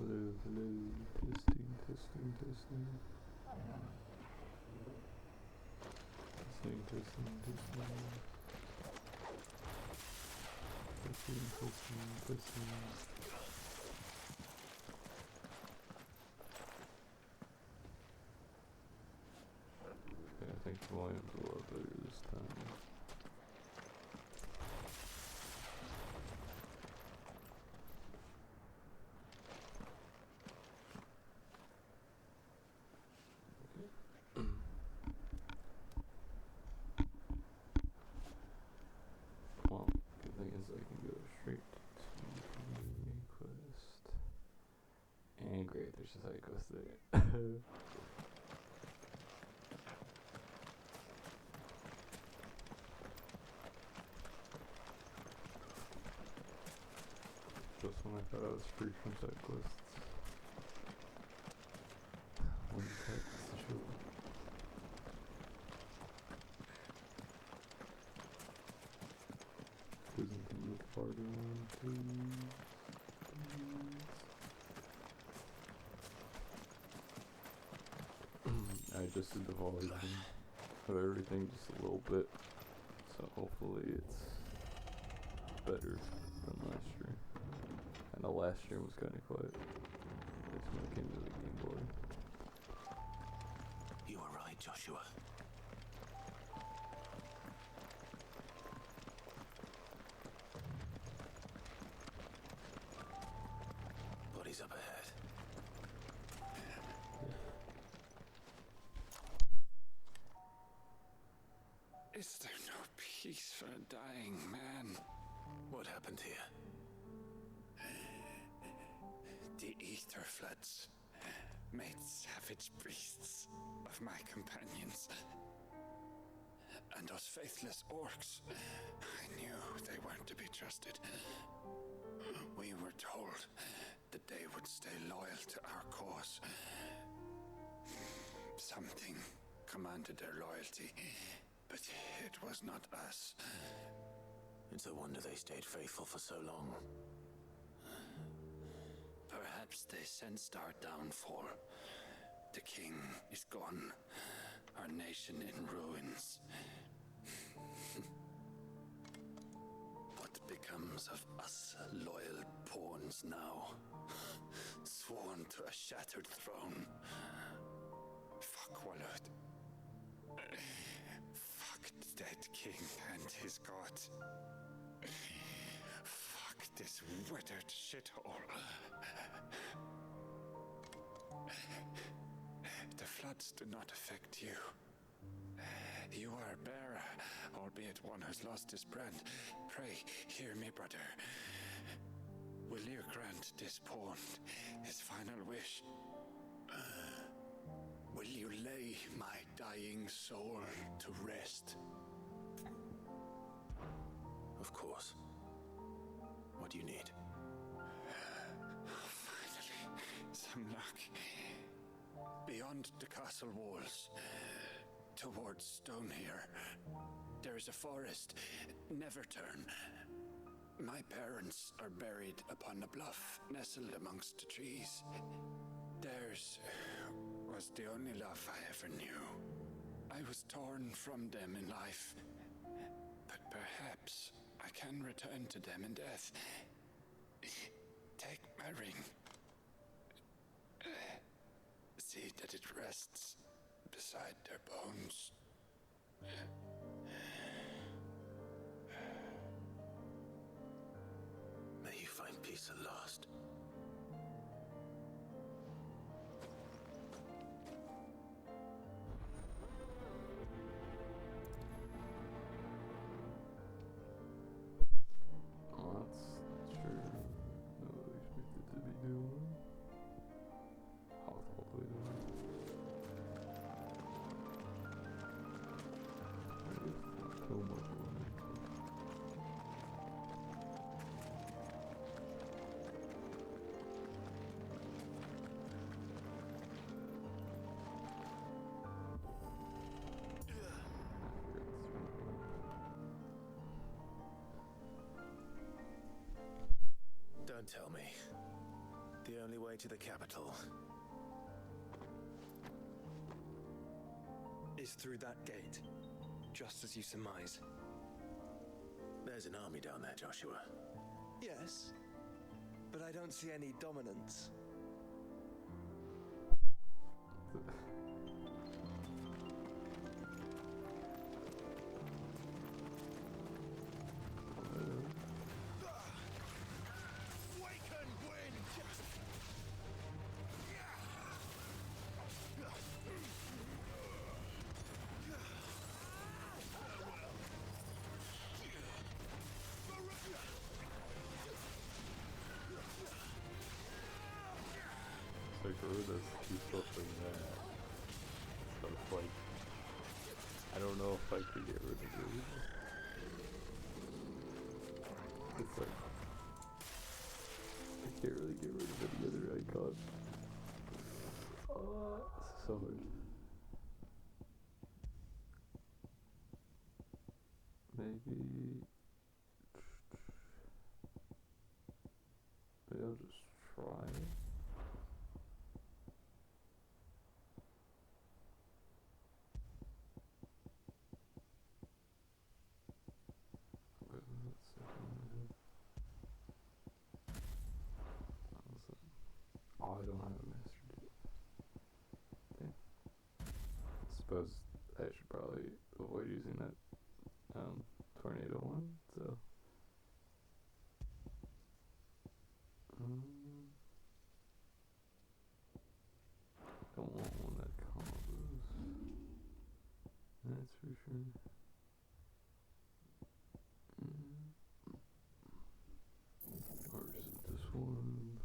Hello, hello, testing, testing, testing. Testing, testing, testing. Testing, testing, testing. Okay, I think the volume's a lot better this time. Well, the thing is I can go straight to community quest. And great, there's a side quest there. Just when I thought I was free from side quests. One text to show. Prison to the party one, please. I adjusted the volume of everything just a little bit, so hopefully it's better than last year. I know last year was kind of quiet. That's when it came to the Game Boy. You are right, Joshua. Bodies up ahead. Is there no peace for a dying man? What happened here? The ether floods made savage beasts of my companions. And those faithless orcs, I knew they weren't to be trusted. We were told that they would stay loyal to our cause. Something commanded their loyalty, but it was not us. It's a wonder they stayed faithful for so long. Perhaps they sensed our downfall. The king is gone, our nation in ruins. What becomes of us loyal pawns now? Sworn to a shattered throne. Fuck Walud. Fuck the dead king and his god. Fuck this withered shithole. The floods do not affect you. You are a bearer, albeit one who's lost his brand. Pray, hear me, brother. Will you grant this pawn his final wish? Will you lay my dying soul to rest? Of course. What do you need? Finally, some luck. Beyond the castle walls, towards Stonehere, there is a forest. Never turn. My parents are buried upon a bluff, nestled amongst the trees. Theirs was the only love I ever knew. I was torn from them in life, but perhaps I can return to them in death. Take my ring. See that it rests beside their bones. May you find peace at last. Oh, that's true. No, I expected to be doing. I'll hopefully do it. Not too much of it. Don't tell me. The only way to the capital is through that gate, just as you surmise. There's an army down there, Joshua. Yes, but I don't see any dominance. So Garuda's useful for that. So it's like, I don't know if I could get rid of Garuda. It's like, I can't really get rid of any other icon. So hard. Maybe I'll just try it. Oh, I don't have a master dude. Damn. I suppose I should probably avoid using that tornado one, so don't want one that combos. That's for sure. Or is it this one?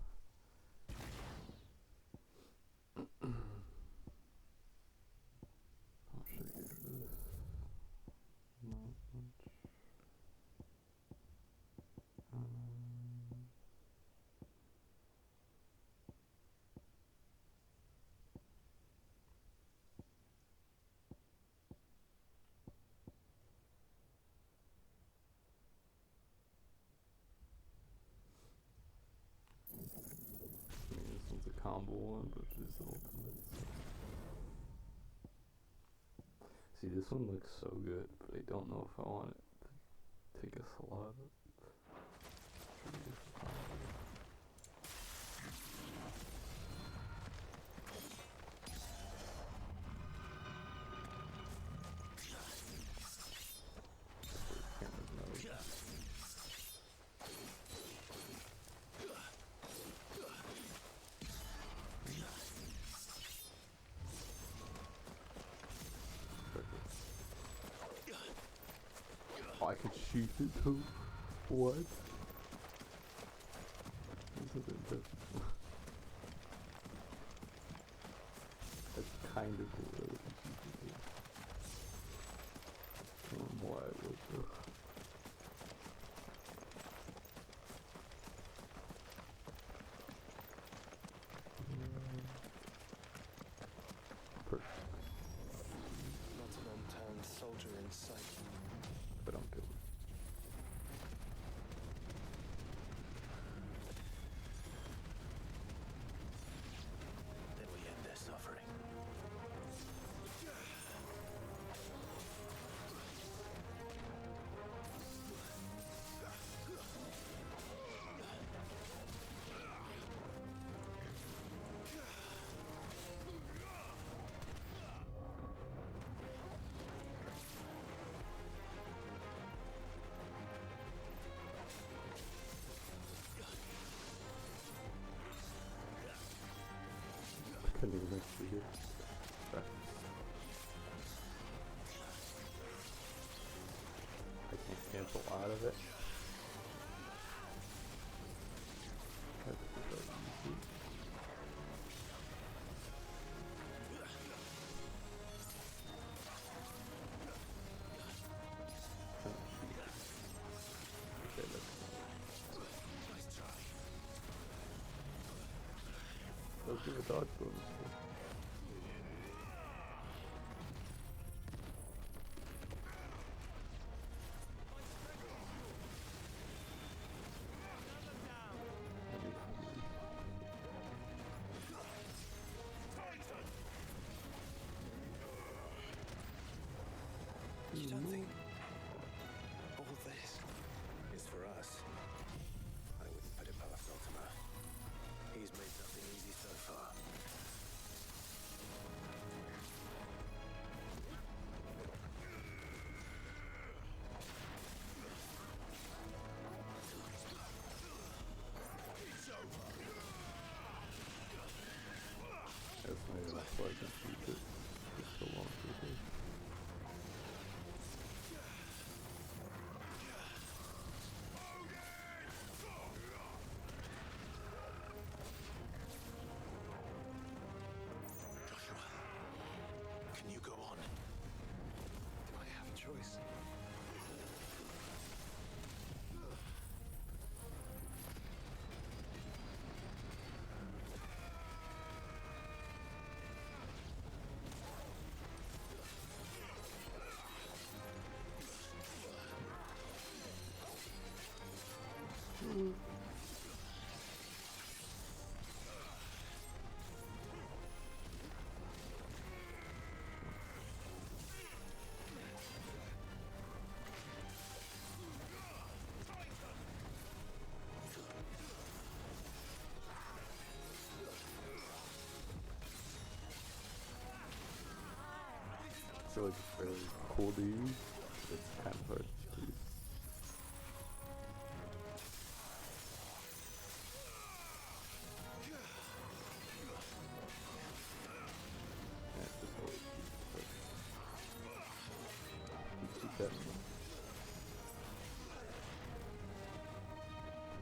How should I get rid of this? Not much. I mean, this one's a combo one, but it's the ultimate. So. See, this one looks so good, but I don't know if I want it to take a slot. Oh, I can shoot it too. What? This is intense. That's kind of cool that I can shoot it too. I don't know why I would though. Perfect. Not an unturned soldier in sight. But I'm good. Then we end their suffering. I couldn't even actually hit. Sorry. I can't cancel out of it. That's so easy. Oh, shoot. Okay, Nice try. let's do a dodge bonus. I feel like it's fairly cool to use. It's kind of hard to use. Yeah, just always keep that.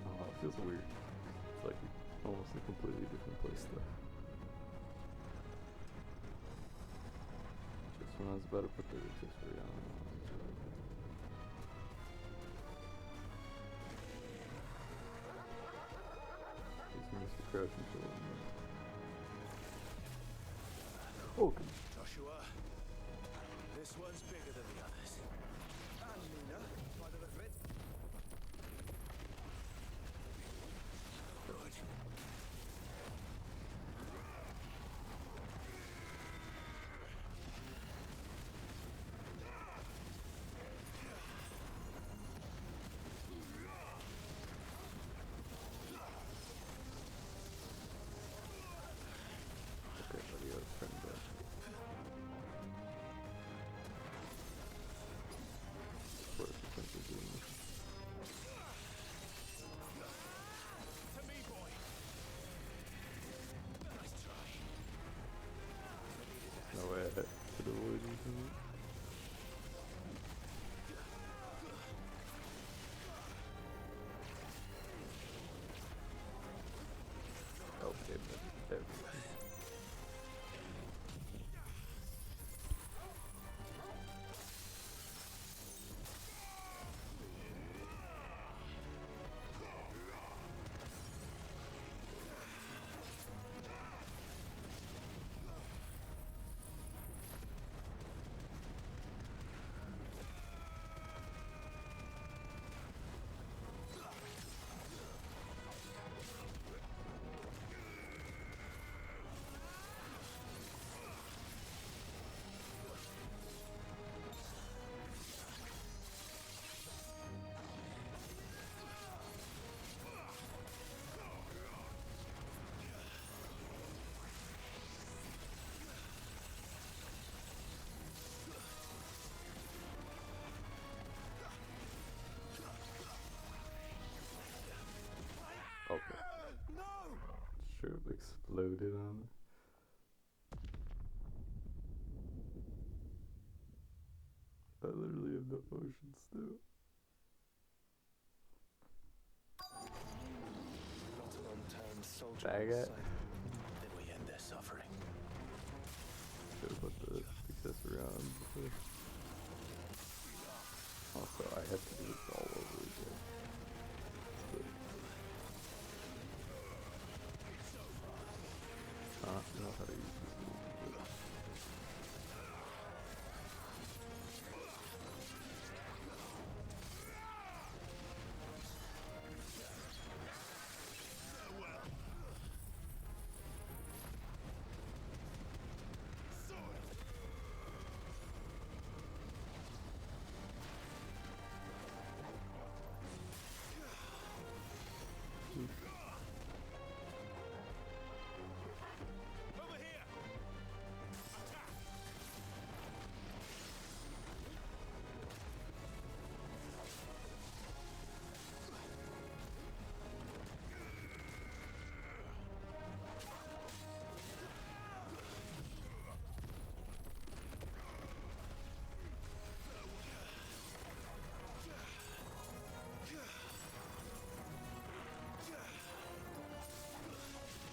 Oh, it feels weird. It's like almost a completely different place though. Just when I was about to put the rotisserie on. Mr. Crouch until oh, Joshua, this one's bigger than the others. And Nina, by the look of it. Good. okay, buddy, I was trying to. Of course, it's simply doing this. To me, boy. Nice try. No way I could avoid using it. Okay, but there we go. Okay. No! Should have exploded on it. I literally have no potions still. Not an unturned soldier. Baguette. Then we end their suffering. Should have put the accessory on before. Also, I have to do this all over again. But, I know how to use this move, but Over here! Attack!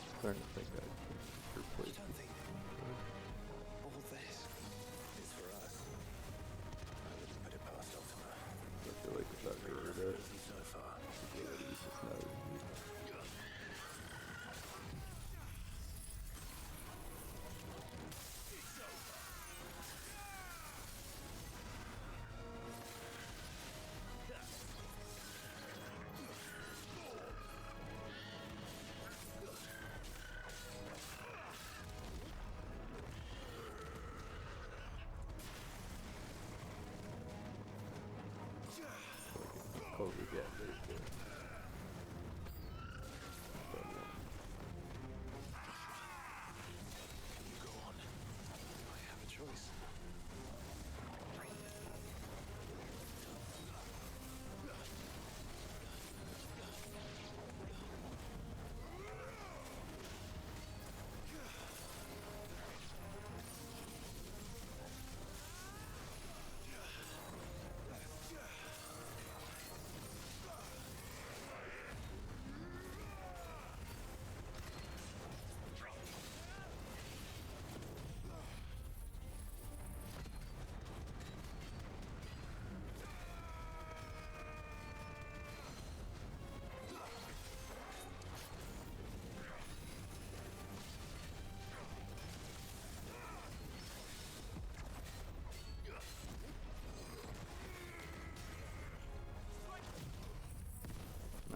I'm starting to think I should replace Don't this. think all this is for us. I wouldn't put it past Ultima. I feel like without her, that So far. ability is just not easy. Oh, yeah, there you go. Go on. I have a choice.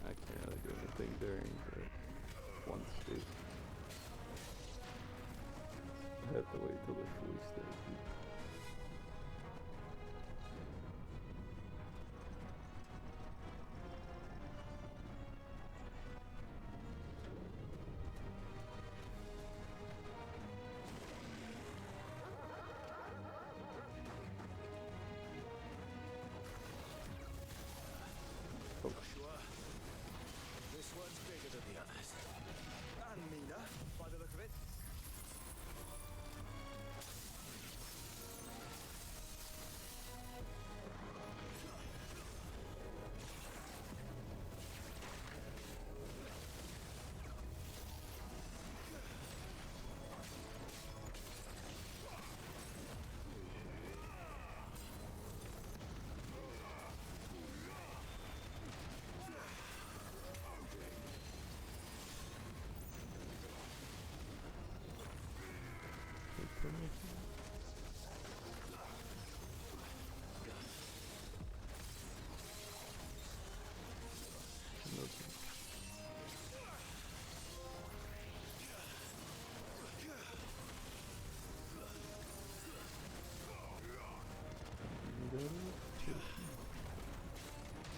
I can't really do anything during the one state. I have to wait till they're fully stacked. Sure. This one's bigger than the others. And meaner, by the look of it.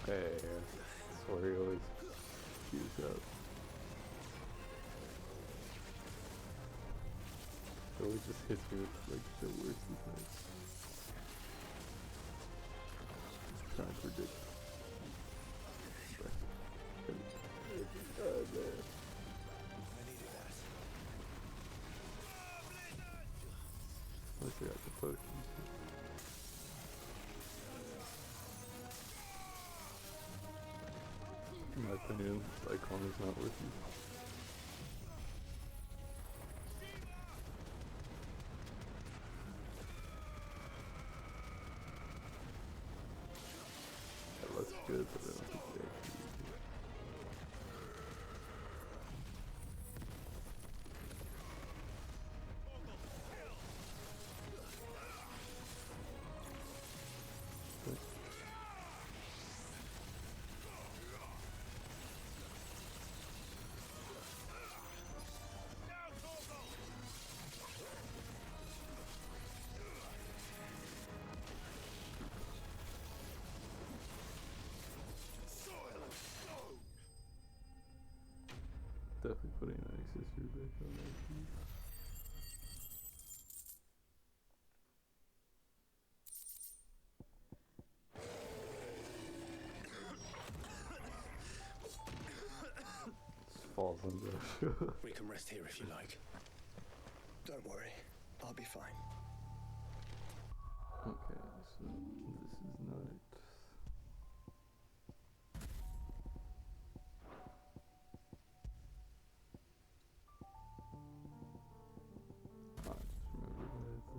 Hey, that's where he always queues up. It always just hits me with like the worst defense. Trying to predict. I needed that. Unless I got the potions. In my opinion, this icon is not worth it. That looks good, but I don't think they actually use it. Definitely putting an accessory back on that piece. Just falls under. We can rest here if you like. Don't worry, I'll be fine. Okay, so this is not it. I just remembered that I had to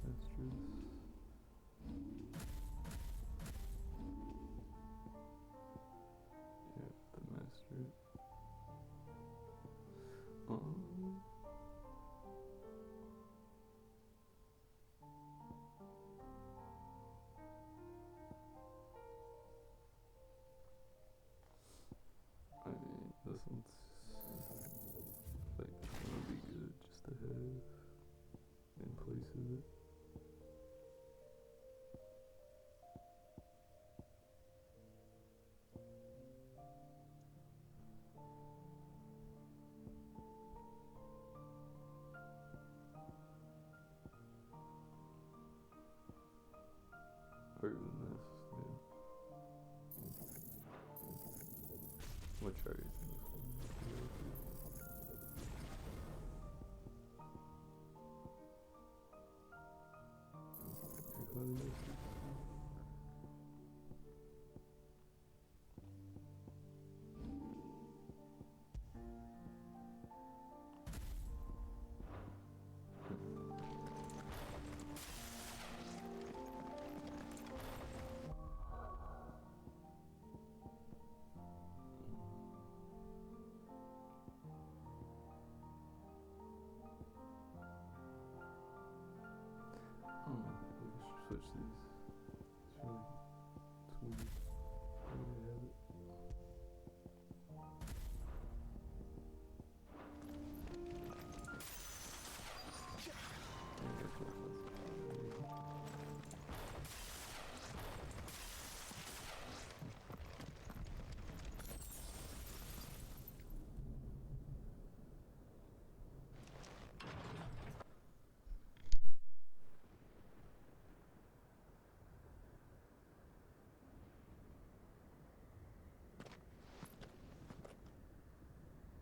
master this. Yeah, the master it.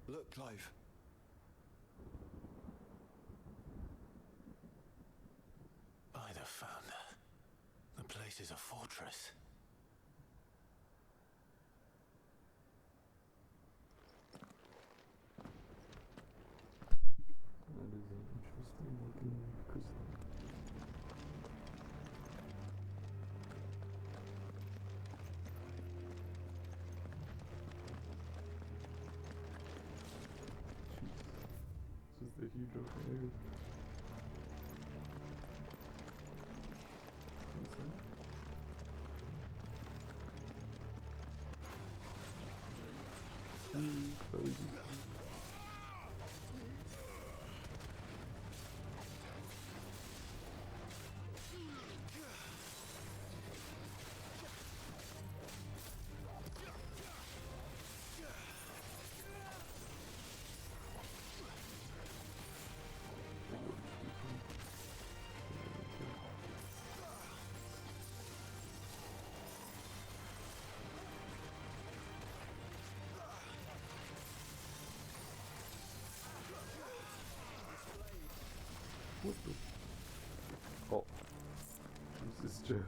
Look, Clive. By the founder. The place is a fortress. That is an interesting looking crystal. Jeez. This is the huge open area. Crazy. What the? Oh. This is Joshua.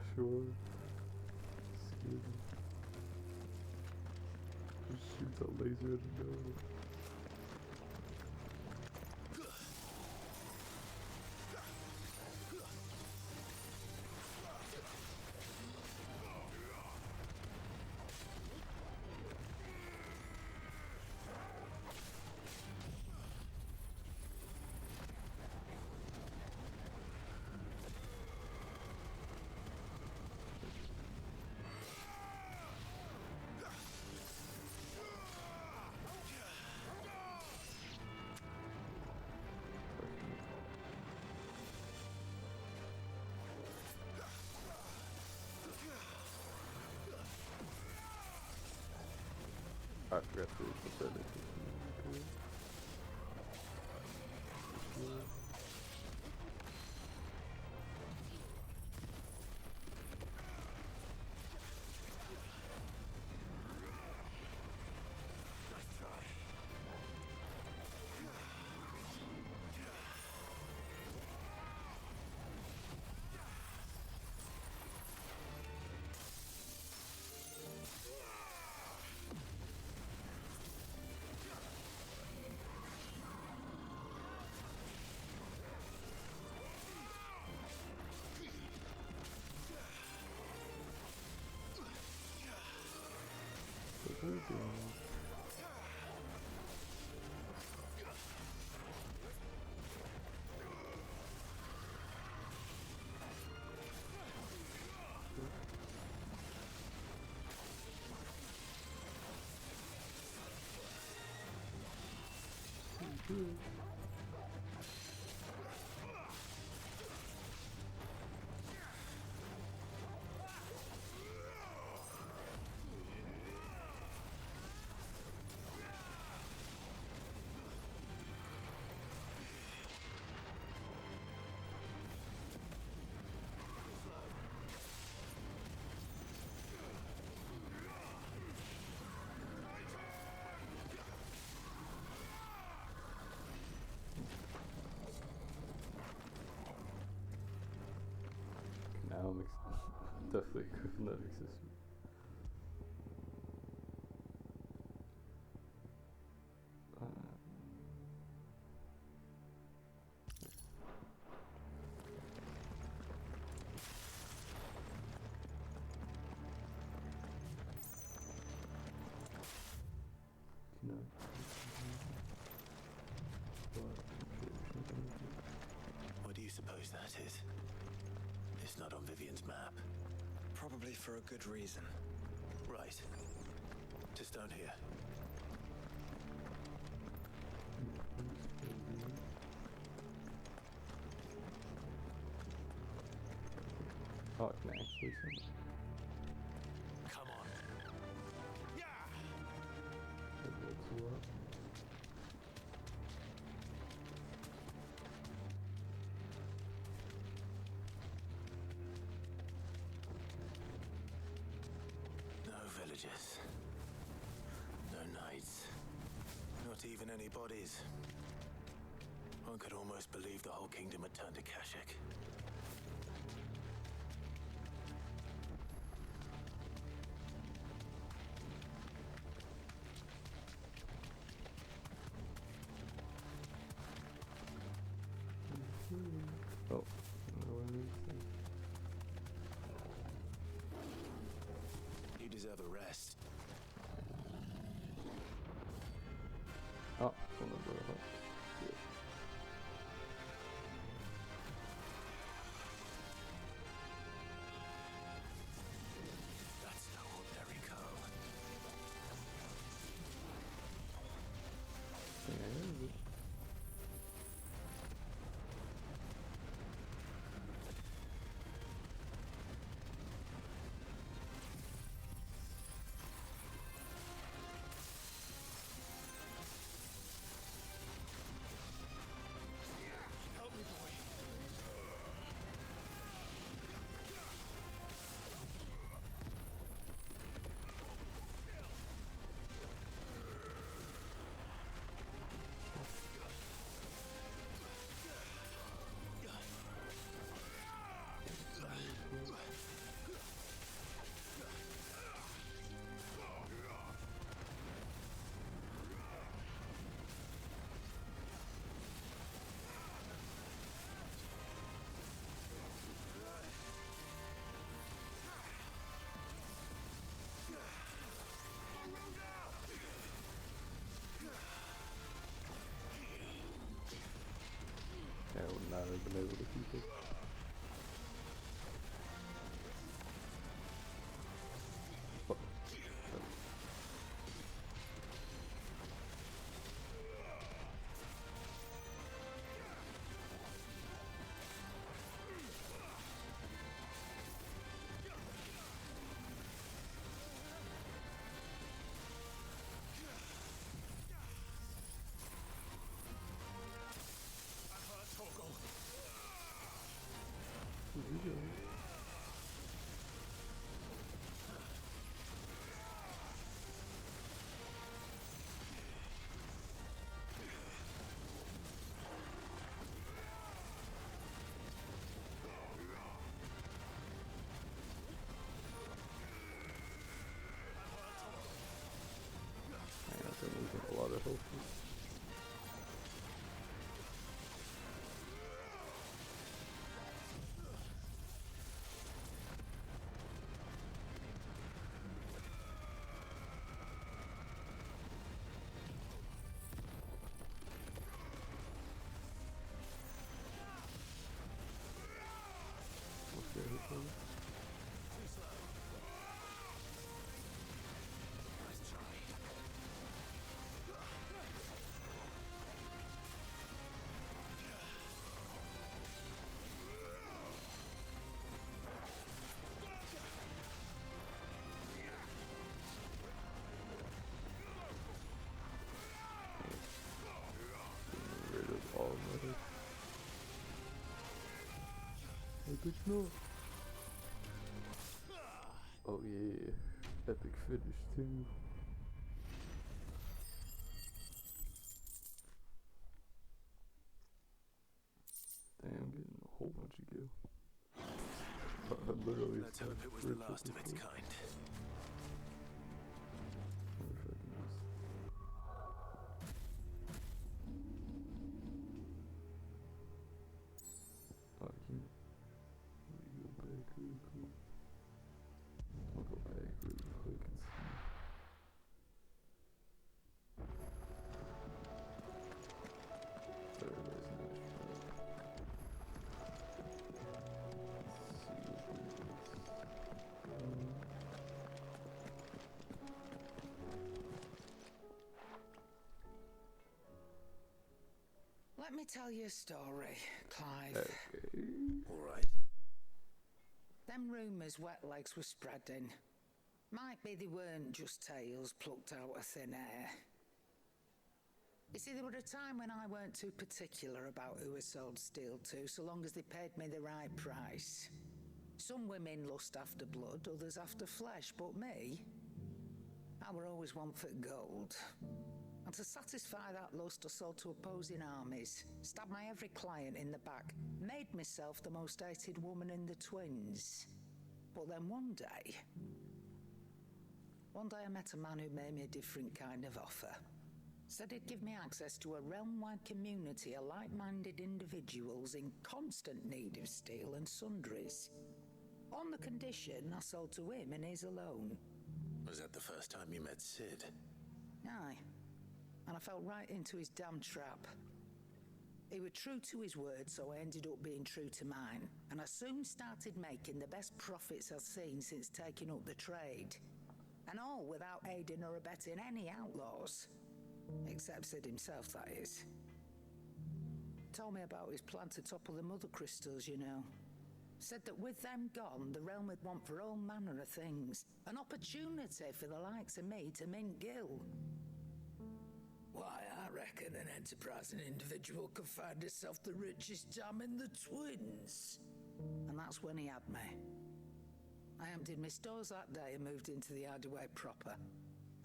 Excuse me. Just shoots a laser at the door. I forgot to put that in. Now I'm definitely equipping that exists. What do you suppose that is? It's not on Vivian's map. Probably for a good reason. Right. Just down here. Oh, I can actually send it. Come on. That looks a lot. No villagers. No knights. Not even many bodies. One could almost believe the whole kingdom had turned to Kashyyyk. Oh, what did it say? You deserve a rest. Oh, one of the yeah. That's no ordinary curl. Yeah. Help me, boy. I would not have been able to keep it. Fuck. I've been losing a lot of health. What's the hit for? Rid of all of it. Hey, bitch, no. Oh yeah, epic finish too. Damn, getting a whole bunch of gil. Literally. Let's hope it was the last of its kind. Oh, I can't. Let me go back really quick. I'll go back really quick and see. Sorry, that's not true. Let me tell you a story, Clive. Okay. All right. Them rumours wet legs were spreading. Might be they weren't just tales plucked out of thin air. You see, there were a time when I weren't too particular about who I sold steel to, so long as they paid me the right price. Some women lust after blood, others after flesh, but me, I were always one for gold. I'd to satisfy that lust, I sold to opposing armies, stabbed my every client in the back, made myself the most hated woman in the twins. But then one day I met a man who made me a different kind of offer. Said he'd give me access to a realm-wide community of like-minded individuals in constant need of steel and sundries. On the condition I sold to him and his alone. Was that the first time you met Sid? Aye. And I fell right into his damn trap. He was true to his word, so I ended up being true to mine. And I soon started making the best profits I've seen since taking up the trade. And all without aiding or abetting any outlaws. Except Sid himself, that is. Told me about his plan to topple the mother crystals, you know. Said that with them gone, the realm would want for all manner of things. An opportunity for the likes of me to mint Gil. Why, I reckon an enterprising individual could find himself the richest dam in the twins. And that's when he had me. I emptied my stores that day and moved into the hideaway proper.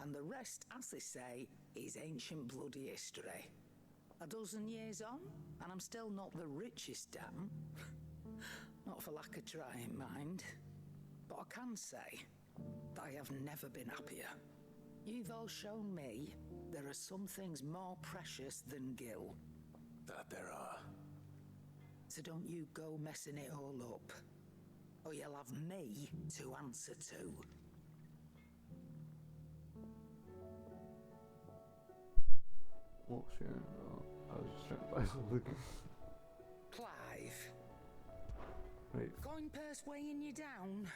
And the rest, as they say, is ancient bloody history. A dozen years on, and I'm still not the richest dam. Not for lack of trying, mind. But I can say that I have never been happier. You've all shown me there are some things more precious than Gil. That there are. So don't you go messing it all up, or you'll have me to answer to. Well, Sharon, I was just trying to buy something. Clive. Wait, Coin purse weighing you down?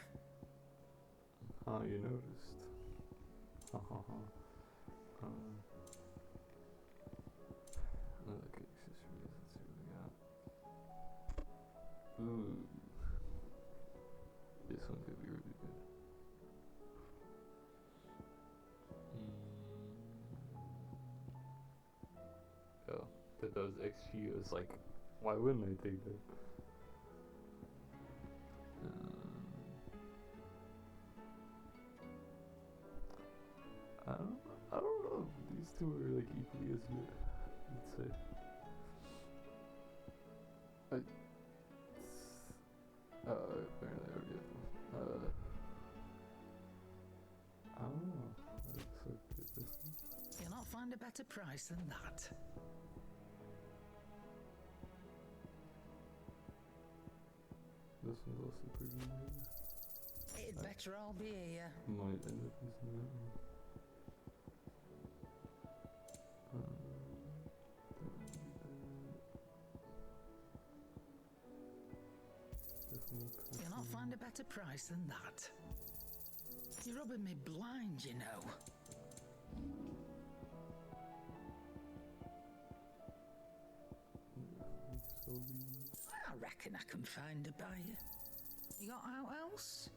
oh, you noticed. Ha ha ha. Look at accessories, let's see what we got. Ooh. This one could be really good. Oh, that does XG. It's like, why wouldn't I take that? I don't know if these two are like equally as good. Let's say. Apparently I already have one. I don't know. So get this one. You'll not find a better price than that. This one's also pretty good. It'd better all be here. Might end up using that one. You'll not find a better price than that. You're rubbing me blind, you know. I reckon I can find a buyer. You got out else?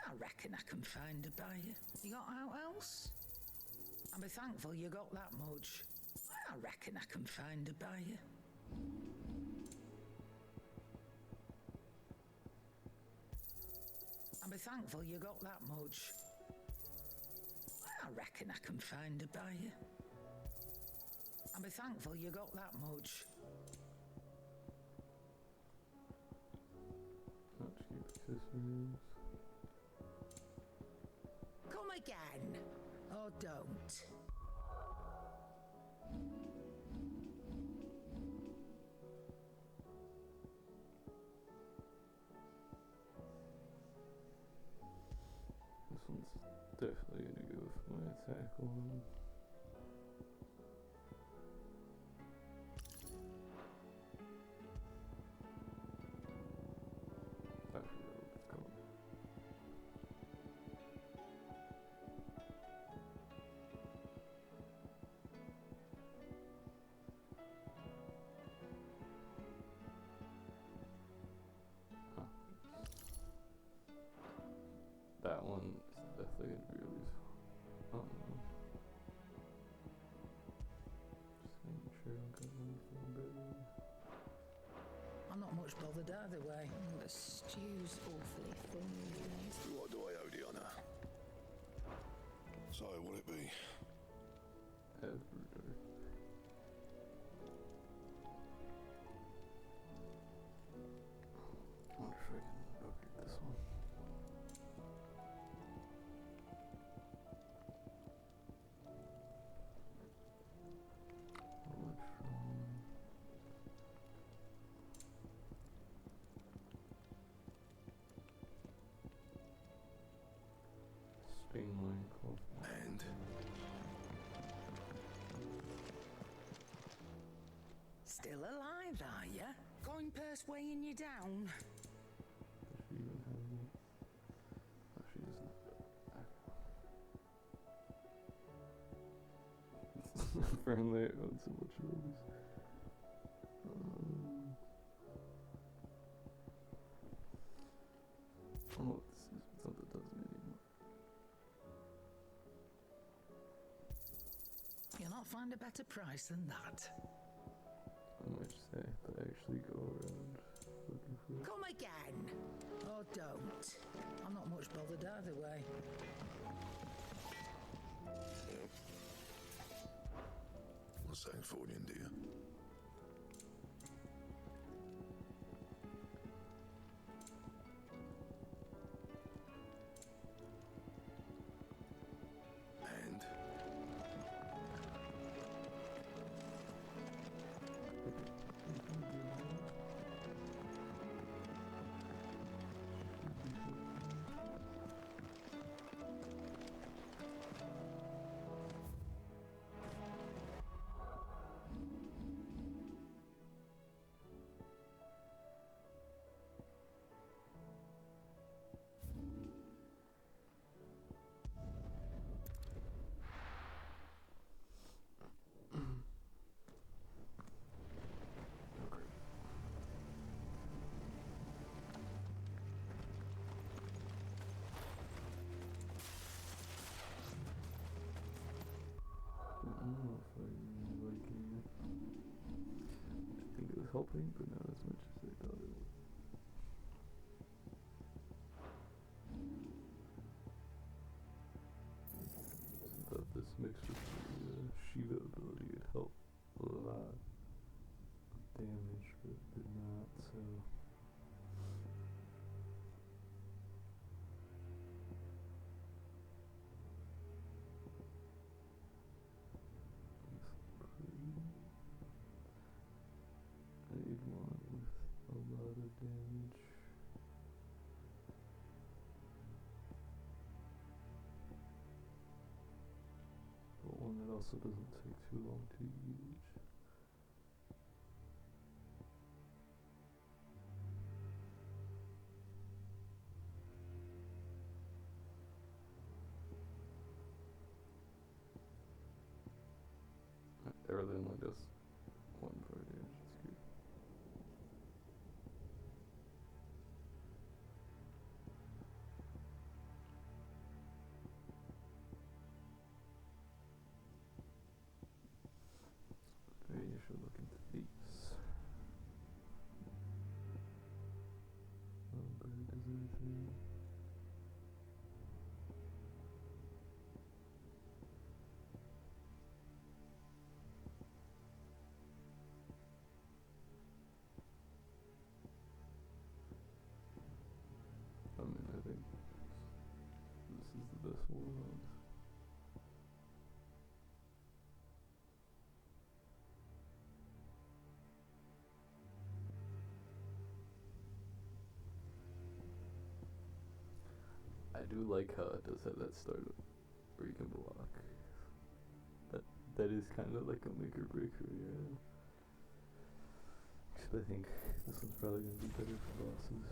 I reckon I can find a buyer. You got out else? I'll be thankful you got that much. I reckon I can find a buyer. I'll be thankful you got that much. I reckon I can find a buyer. I'll be thankful you got that much. Not cheap accessories. Come again, or don't. This one's definitely gonna go with my attack one. I forgot what it's called. Huh. That one is definitely gonna be released. Just making sure I don't got anything better. I'm not much bothered either way. The stew's awfully thin. So, will it be? Ever dark. I wonder if I can upgrade this one. Stain line coffee. And Still alive, are ya? Coin purse weighing you down? Does she even have it? Oh, she doesn't. Apparently, I own so much of these. Oh, this is something that doesn't anymore. You'll not find a better price than that. I might just say that I actually go around looking for it. Come again! Or don't. I'm not much bothered either way. what's that for you, dear? And I don't know if I really like it. I think it was helping, but not as much as I thought it would. I thought this mixed with the Shiva ability would help a lot with damage, but it did not, so. I need one with a lot of damage. But one that also doesn't take too long to use. It really only does one per damage, it's good. Maybe you should look into these. But it does anything. I mean, I think this is the best one. I do like how it does have that startup where you can block. That is kind of like a make or break for you. Except I think this one's probably gonna be better for bosses.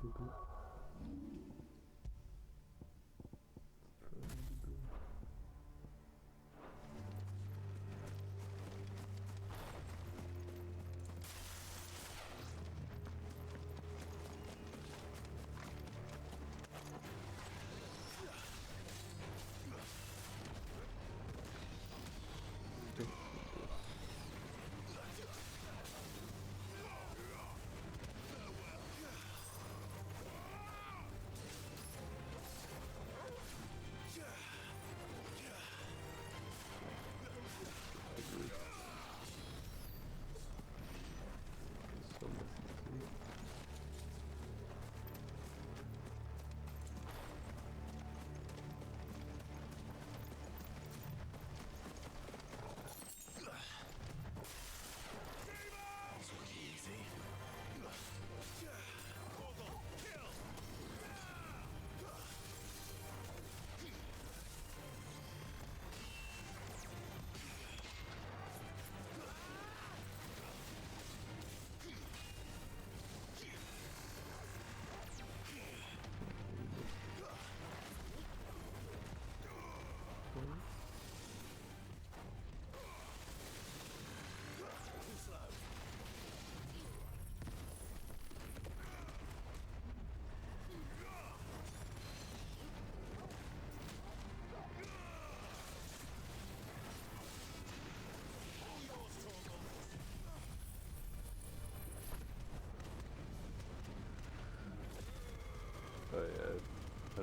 Equip it. Let's try and do that.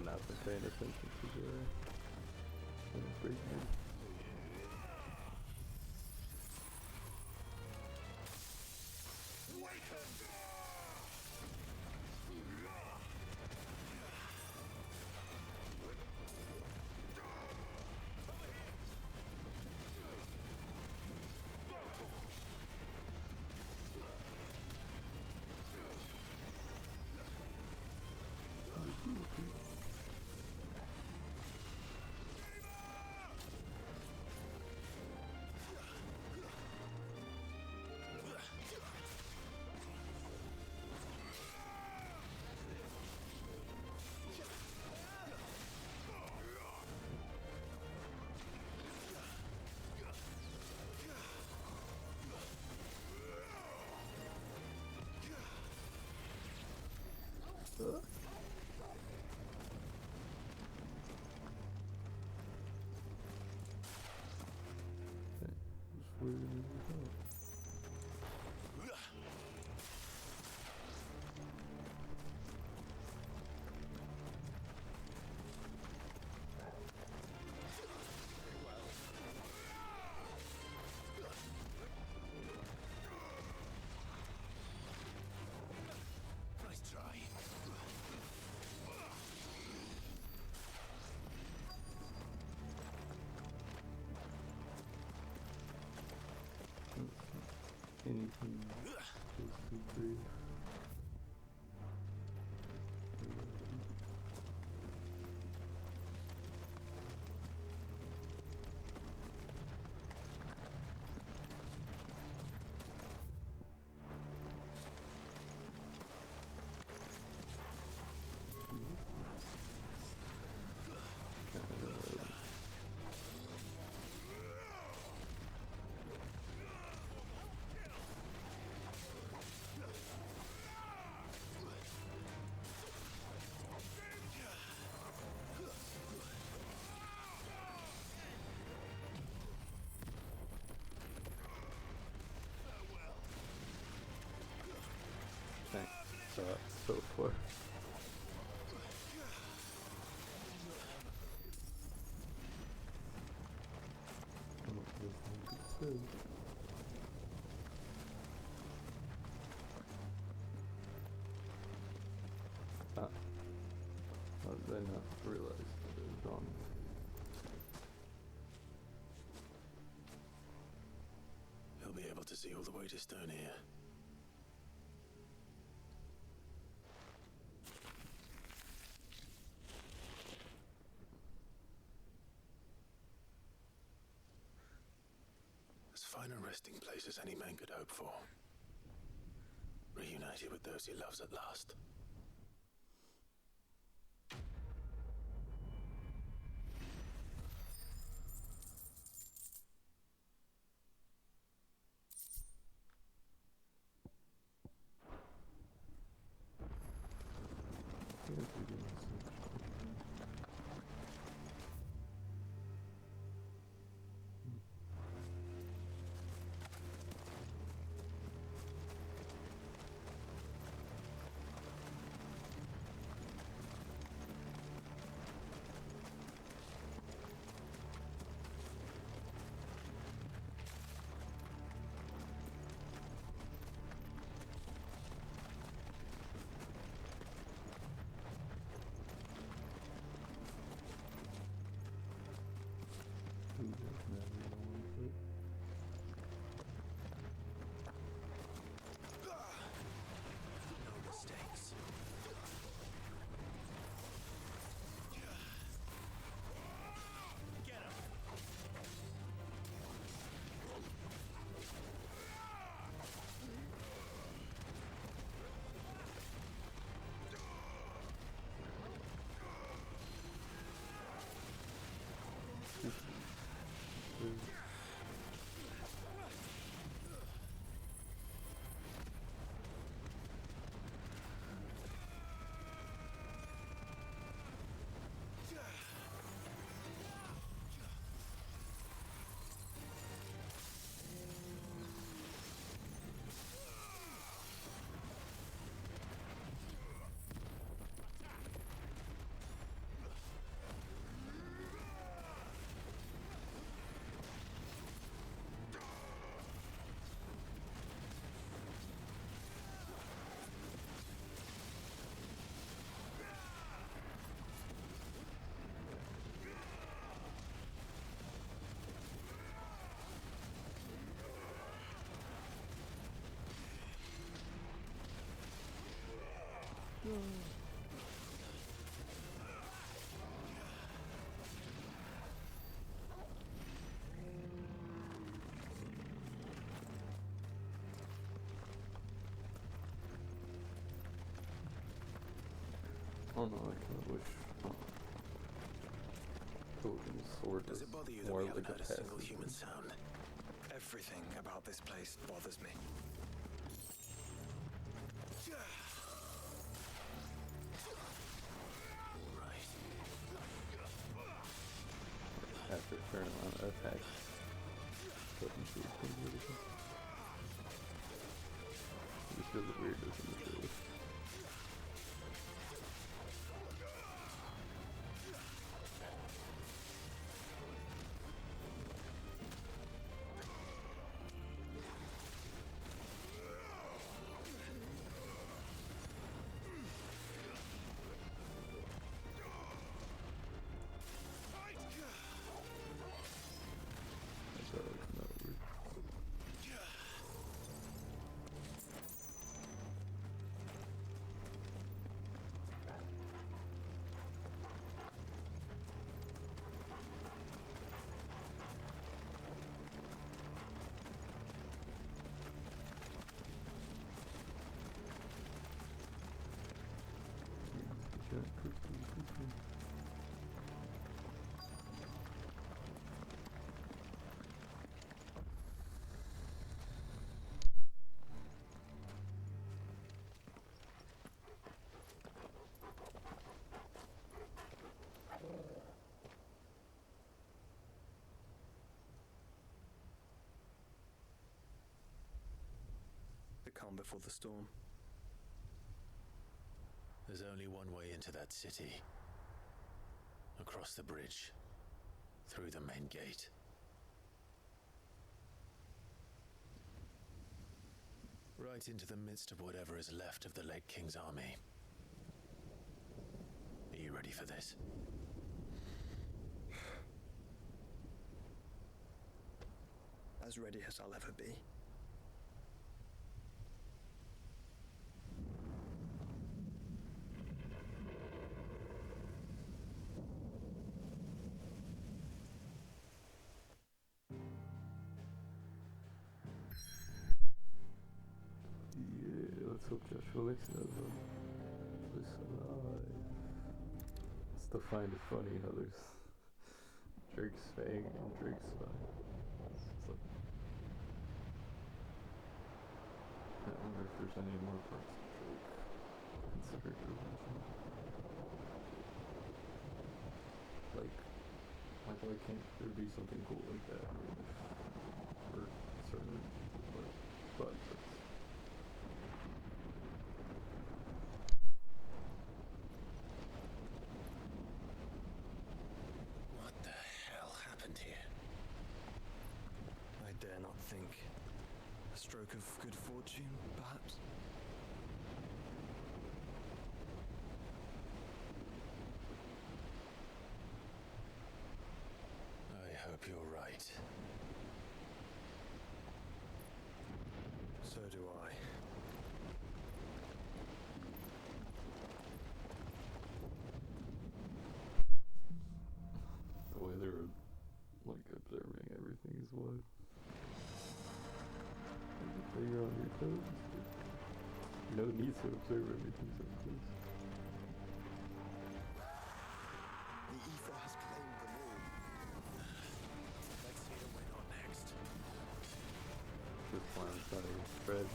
not been paying attention to the breakdown. Where did we go? Nice try. Anything too brief. Thanks. So far. How did I not realize that it was on? He'll be able to see all the way to Stone here. As fine a resting place as any man could hope for. Reunited with those he loves at last. No mistakes. Get him! Oh no, I kind of wish Odin's sword Does was it bother you that more we like haven't a heard a single passive human thing. sound? Everything about this place bothers me. Right. After a certain amount of attacks, doesn't feel too good. It just feels weird, doesn't it? Really? That's how it's not weird. Giant crystal cookie. The calm before the storm. There's only one way into that city. Across the bridge. Through the main gate. Right into the midst of whatever is left of the Lake King's army. Are you ready for this? As ready as I'll ever be. Yeah, let's hope Joshua likes another one. This alive. Still find it funny how there's Drake's Fang and Drake's Spine. It's like, I wonder if there's any more parts of Drake considered original. Like why can't there be something cool like that for certain but What the hell happened here? I dare not think. A stroke of good fortune, perhaps? I hope you're right. So do I. the way they were like observing everything is what. Everything on your toes. No need to observe everything so close. The ether has claimed them all. Let's see the win on next. This plan's not even spread.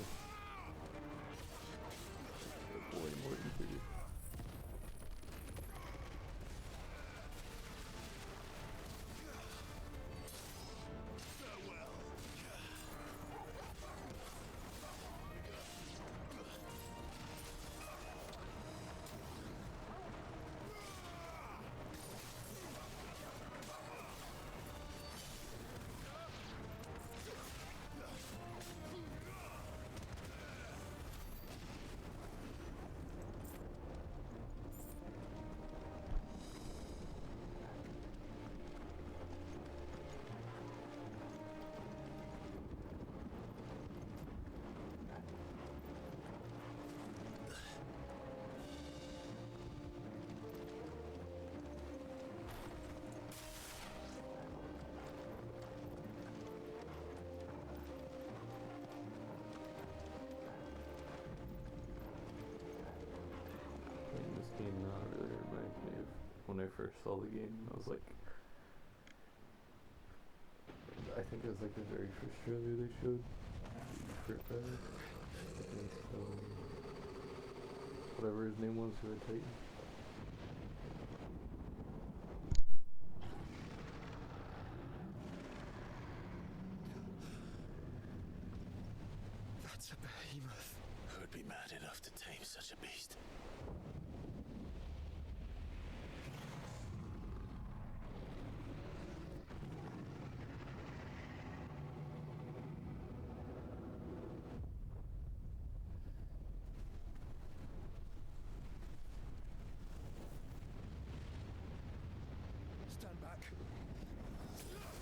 Boy, Morton figure. when I first saw the game. I was like, I think it was like the very first trailer they showed for whatever his name was, who had Titan. That's a behemoth. Who would be mad enough to tame such a beast? Stand back. Get up.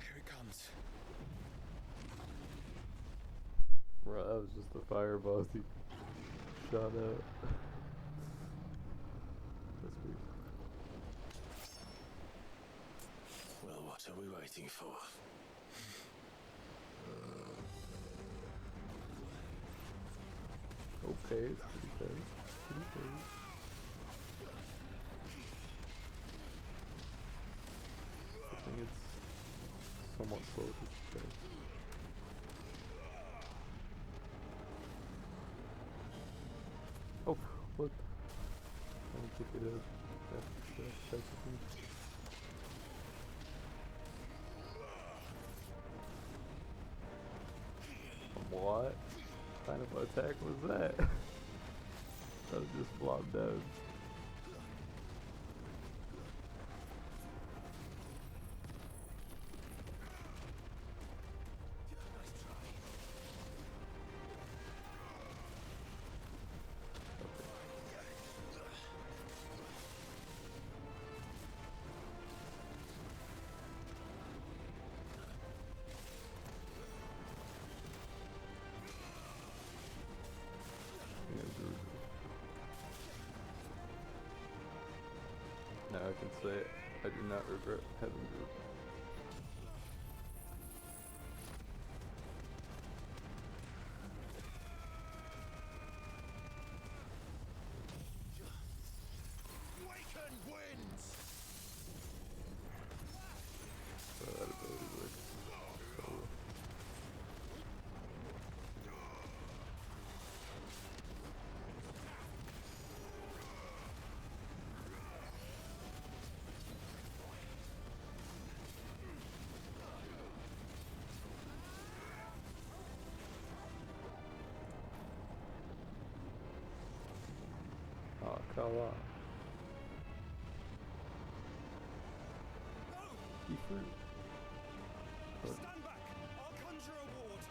Here it comes. Bro, that was just the fireballs he shot out. That's weird. Well, what are we waiting for? Okay, it's pretty fast. Pretty fast. I think it's somewhat slow to fast. Oh, what? I don't think it is. That's a thing. What kind of attack was that? That was just blobbed out. Now I can say it. I do not regret having to. Waken winds! That ability works so well. Oh, come on. He flew. But Stand back! I'll conjure a ward!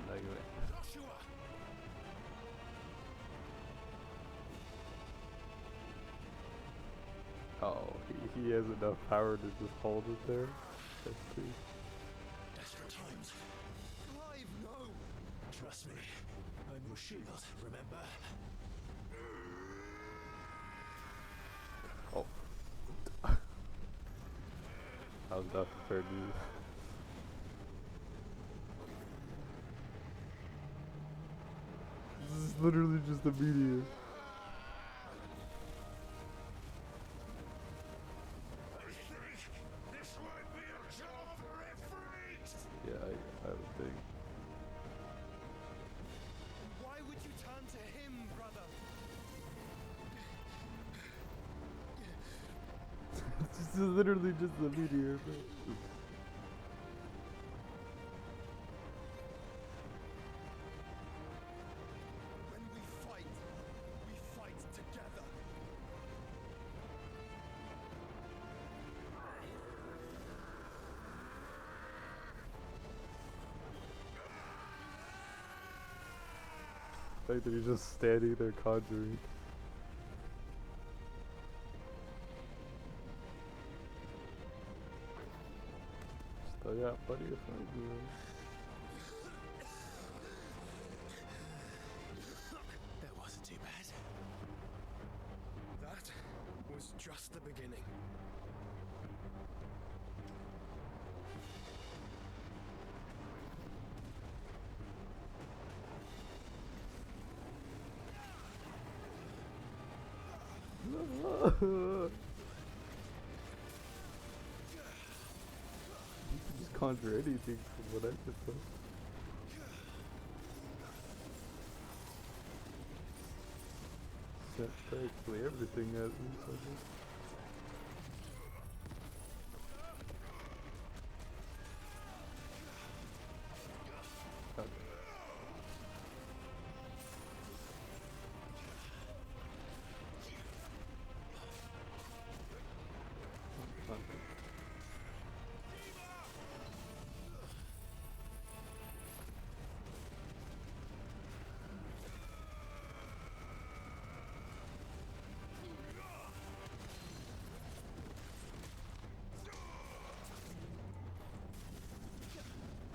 negative. Joshua! Oh, he has enough power to just hold it there. That's cool. Desperate times. Clive, no! Trust me. I'm your shield, remember? Oh. I was not prepared to do this. This is literally just a meteor. This might be a job for Ifrit! Yeah, I would think. Why would you turn to him, brother? This is literally just a meteor, bro. When we fight together. The fact that he's just standing there conjuring. I got plenty of friends with him. That wasn't too bad. That was just the beginning. You can just conjure anything from what I could tell. Sent practically everything at me, so I guess. Okay.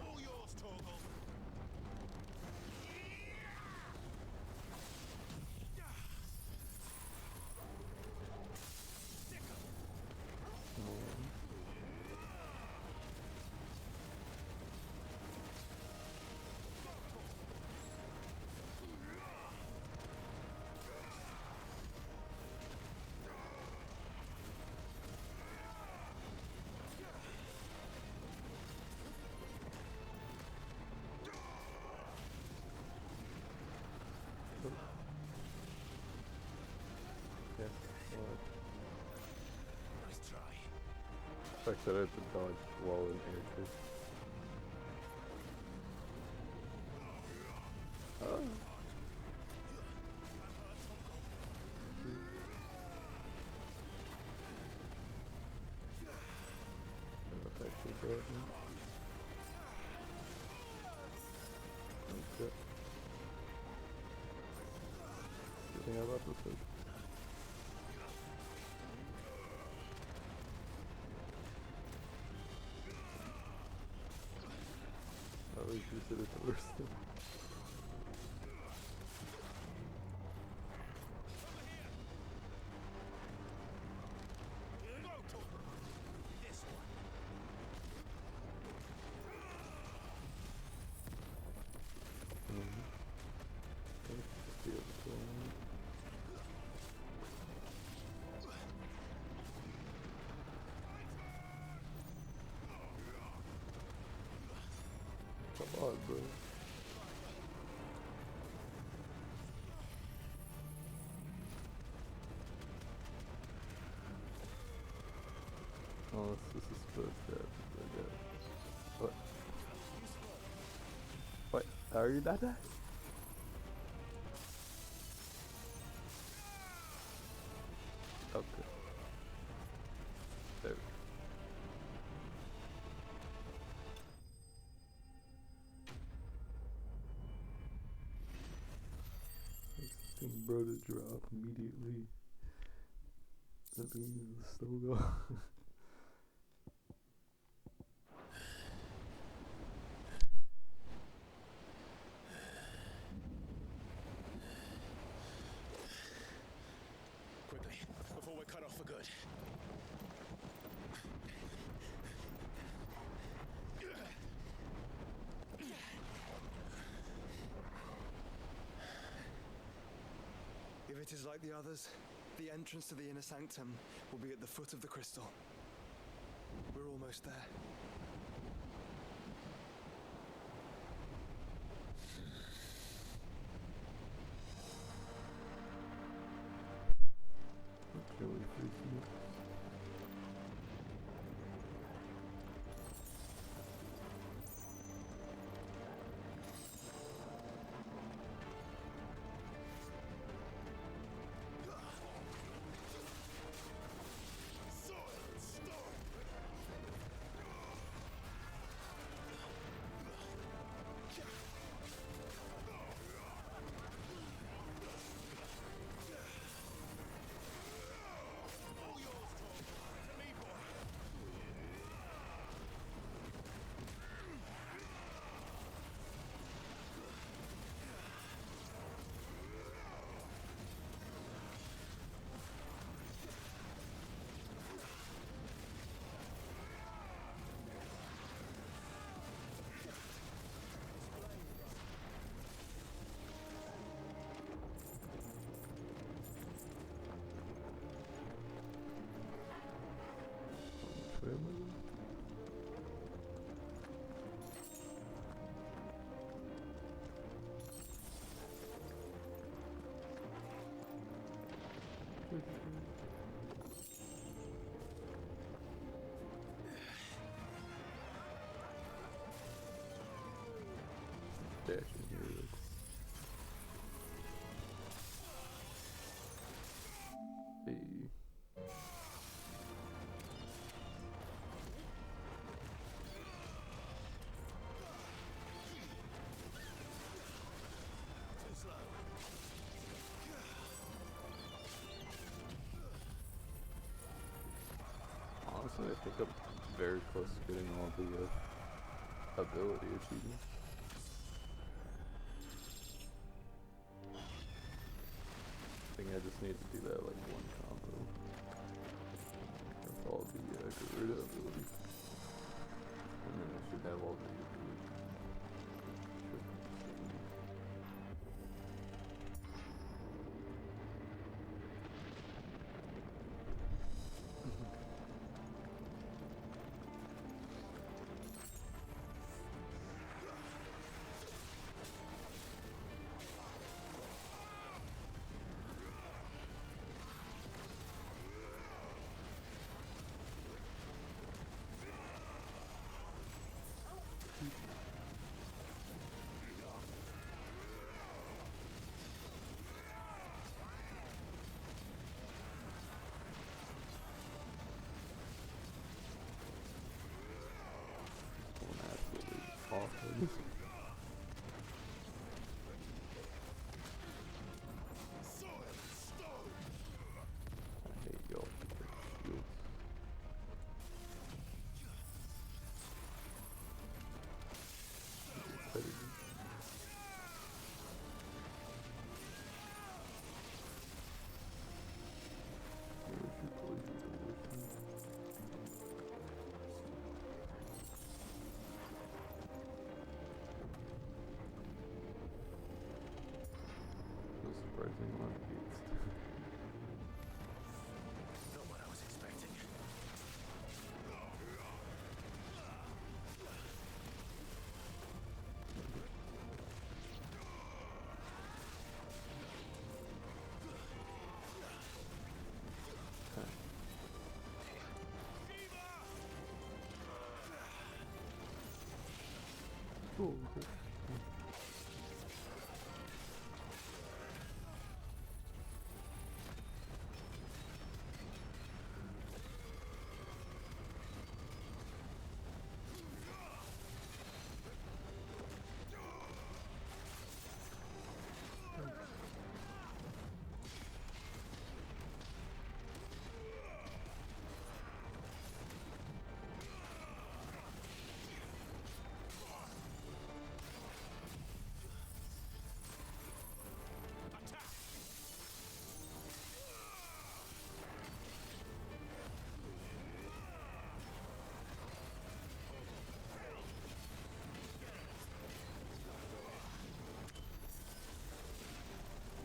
All yours, Torgal. Yeah. Nice try. Fact that I had to dodge while in air too. Oh. That's actually bad, man. Okay. Good thing I left this thing. At least you said it the worst thing. Here we go, Torgal. This one. Just the other one. Come on, bro. Oh, this is supposed to happen, I guess. What? What? Are you not that? Okay. There we go. Expecting bro to drop immediately at the end of the snow. Quickly, before we're cut off for good. If it is like the others, the entrance to the inner sanctum will be at the foot of the crystal. We're almost there. Can we freeze you? All yours. grandmother? Dash in here real quick. Hey. Too slow. Honestly, I think I'm very close to getting all the ability achievements. I think I just need to do that like one combo with all the Garuda abilities, and then I should have all the abilities. Going absolutely awful. I hate y'all with their shields. It's better than where's your poison ability? No surprising amount of haste. Not what I was expecting. Cool. Okay.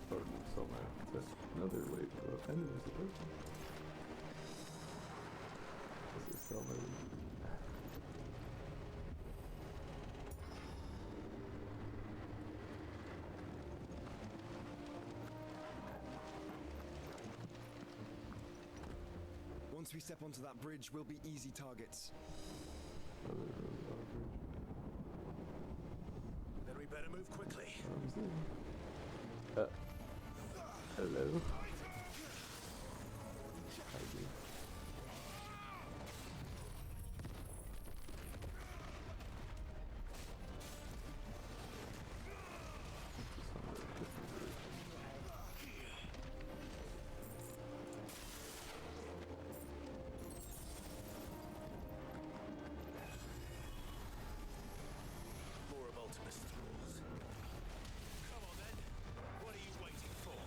Or so that's another way to offend him as a person. This is so many. Once we step onto that bridge, we'll be easy targets. Other really awkward. Then we better move quickly. Hello. Hi, dude. More of Ultimus rules. Come on then. What are you waiting for?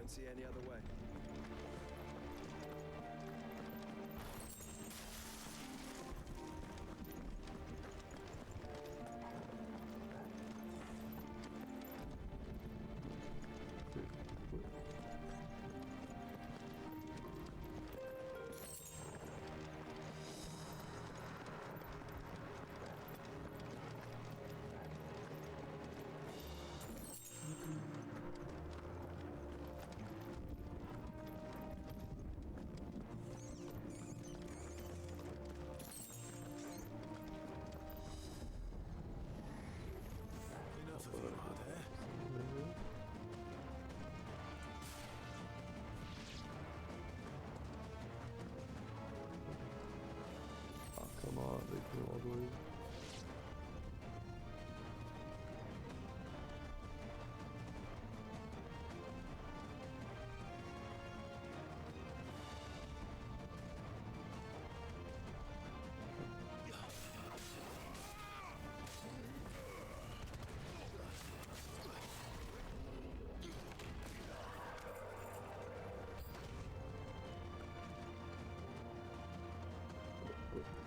don't see any other way. Enough of them, are there? Oh, come on, they came all the way.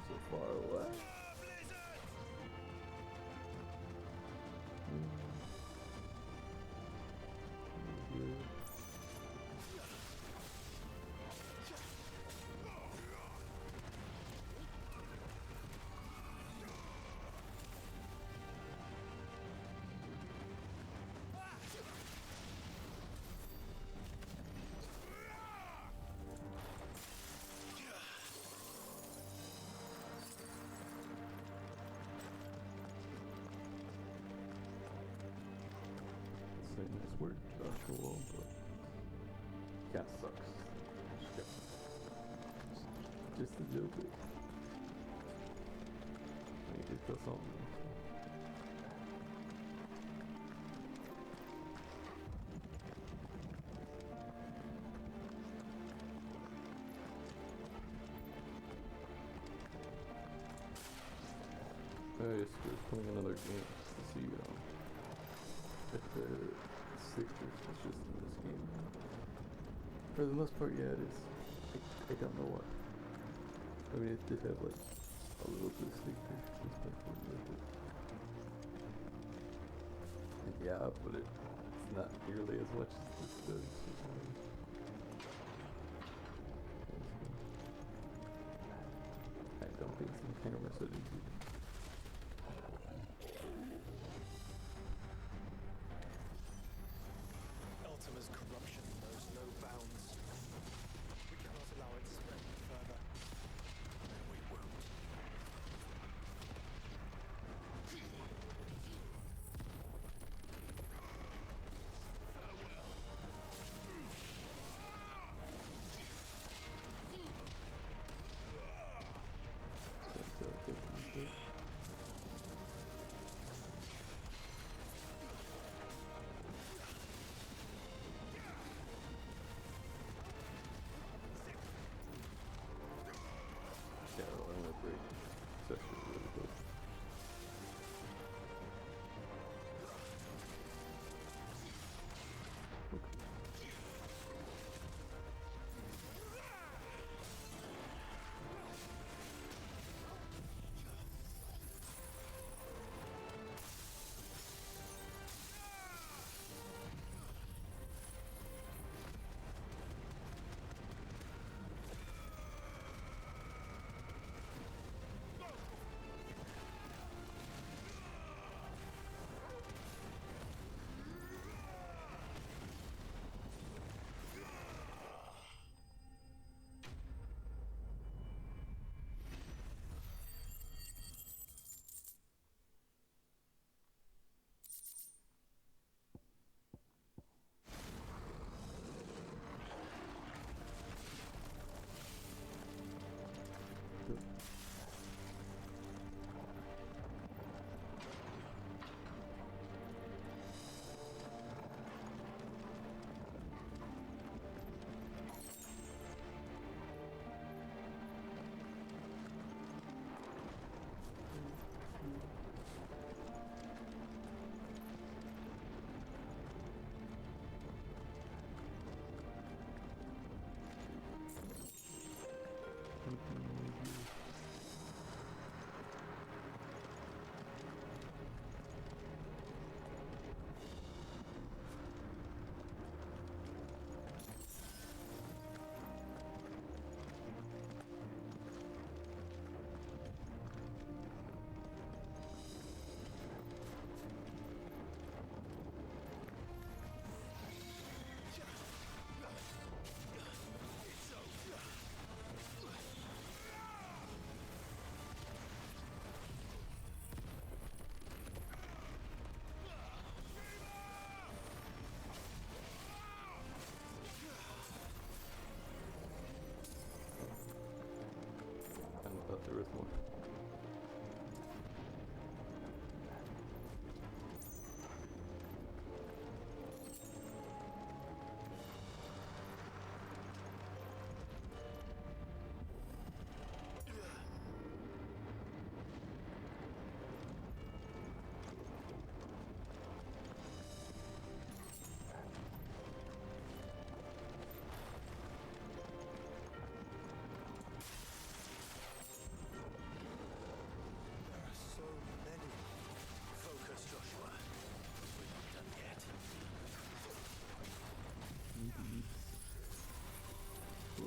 So far away. Saying this word actual, but cat sucks. Just a little bit. Maybe it does something. Yes, we're playing another game to see if the stickers is just in this game. For the most part, yeah, it is. I don't know why. I mean, it did have like a little bit of stickers, especially with it. Yeah, but it's not nearly as much as this does. I don't think some camera settings. Ultima's corruption knows no bounds. We cannot allow it to spread any further. We won't. That's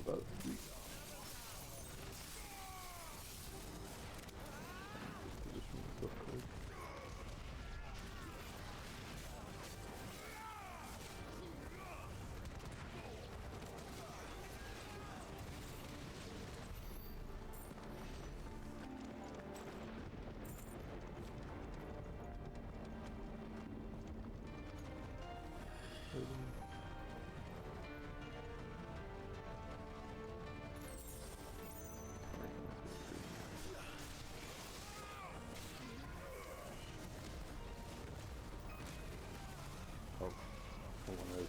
about to be. Just position myself quick. Oh, one has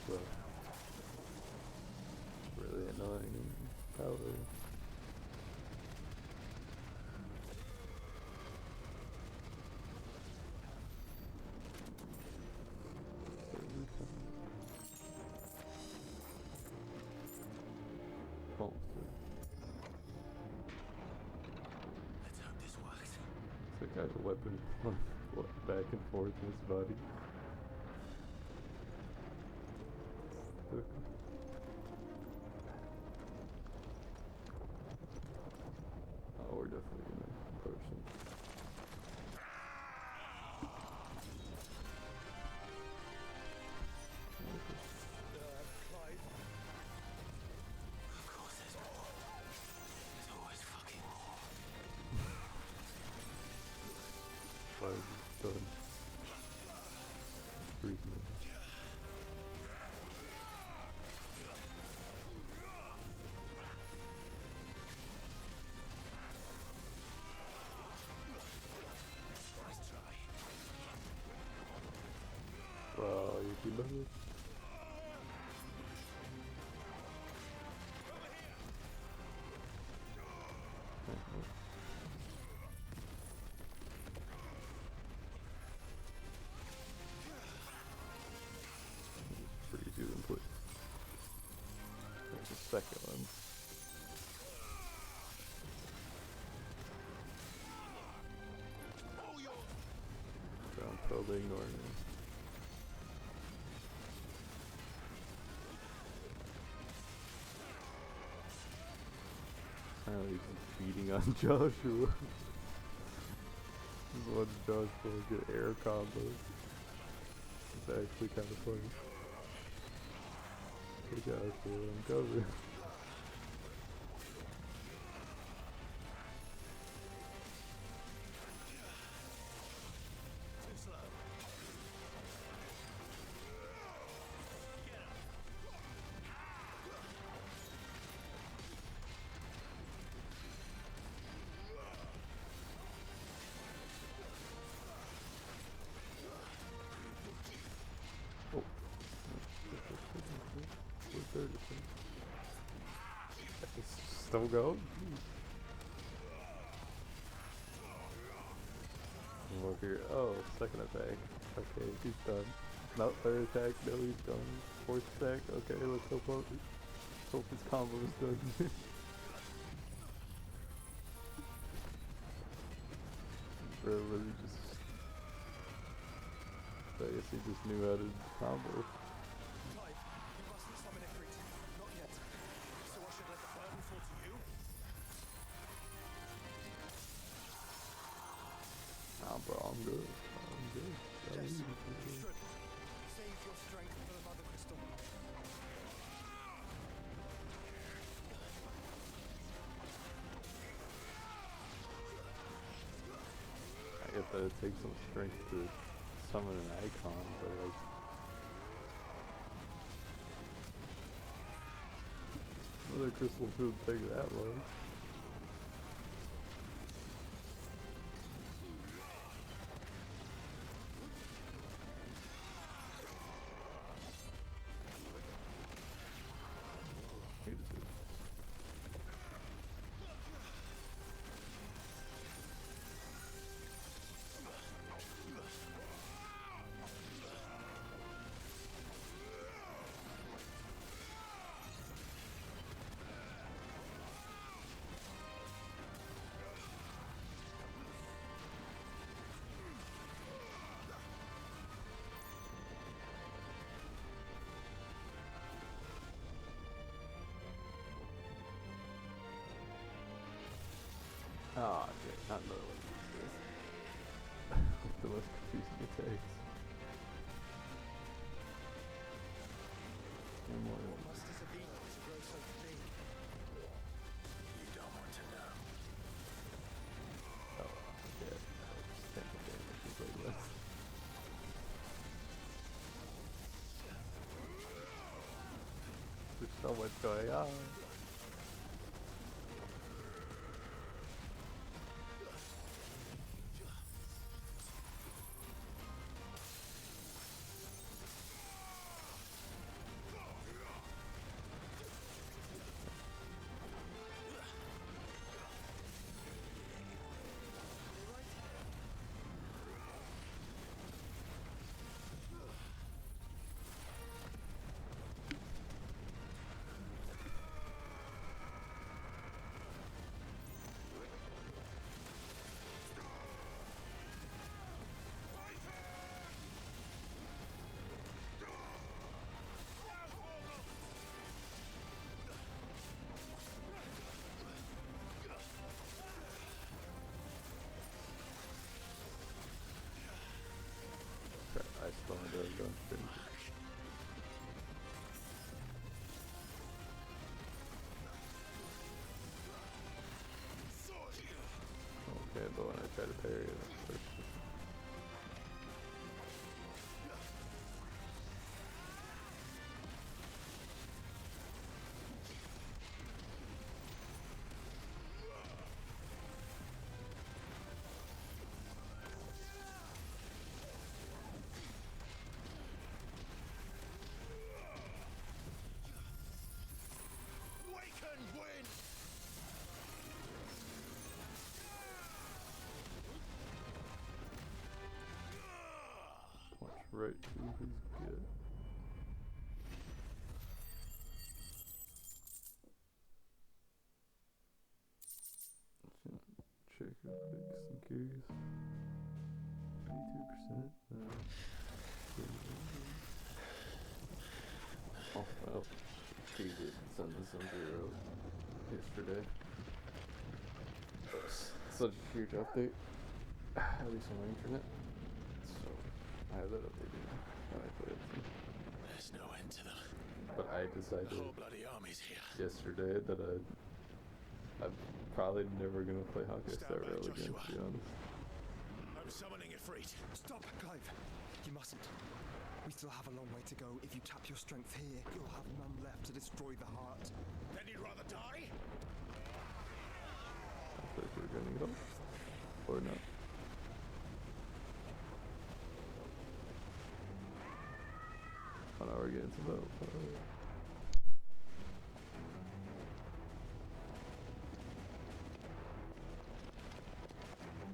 really annoying power. Let's hope this works. So it got a weapon back and forth in his body. Oh, we're definitely gonna approach him. Clive. Of course there's more. There's always fucking more. Why is he done? Freaking. Nice try. Wow, you love it. Pretty easy to put. There's a second one. So I'm totally ignoring it. Apparently he's beating on Joshua. One Joshua get air combos. It's actually kind of funny. Hey Joshua, I'm covered. Oh. It's still going? Look here. Oh, second attack. Okay, he's done. No, third attack. No, he's done. Fourth attack. Okay, let's hope his combo is done. Bro, really just. I guess he just knew how to combo. Clive, you mustn't summon Ifrit. Not yet. So I should let the burden fall to you? Nah, bro, I'm good. I'm good. Yes, you should. Save your strength for the Mother Crystal. I get that it takes some strength to summon an icon, but like. Mother Crystal shouldn't take that long. Oh, shit. Not another one of these. The most confusing attacks. And more What of must it have eaten to grow so big? You don't want to know. oh, yeah. Just 10 damage is way less. There's so much going on. I still don't go crazy. Okay, but when I try to parry it, it starts to We can win! watch right through his gut. Check real quick, 'cause I'm curious. 82%. Oh, well. He did send us some 0 yesterday. Such a huge update. At least on my internet. So, I have that updated now. And I play it too. There's no end to them. But I The decided whole bloody army's here. yesterday that I'm probably never gonna play Hockey Stand Star back, Rail again, Joshua. to be honest. I'm summoning Ifrit. Stop, Clive. You mustn't. We still have a long way to go. If you tap your strength here, you'll have none left to destroy the heart. Then you'd rather die? Looks like we're gonna go. Or not. Oh, now we're getting some battle.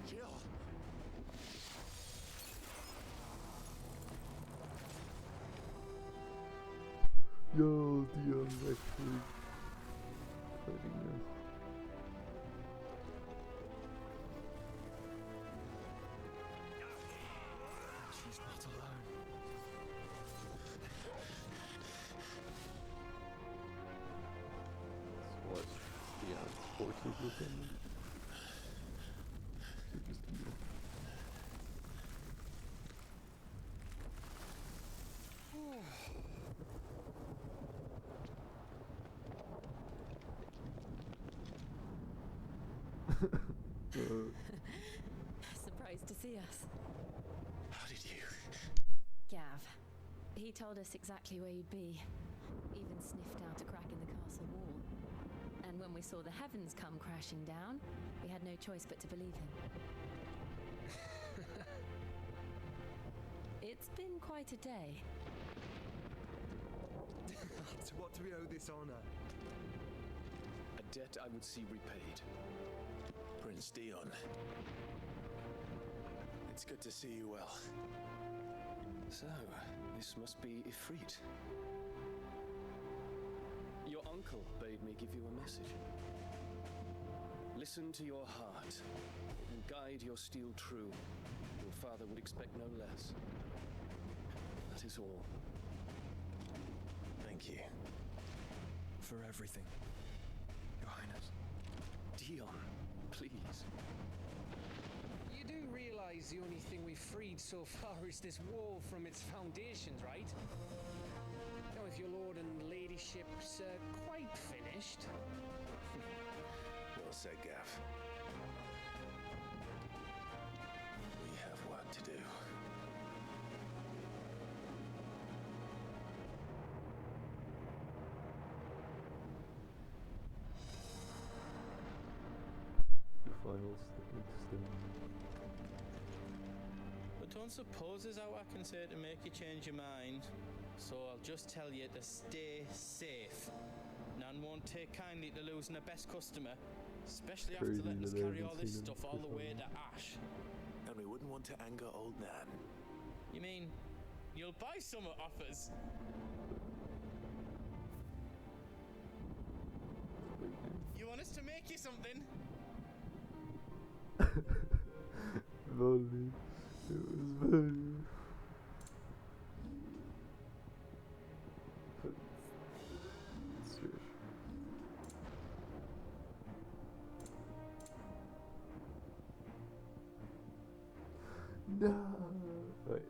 Kill. Yo, Dion's actually fighting now. She's not alone. So what? Dion's forces with him? Or just Dion? Surprised to see us. How did you? Gav. He told us exactly where you'd be. Even sniffed out a crack in the castle wall. And when we saw the heavens come crashing down, we had no choice but to believe him. It's been quite a day. To what do we owe this honor? A debt I would see repaid. Prince Dion. It's good to see you well. So, this must be Ifrit. Your uncle bade me give you a message. Listen to your heart and guide your steel true. Your father would expect no less. That is all. Thank you. For everything, Your Highness. Dion, please. You do realise the only thing we've freed so far is this wall from its foundations, right? Now, if your lord and ladyship's quite finished... Well said, Gav. We have work to do. The final stepping stone. I don't suppose there's how I can say to make you change your mind. So I'll just tell you to stay safe. Nan won't take kindly to losing her best customer, especially after letting us carry all this stuff all the way to Ash. And we wouldn't want to anger old Nan. You mean you'll buy some off us? You want us to make you something? Funny. It was funny. No. Wait.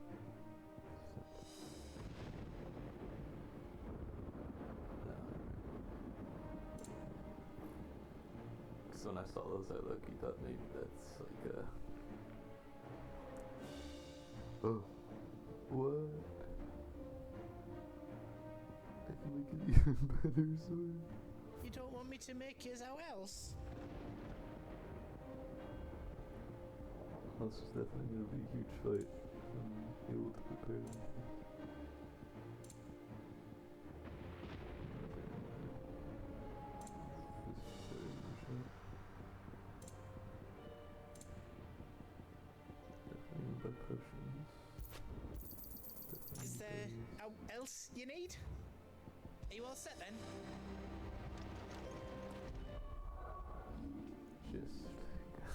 Because when I saw those, I look, you thought maybe that's like a. Oh. What? I can make it even better, sorry. You don't want me to make yours how else? This is definitely going to be a huge fight. I'm able to prepare anything. Definitely by potions. Is there how else you need? Are you all set then? Just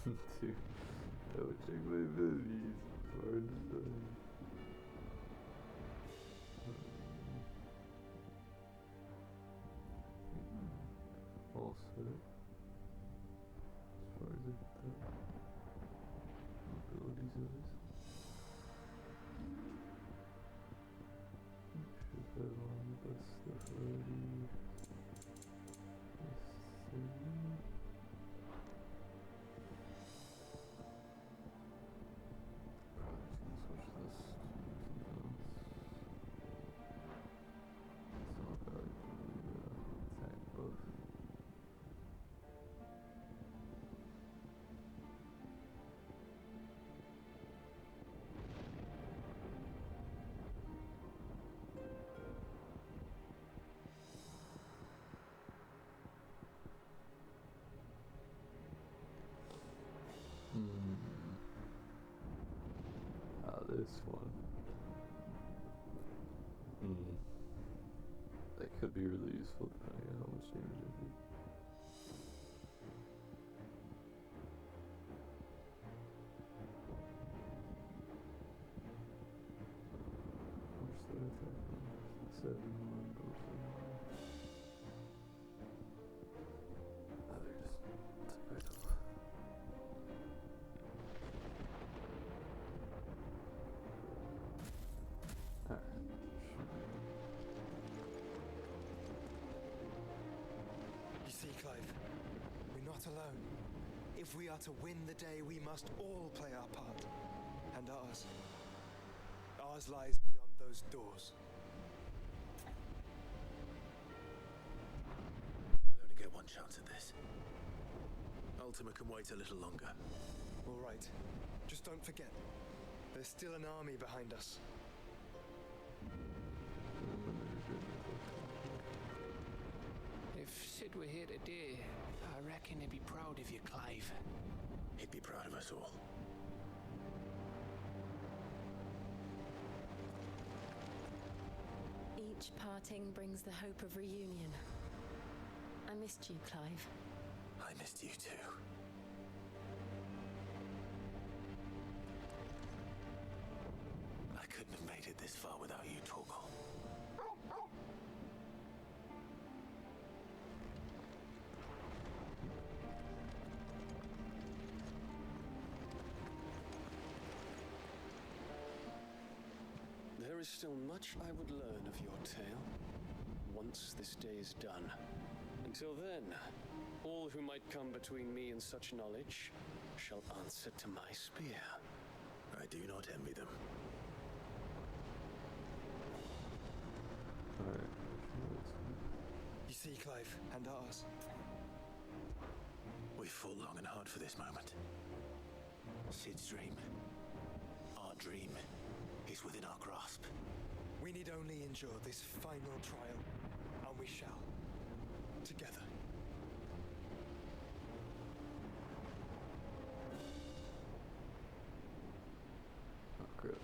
got to double check my abilities before I decide. All set. As far as I can tell. Abilities wise. Should have all the best stuff already. Let's see. This one. That could be really useful depending on how much damage I do. Where's the attack? 7-1, both of them. Oh, they're just take right off. You see, Clive, we're not alone. If we are to win the day, we must all play our part. And ours lies beyond those doors. We'll only get one chance at this. Ultima can wait a little longer. All right. Just don't forget, there's still an army behind us. If Sid were here today, I reckon he'd be proud of you, Clive. He'd be proud of us all. Each parting brings the hope of reunion. I missed you, Clive. I missed you too. I couldn't have made it this far without you, Torgal. still much I would learn of your tale, once this day is done. Until then, all who might come between me and such knowledge shall answer to my spear. I do not envy them. Alright. You see, Clive, and ours. We fought long and hard for this moment. Sid's dream, our dream, is within our grasp. We need only endure this final trial, and we shall. Together. Okay.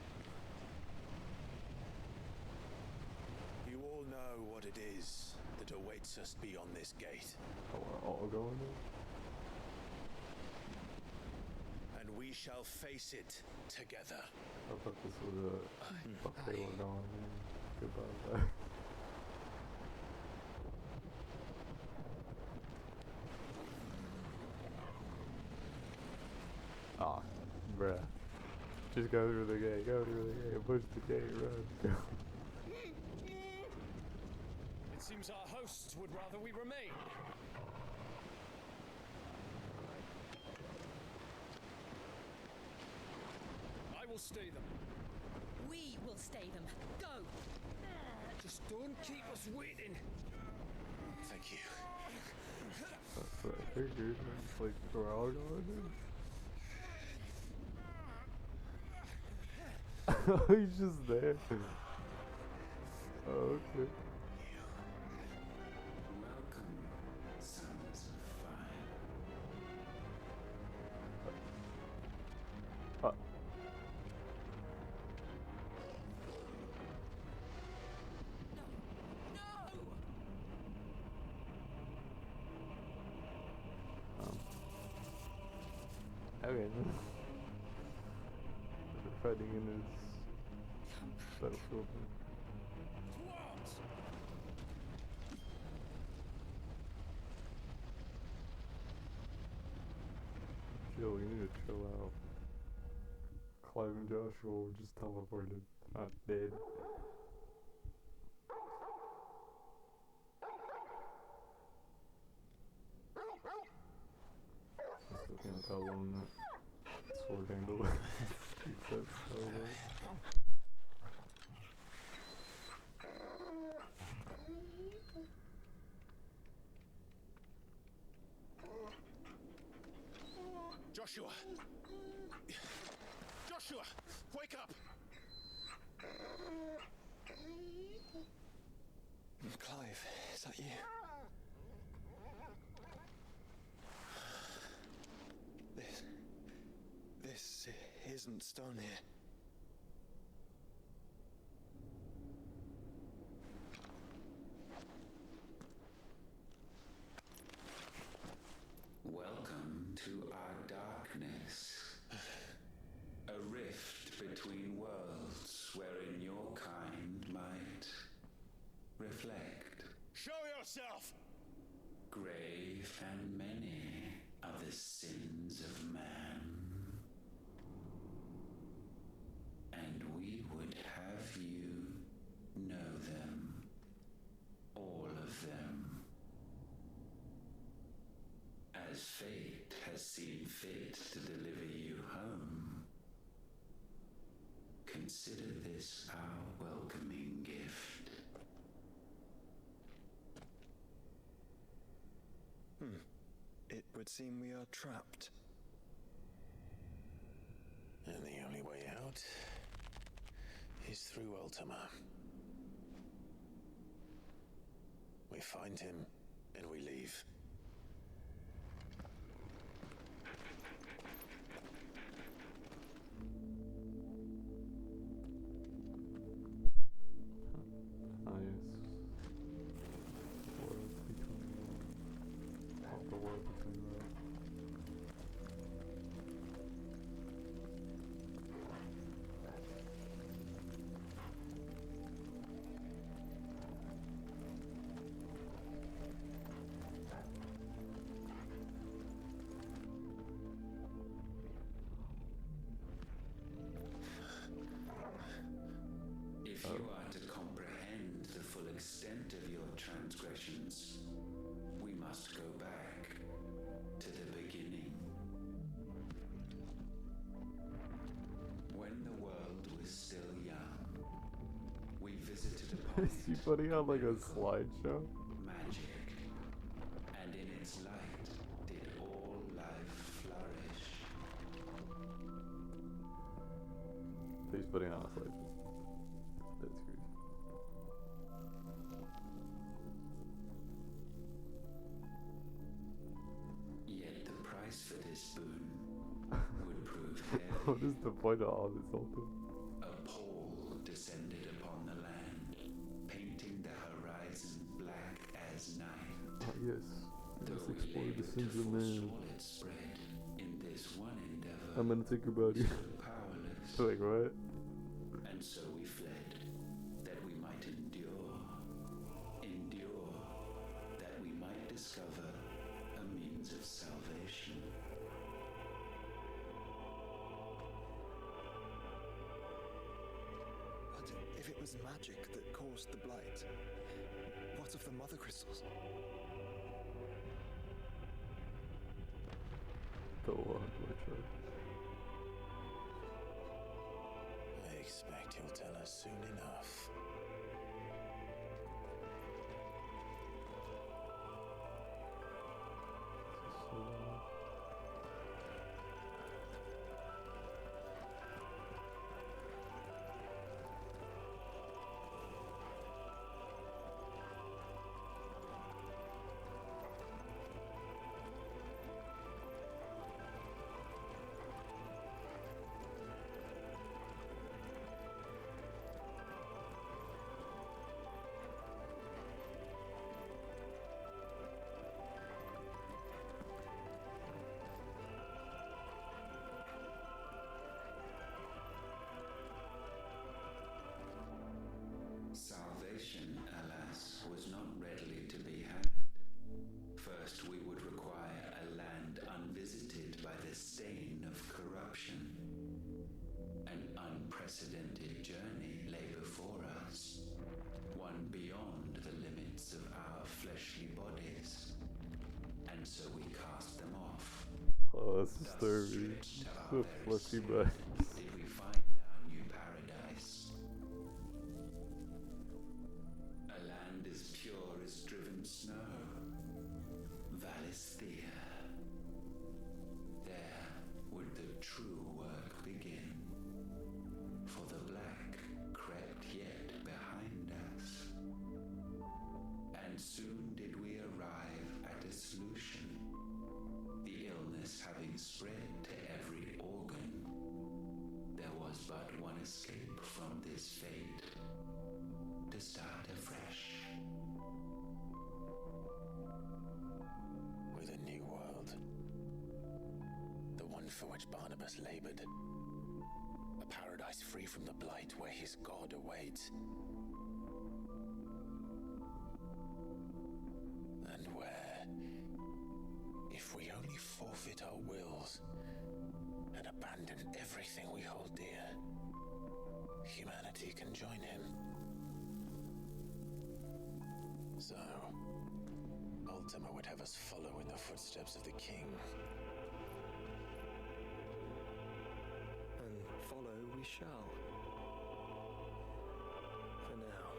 You all know what it is that awaits us beyond this gate. Oh, we're all going in? And we shall face it together. I thought this was a... Okay, we're going in. Goodbye, bye. Aw, bruh. Just go through the gate, push the gate, run, go. It seems our hosts would rather we remain. I will stay them. We will stay them. Go! Just don't keep us waiting. Thank you. That's what I figured. Like, we're all going in. He's just there. Oh, okay. Welcome, sons of fire. Okay. They're fighting in his battlefield. Chill, you need to chill out. Clive and Joshua were just teleported, not dead. I still can't tell when that sword handle except so Joshua! Joshua! Wake up! Clive, is that you? This isn't stone here. Welcome to our darkness. A rift between worlds wherein your kind might reflect. Show yourself! Grave and many are the sins of man. And we would have you know them. All of them. As fate has seen fit to deliver you home, consider this our welcoming gift. It would seem we are trapped. And the only way out is through Ultima. We find him and we leave. Oh, yes. World between the world between worlds. must go back to the beginning. When the world was still young, we visited a point Is he putting on like a slideshow? magic, and in its light did all life flourish. He's putting on a slideshow. That's crazy. Yet the price for this boon would prove heavy. What is the point of all this whole thing? A pall descended upon the land, painting the horizon black as night. Oh yes. Though Let's we explore the labored sins to of man. forestall its spread, in this one endeavor, I'm gonna take your body. we stood powerless. Like what? And so we fled, that we might endure, that we might discover a means of salvation. But if it was magic that caused the blight, what of the mother crystals? Go on, my child. I expect he'll tell us soon enough. Salvation, alas, was not readily to be had. First, we would require a land unvisited by the stain of corruption. An unprecedented journey lay before us, one beyond the limits of our fleshly bodies. And so we cast them off. Oh, that's Thus, disturbing. stripped to our The very fleshy spirit, bags. did we find our new paradise. A land as pure as driven snow, Valisthea. There would the true work begin, for the black crept yet behind us. And soon did we arrive at a solution, the illness having spread to every organ. There was but one escape from this fate, to start afresh. With a new world. The one for which Barnabas labored. A paradise free from the blight where his God awaits. And where, if we only forfeit our wills and abandon everything we hold dear, humanity can join him. So, Ultima would have us follow in the footsteps of the king. And follow we shall. For now.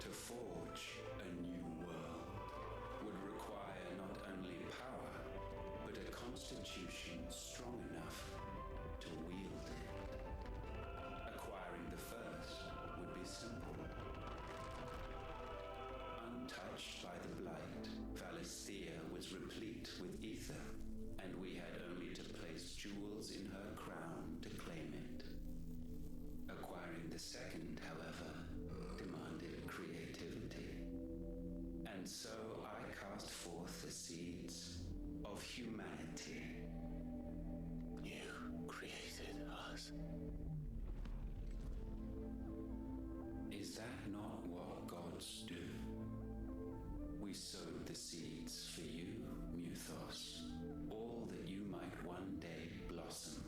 To forge a new world would require not only power, but a constitution strong enough to wield it. Acquiring the first would be simple. Untouched by the blight, Valisthea was replete humanity. You created us. Is that not what gods do? We sowed the seeds for you, Muthos, all that you might one day blossom.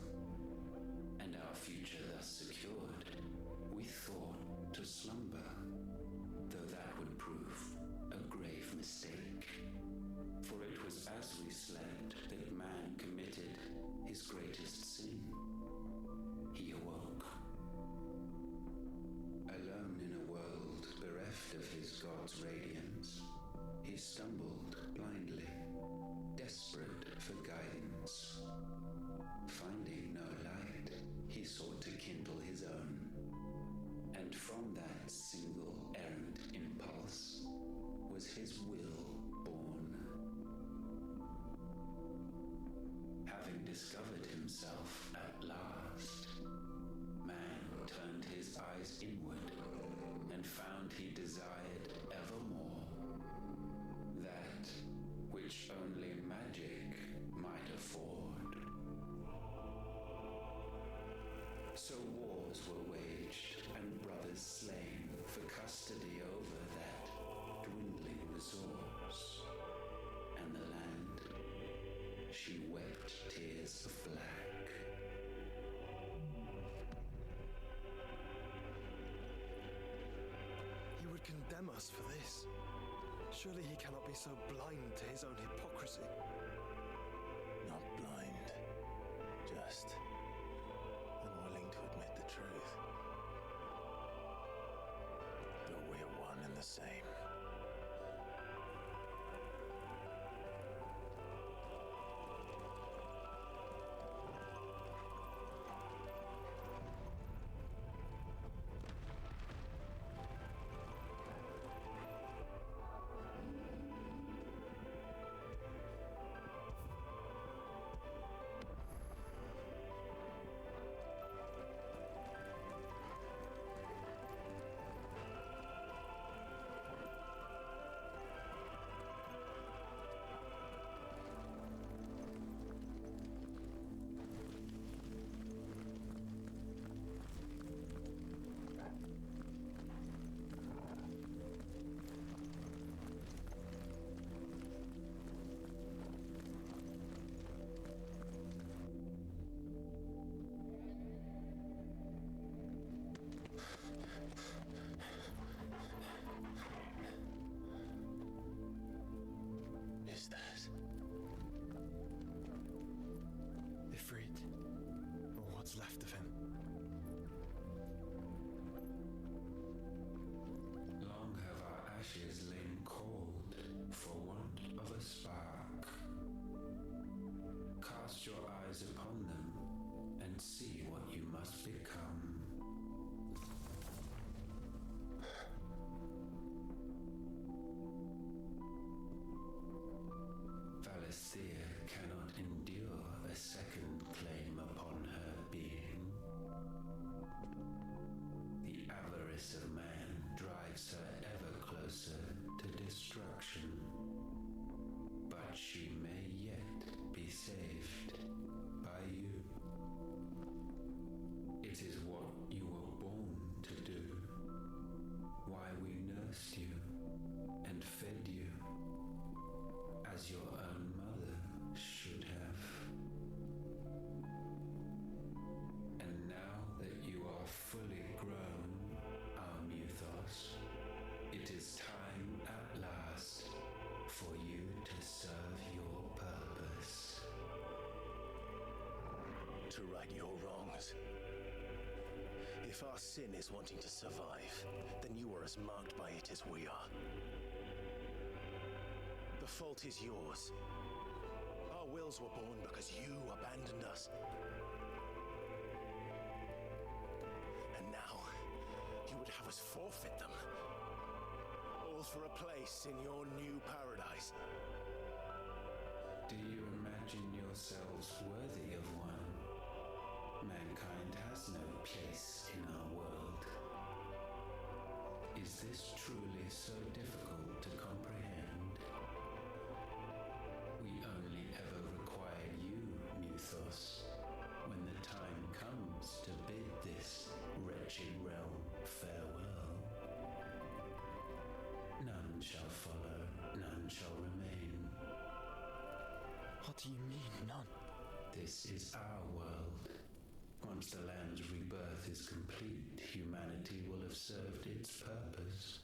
And our future thus secured, we thought to slumber, though that would prove a grave mistake. For it was as we slept that man committed his greatest sin. He awoke. Alone in a world bereft of his God's radiance, he stumbled blindly, desperate for guidance. Finding no light, he sought to kindle his own. And from that single errant impulse was his will born. Having discovered himself at last, man turned his eyes inward and found he desired evermore that which only magic might afford. So wars were waged and brothers slain for custody over that dwindling resource, and the land, she wept tears of black. He would condemn us for this. Surely he cannot be so blind to his own hypocrisy. Not blind, just unwilling to admit the truth. Though we're one and the same. Is that Ifrit, or what's left of him. Long have our ashes lain cold for want of a spark. Cast your eyes upon them and see what you must become. Valisthea cannot endure a second claim upon her being. The avarice of man drives her ever closer to destruction. But she may yet be saved by you. It is what you were born to do. Why we nursed you and fed you as your own mother should have. And now that you are fully grown, our Muthos, it is time at last for you to serve your purpose. to right your wrongs? If our sin is wanting to survive, then you are as marked by it as we are. The fault is yours. Our wills were born because you abandoned us. And now, you would have us forfeit them. All for a place in your new paradise. Do you imagine yourselves worthy of one? Mankind has no place in our world. Is this truly so difficult to comprehend? We only ever do you mean, none? This is our world. Once the land's rebirth is complete, humanity will have served its purpose.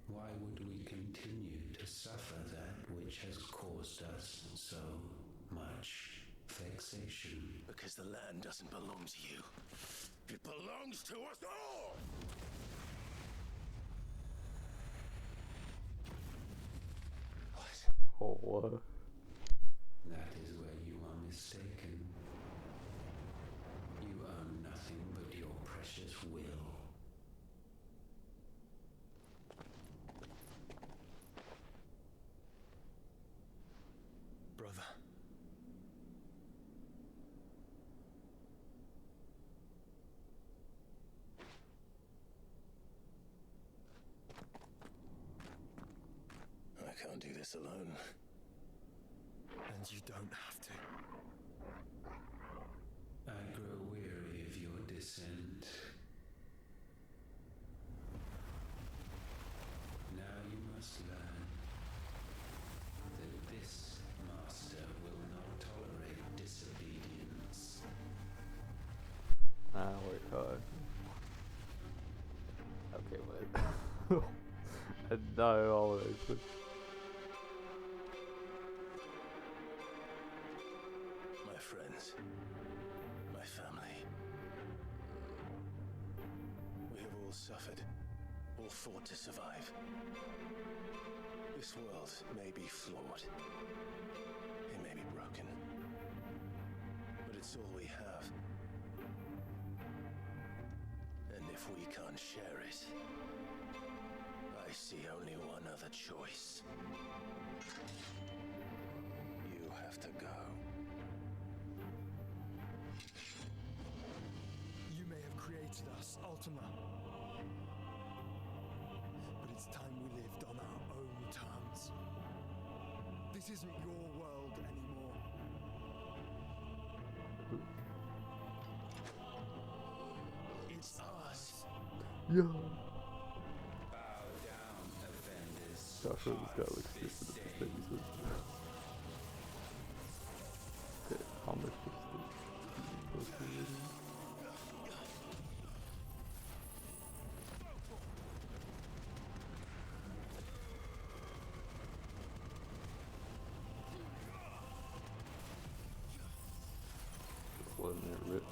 Why would we continue to suffer that which has caused us so much vexation? Because the land doesn't belong to you. It belongs to us all! Oh, what? That is where you are mistaken. You own nothing but your precious will. Brother. I can't do this alone. And you don't have to. I grow weary of your dissent. Now you must learn that this master will not tolerate disobedience. Ah, wait, okay, wait. I know all this. My friends, my family. We have all suffered, all fought to survive. This world may be flawed. It may be broken. But it's all we have. And if we can't share it, I see only one other choice. You have to go. You may have created us, Ultima. But it's time we lived on our own terms. This isn't your world anymore. It's ours. Yeah. Bow down, offenders. Gosh, this guy looks stupid at the faces. Okay, how much is this supposed to be? Just letting it rip.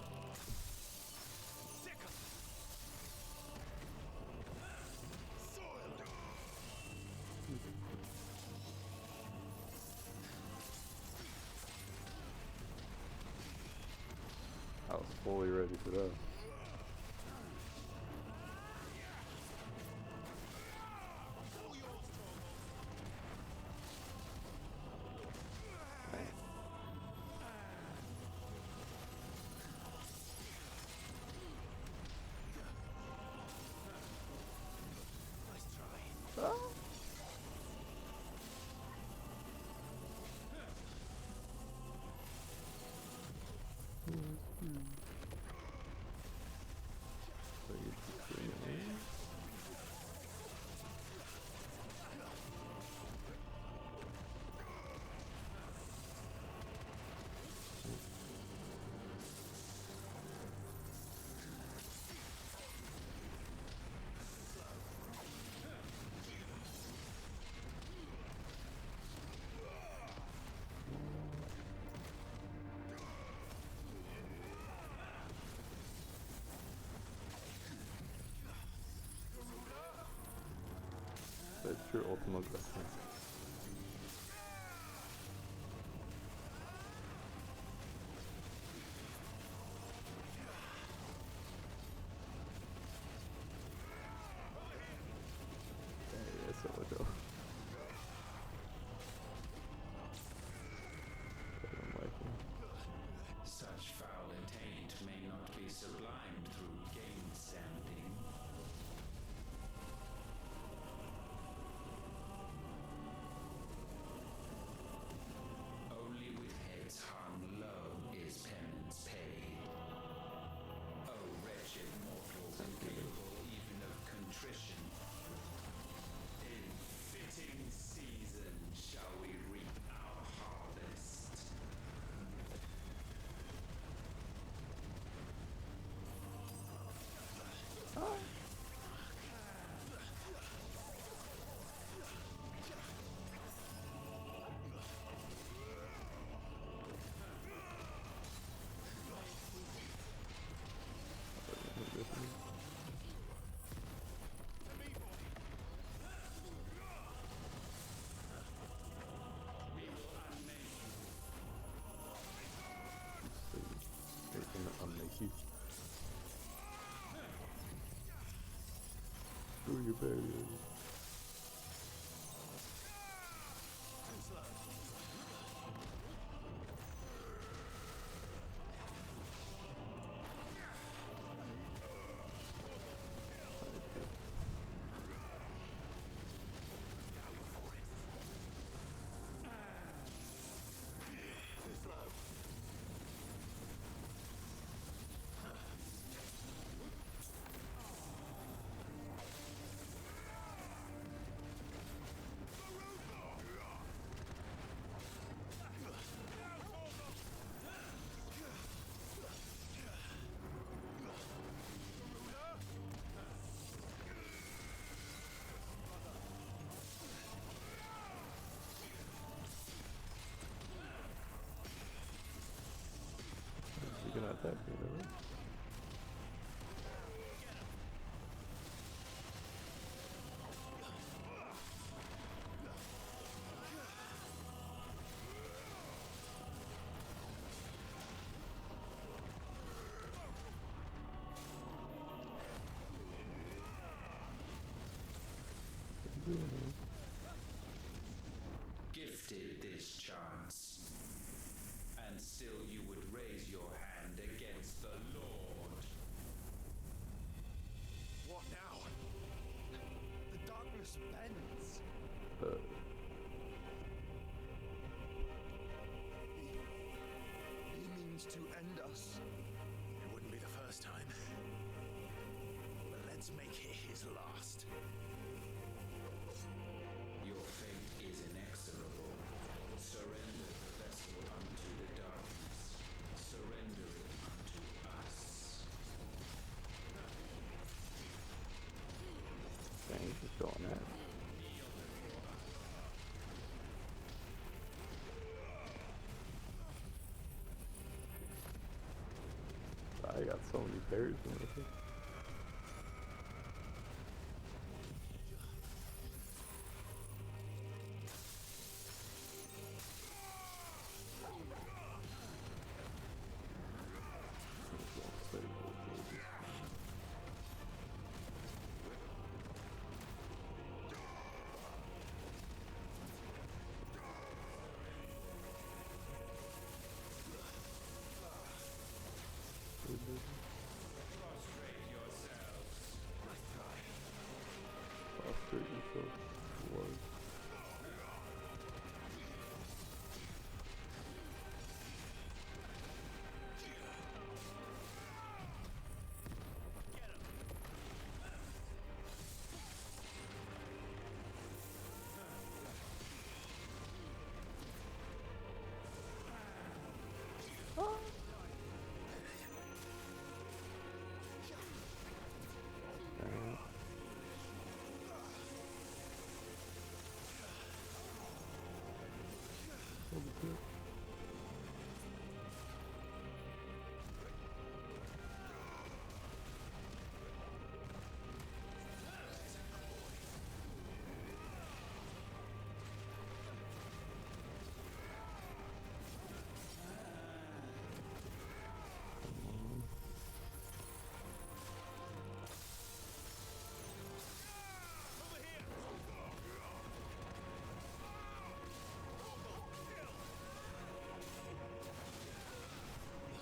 I was fully ready for that. That's your ultimate question. Such foul intent may not be sublimed through gainsanding. barrier. Is he gonna attack me though? Gifted this chance, and still you would raise your hand against the Lord. What now? The darkness bends. He means to end us. It wouldn't be the first time. But let's make it his last. Your fate is inexorable. Surrender the vessel unto the darkness. Surrender it unto us. Dang, he's just going at it. I got so many parries in with it. Prostrate yourselves. Prostrate yourself. What?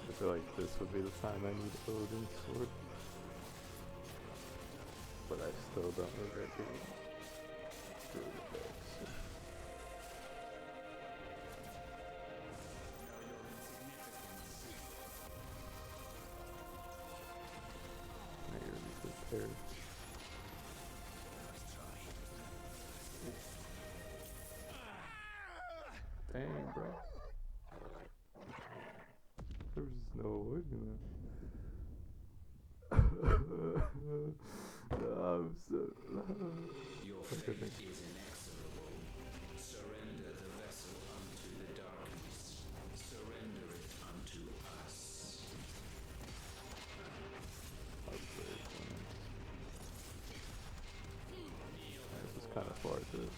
I feel like this would be the time I need Odin's sword. But I still don't regret getting through the deck, so. I gotta be prepared. Dang, bro. There was just no avoiding that. I'm so. Your fate is inexorable. Surrender the vessel unto the darkness. Surrender it unto us. This is kind of far too.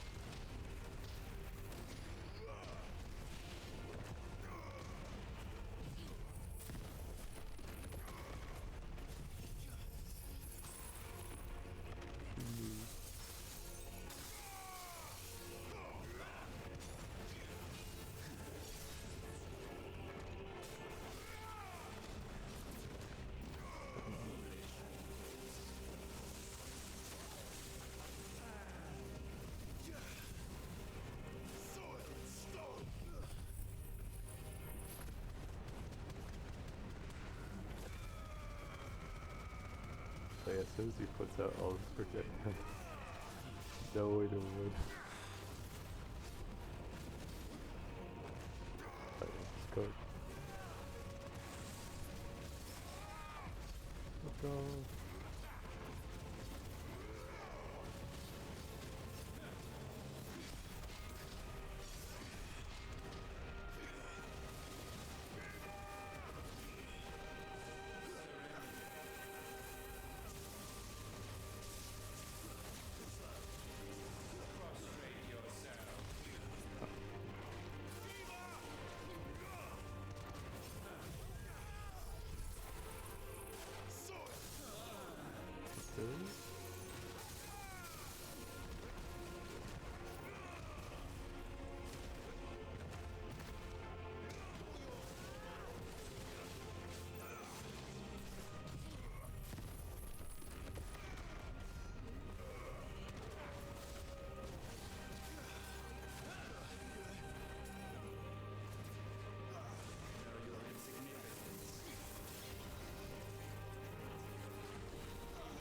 soon as he puts out all his projectiles, no way to win. Alright, let's go. Let's go.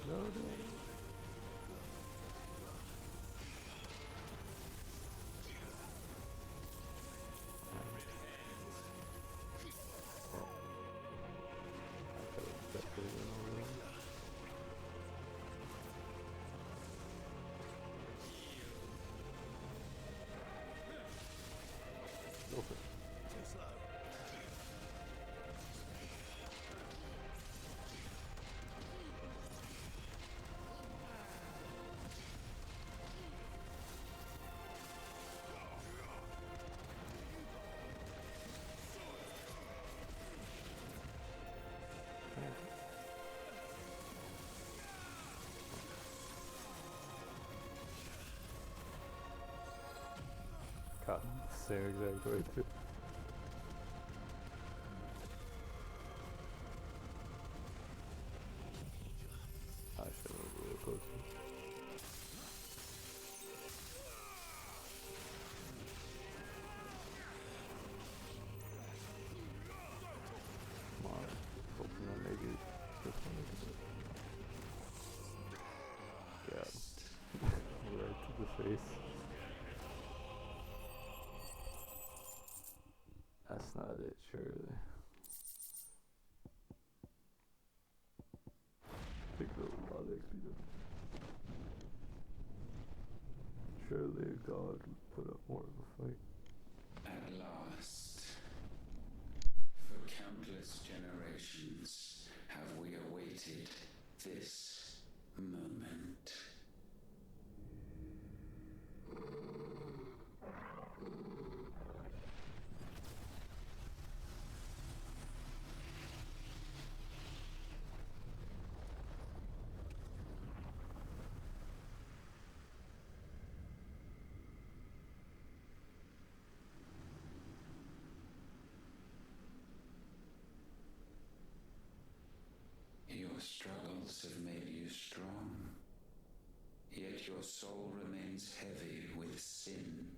No, no. Okay. Caught him the same exact way too. I should have a little closer. Come on, hoping that maybe this one is it. Yeah, right to the face. That's not it, surely. Take a lot of XP though. Surely a god would put up more of a fight. At last, for countless generations, have we awaited this moment. Your struggles have made you strong, yet your soul remains heavy with sin.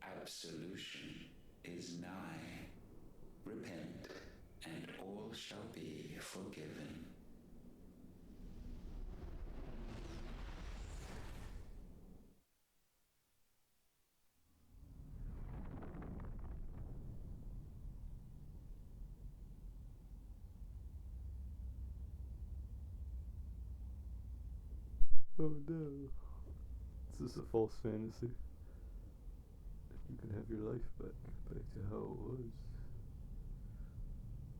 Absolution is nigh. Repent, and all shall be forgiven. Oh no. This is a false fantasy. You can have your life back to how it was.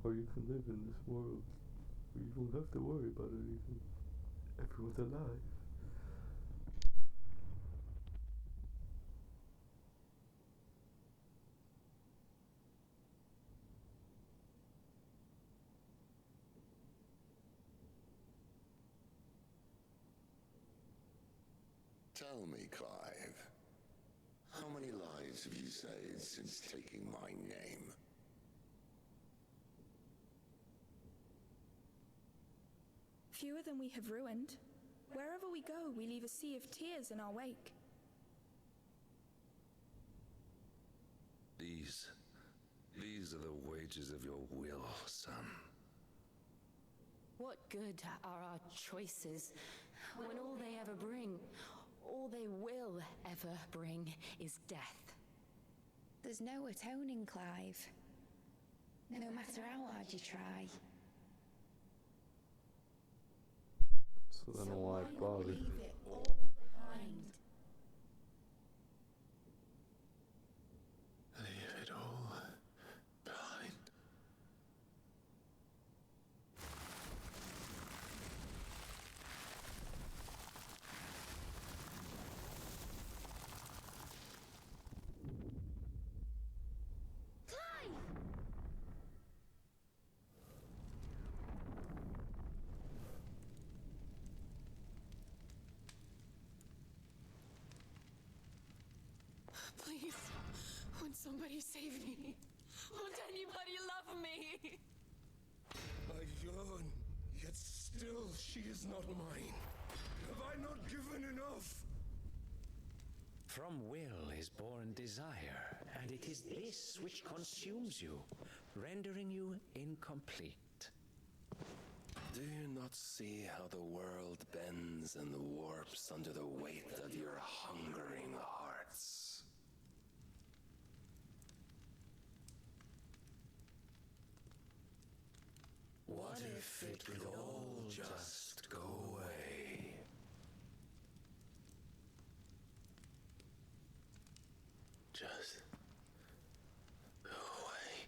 Or you can live in this world where you don't have to worry about anything. Everyone's alive. Tell me, Clive, how many lives have you saved since taking my name? Fewer than we have ruined. Wherever we go, we leave a sea of tears in our wake. These are the wages of your will, son. What good are our choices when all they ever bring, all they will ever bring, is death? There's no atoning, Clive. No matter how hard you try. So then why bother? Leave it all behind. Leave it all behind. Please, won't somebody save me? Won't anybody love me? I yearn, yet still she is not mine. Have I not given enough? From will is born desire, and it is this which consumes you, rendering you incomplete. Do you not see how the world bends and warps under the weight of your hungering hearts? What if it could all just go away? Just go away.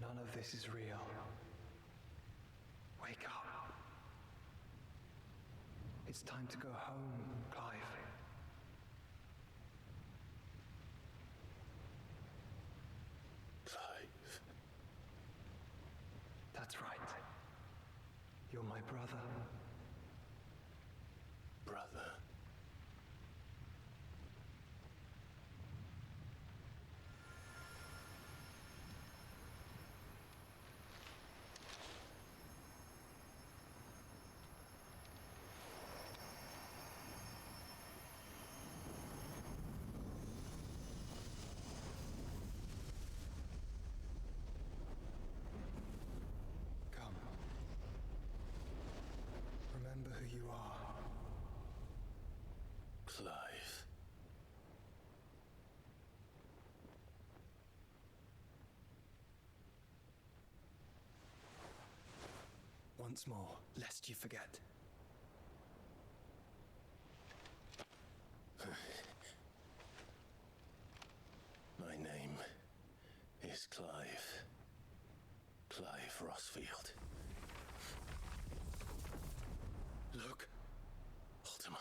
None of this is real. Wake up. It's time to go home, Clive. Clive. That's right. You're my brother. Brother. Come. Remember who you are. Clive. Once more, lest you forget. My name is Clive. Clive Rossfield. Look, Ultima.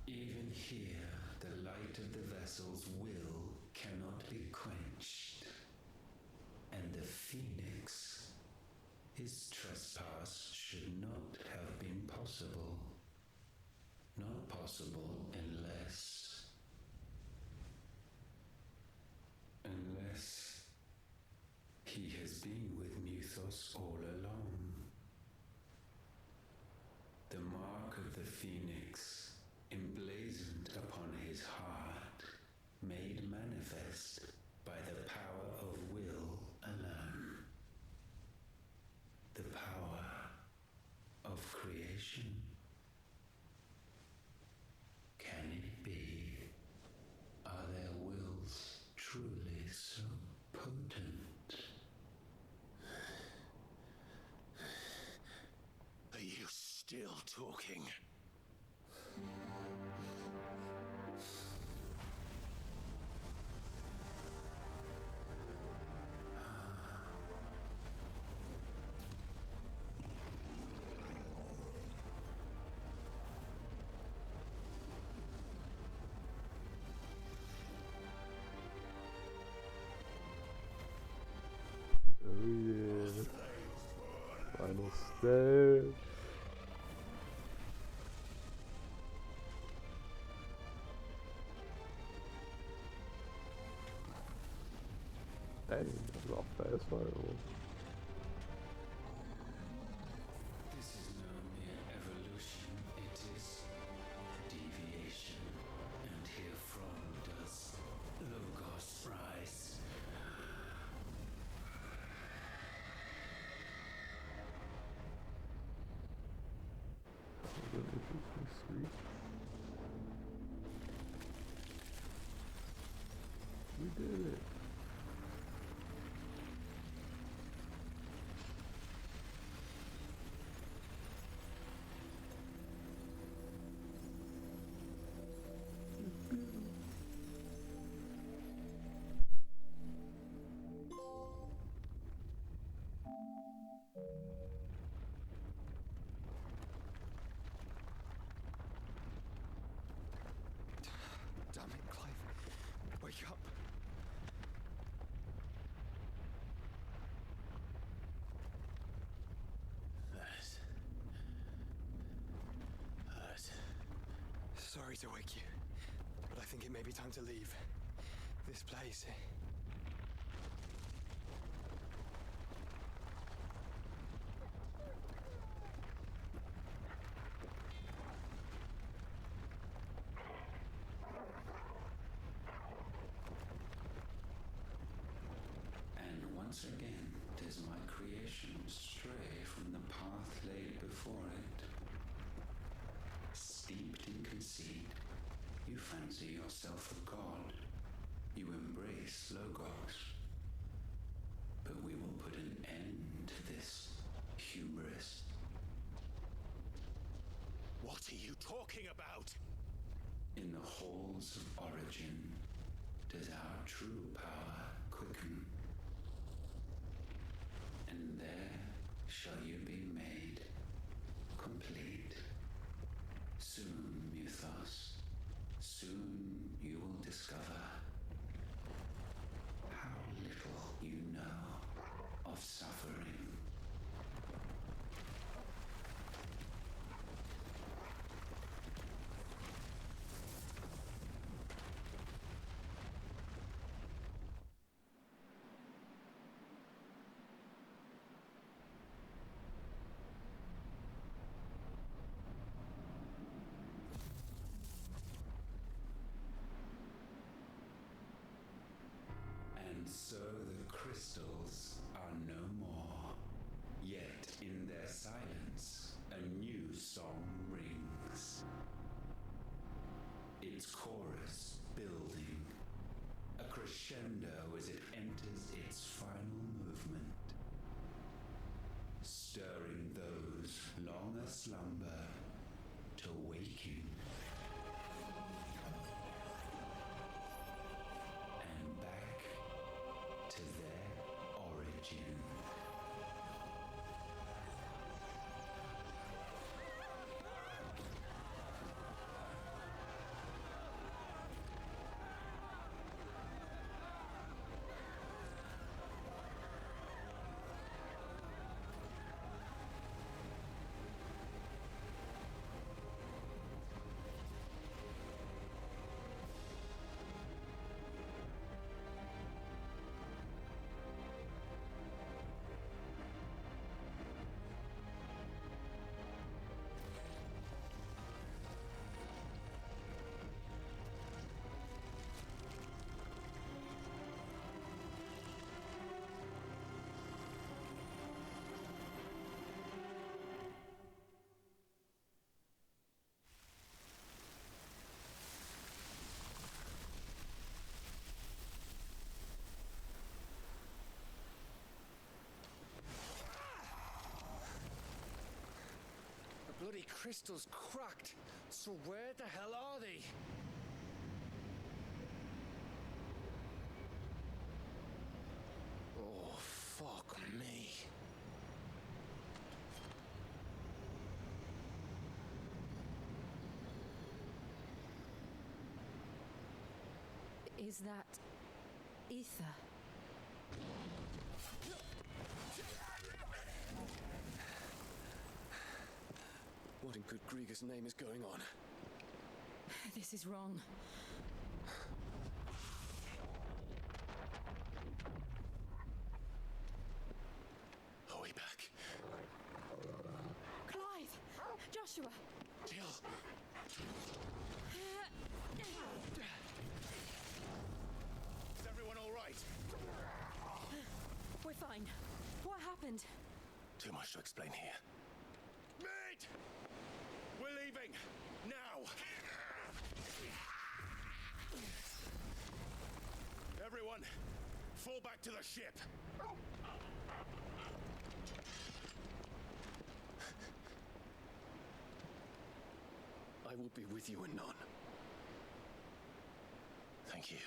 Even here, the light of the vessel's will cannot be quenched. And the Phoenix, his trespass should not have been possible. Not possible unless he has been with Muthos all along. The mark of the Phoenix, emblazoned upon his heart, made manifest by the power of will alone. The power of creation. Can it be? Are their wills truly so potent? talking. Oh yeah. Final stage. Dang, that's all fast fireball. This is no mere evolution, it is deviation. And herefrom does Logos rise. That was an interesting streak. We did it. Damn it, Clive. Wake up. That. Sorry to wake you, but I think it may be time to leave. This place. And once again does my creation stray from the path laid before it. Steeped in conceit, you fancy yourself a god. You embrace Logos. But we will put an end to this hubris. What are you talking about? In the halls of origin does our true power quicken. And there shall you be made complete. Soon, Mythos, soon you will discover how little you know of suffering. And so the crystals are no more. Yet in their silence, a new song rings. Its chorus building, a crescendo as it enters its final movement, stirring those long aslumber to waking. And back to their origin. crystal's cracked. So where the hell are they? Oh, fuck me. Is that ether? What in good Grieger's name is going on? This is wrong. Are we back? Clive! Joshua! Jill! Is everyone all right? We're fine. What happened? Too much to explain here. Mate! We're leaving! Now! Everyone, fall back to the ship! I will be with you anon. Thank you.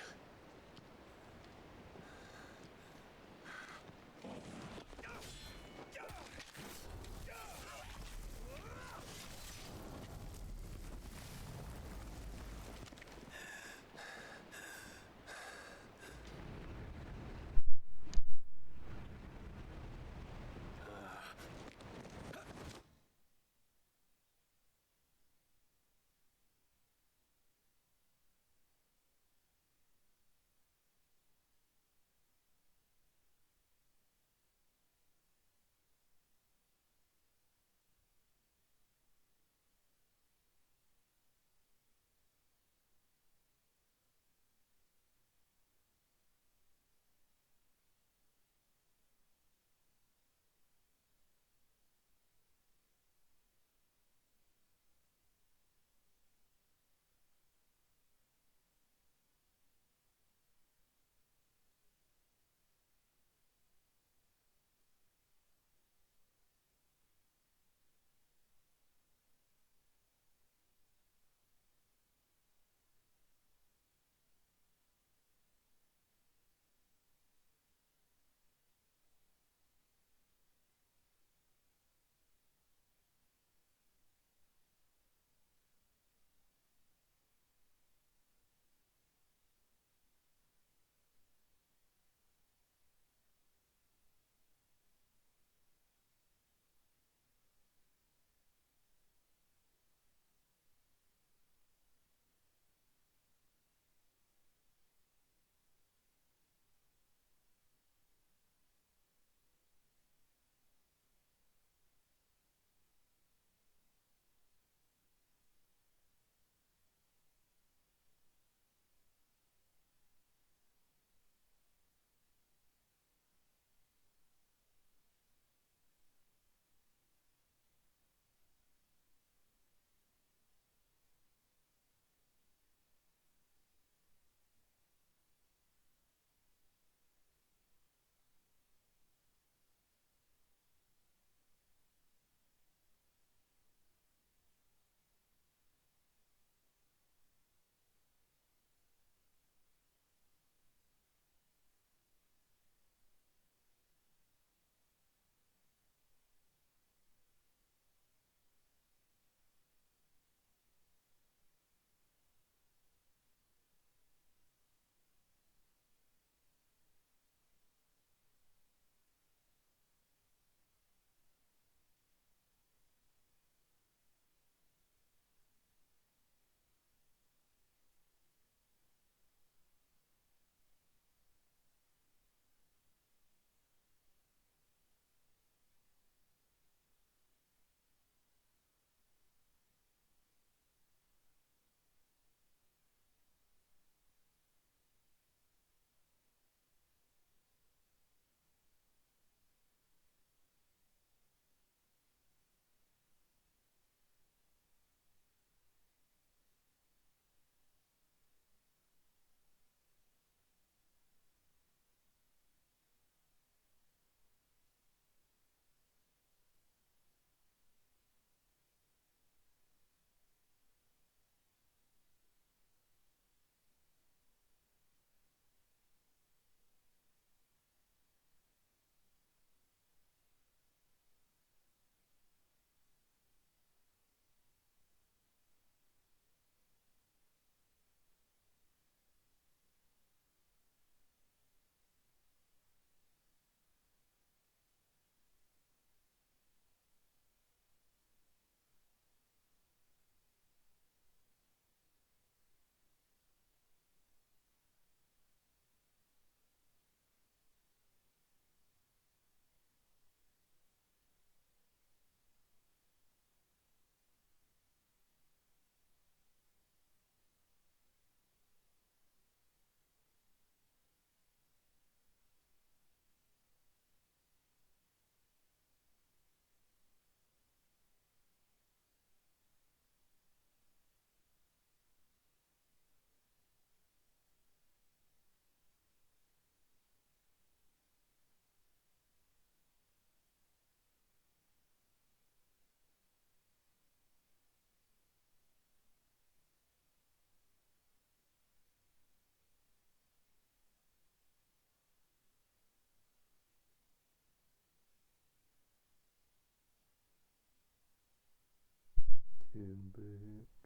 Came back.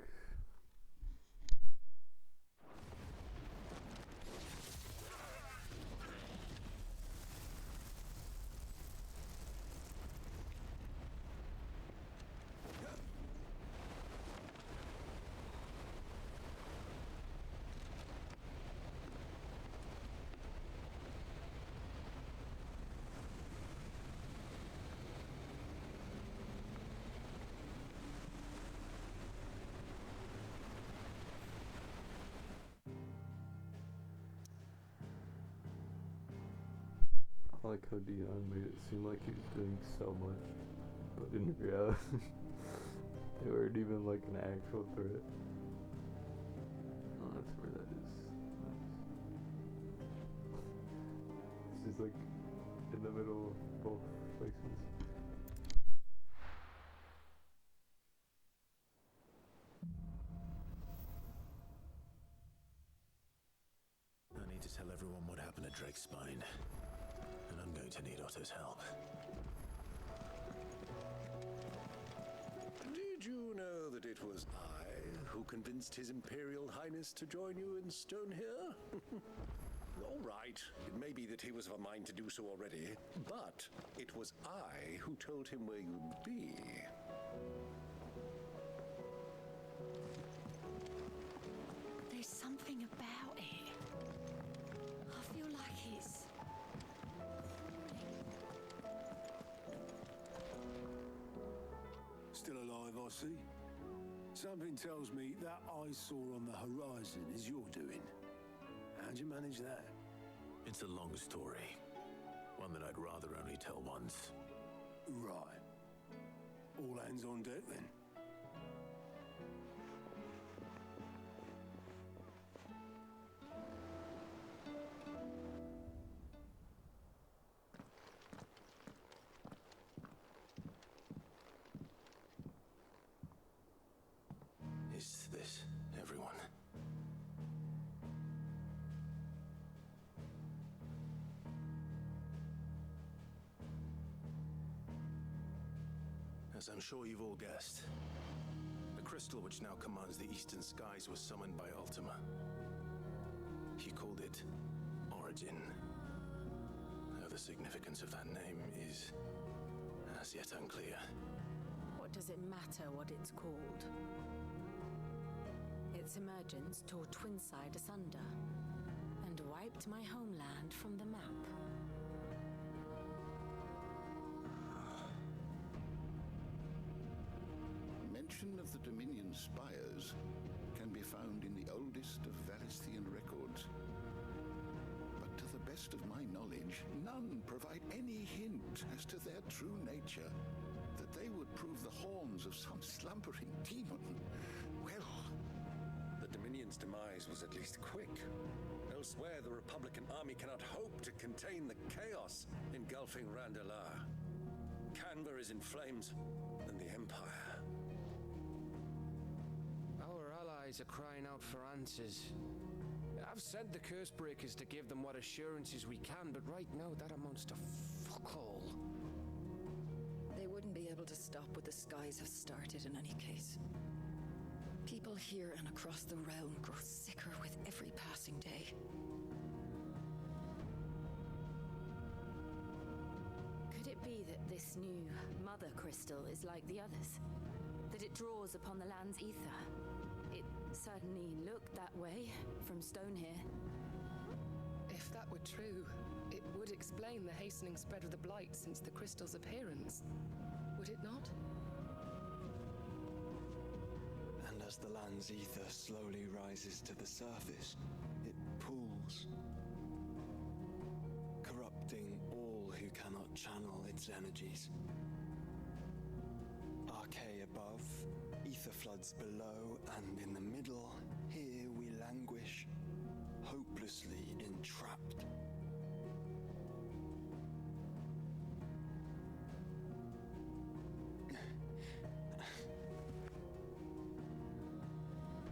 I like how Dion made it seem like he was doing so much, but in reality, they weren't even like an actual threat. Oh, that's where that is. Nice. It's just like in the middle of both places. I need to tell everyone what happened at Drake's Spine. And I'm going to need Otto's help. Did you know that it was I who convinced His Imperial Highness to join you in Stone here? All right, it may be that he was of a mind to do so already, but it was I who told him where you'd be. There's something about it. I feel like it's... Still alive, I see. Something tells me that eyesore on the horizon is your doing. How'd you manage that? It's a long story. One that I'd rather only tell once. Right. All hands on deck then. Is this everyone? As I'm sure you've all guessed, the crystal which now commands the eastern skies was summoned by Ultima. He called it Origin. Though the significance of that name is as yet unclear. What does it matter what it's called? Its emergence tore Twinside asunder and wiped my homeland from the map. Mention of the Dominion spires can be found in the oldest of Valisthian records. But to the best of my knowledge, none provide any hint as to their true nature, that they would prove the horns of some slumbering demon. Well, The Dominion's demise was at least quick. Elsewhere, the Republican army cannot hope to contain the chaos engulfing Randalar. Canva is in flames, and the Empire. Our allies are crying out for answers. I've sent the curse breakers to give them what assurances we can, but right now that amounts to fuck all. They wouldn't be able to stop what the skies have started in any case. People here and across the realm grow sicker with every passing day. Could it be that this new mother crystal is like the others? That it draws upon the land's ether? It certainly looked that way from stone here. If that were true, it would explain the hastening spread of the blight since the crystal's appearance. Would it not? And as the land's ether slowly rises to the surface, it pools, corrupting all who cannot channel its energies. Archay above, ether floods below, and in the middle, here we languish, hopelessly entrapped.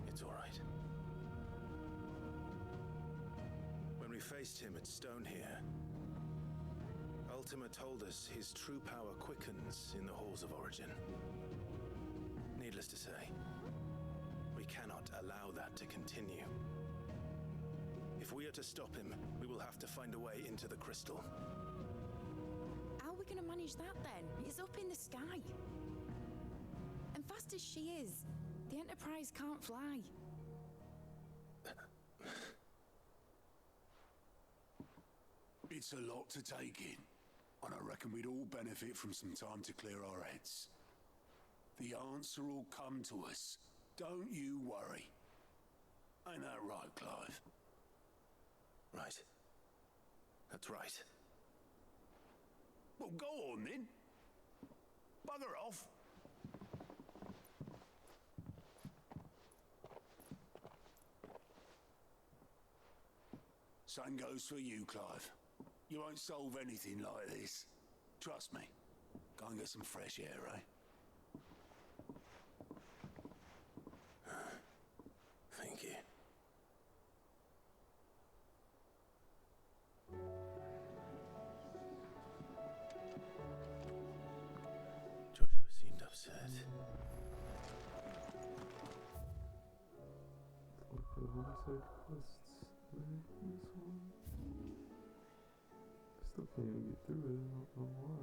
It's all right. When we faced him at Stone here, Ultima told us his true power quickens in the halls of Origin. Needless to say, we cannot allow that to continue. If we are to stop him, we will have to find a way into the crystal. How are we going to manage that then? It's up in the sky. And fast as she is, the Enterprise can't fly. It's a lot to take in, and I reckon we'd all benefit from some time to clear our heads. The answer will come to us. Don't you worry. Ain't that right, Clive? Right. That's right. Well, go on then. Bugger off. Same goes for you, Clive. You won't solve anything like this. Trust me. Go and get some fresh air, eh? Thank you. Joshua seemed upset. Okay, what I said quests. This one. Still can't even get through it. I don't know why.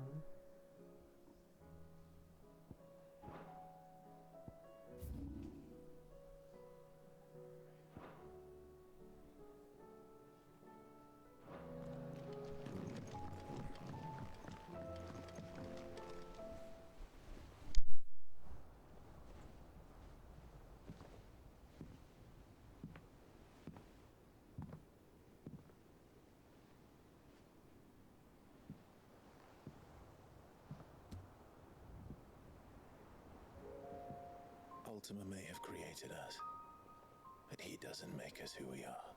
Ultima may have created us, but he doesn't make us who we are.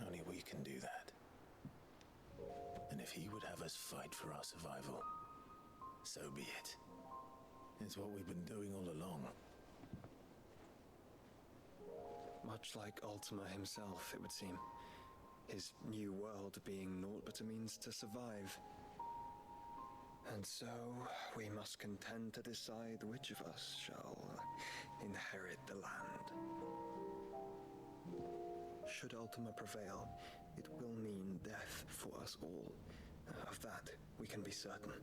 Only we can do that. And if he would have us fight for our survival, so be it. It's what we've been doing all along. Much like Ultima himself, it would seem. His new world being naught but a means to survive. And so, we must contend to decide which of us shall inherit the land. Should Ultima prevail, it will mean death for us all. Of that, we can be certain.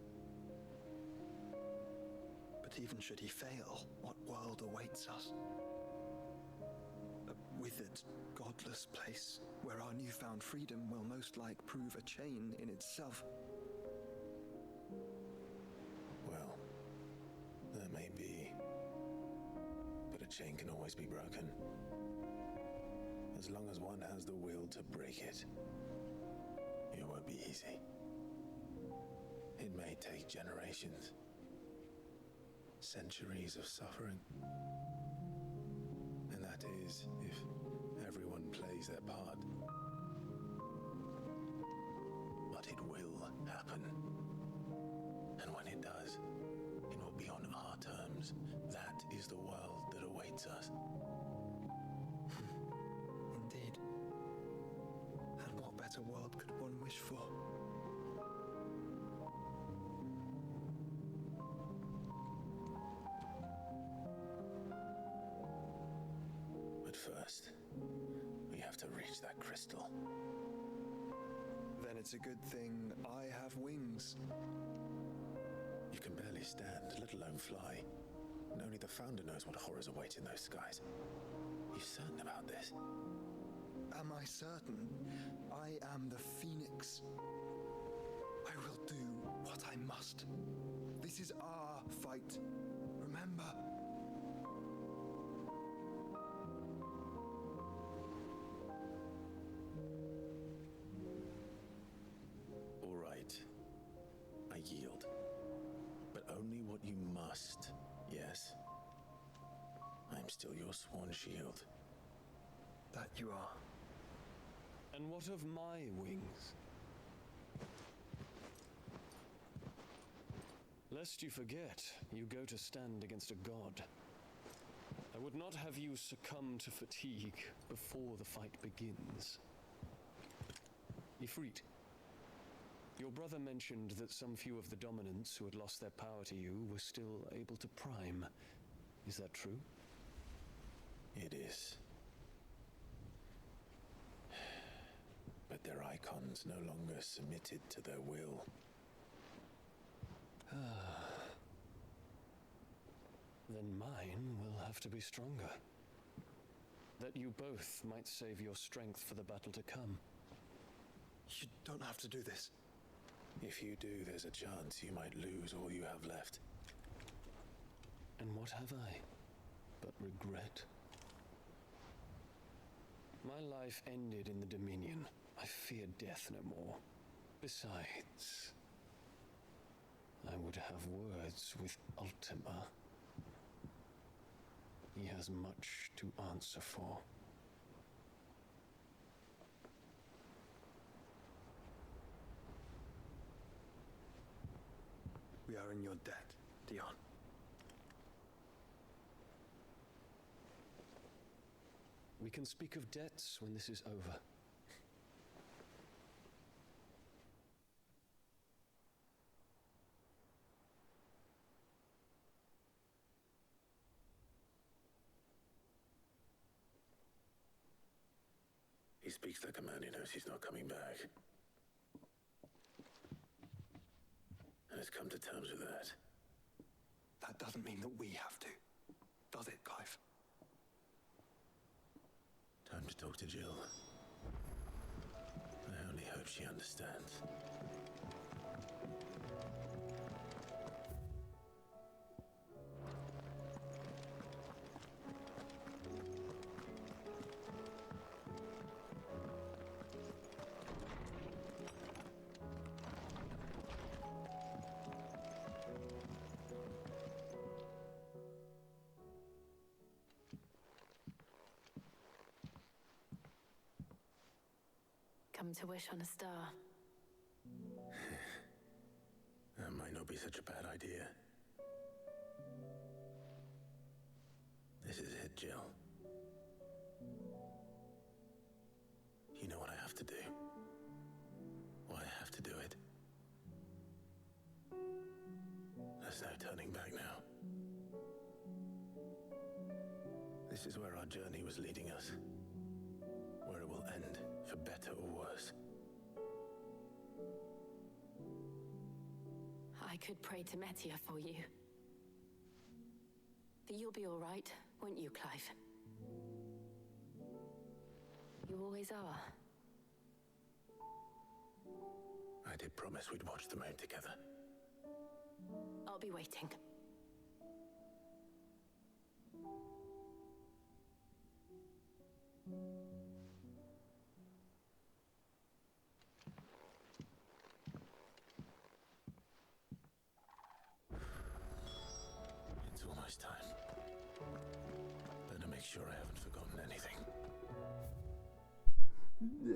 But even should he fail, what world awaits us? A withered, godless place where our newfound freedom will most like prove a chain in itself. Well, that may be, but a chain can always be broken. As long as one has the will to break it, it won't be easy. It may take generations, centuries of suffering. And that is if everyone plays their part. But it will happen. And when it does, it will be on our terms. That is the world that awaits us. Indeed. And what better world could one wish for? But first, we have to reach that crystal. Then it's a good thing I have wings. You can barely stand, let alone fly. And only the Founder knows what horrors await in those skies. Are you certain about this? Am I certain? I am the Phoenix. I will do what I must. This is our fight. Remember? All right. I yield. But only what you must, yes? I'm still your sworn shield. That you are. And what of my wings? Lest you forget, you go to stand against a god. I would not have you succumb to fatigue before the fight begins. Ifrit, your brother mentioned that some few of the dominants who had lost their power to you were still able to prime Is that true? It is. But their icons no longer submitted to their will. Then mine will have to be stronger. That you both might save your strength for the battle to come. You don't have to do this. If you do, there's a chance you might lose all you have left. And what have I but regret? My life ended in the Dominion. I fear death no more. Besides, I would have words with Ultima. He has much to answer for. We are in your debt, Dion. We can speak of debts when this is over. He speaks like a man who knows he's not coming back. And has come to terms with that. That doesn't mean that we have to, does it, Clive? Time to talk to Jill. I only hope she understands. Come to wish on a star. That might not be such a bad idea. This is it, Jill. You know what I have to do. Why I have to do it. There's no turning back now. This is where our journey was leading us. Where it will end, for better or worse. I could pray to Metia for you. But you'll be all right, won't you, Clive? You always are. I did promise we'd watch the moon together. I'll be waiting. It's almost time. Better make sure I haven't forgotten anything. Yeah,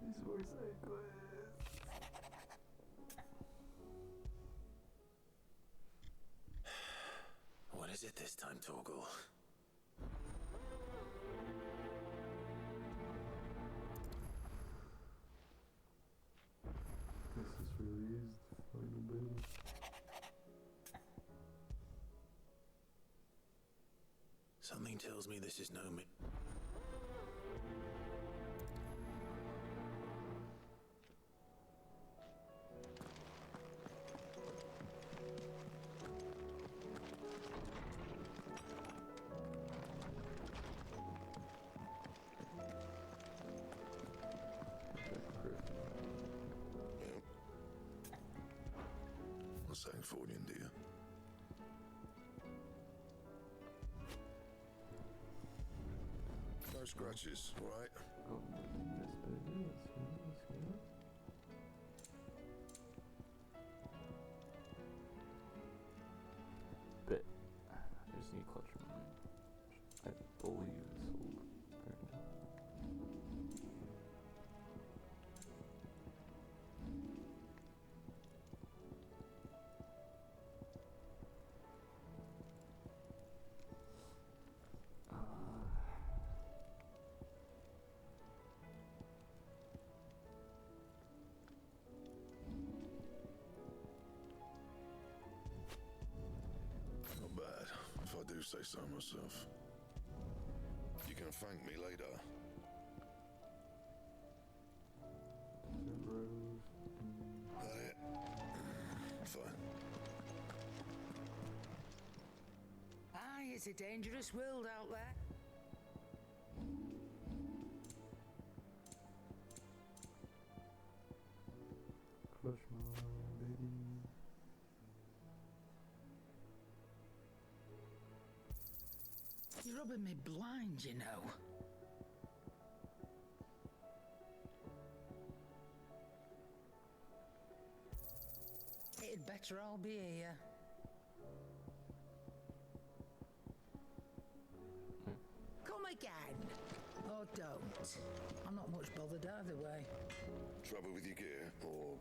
these were side quests. What is it this time, Torgal? This is really is the final battle. Something tells me this is no me. What's that for you, dear? No scratches, right? Oh, this bit is. Bit. I just need to clutch my mind. I believe this will apparently. say so myself. You can thank me later. That it? Fine. Aye, it's a dangerous world out there. Crush my baby. You're rubbing me blind, you know. It'd better all be here. Come again. Or don't. I'm not much bothered either way. Trouble with your gear, or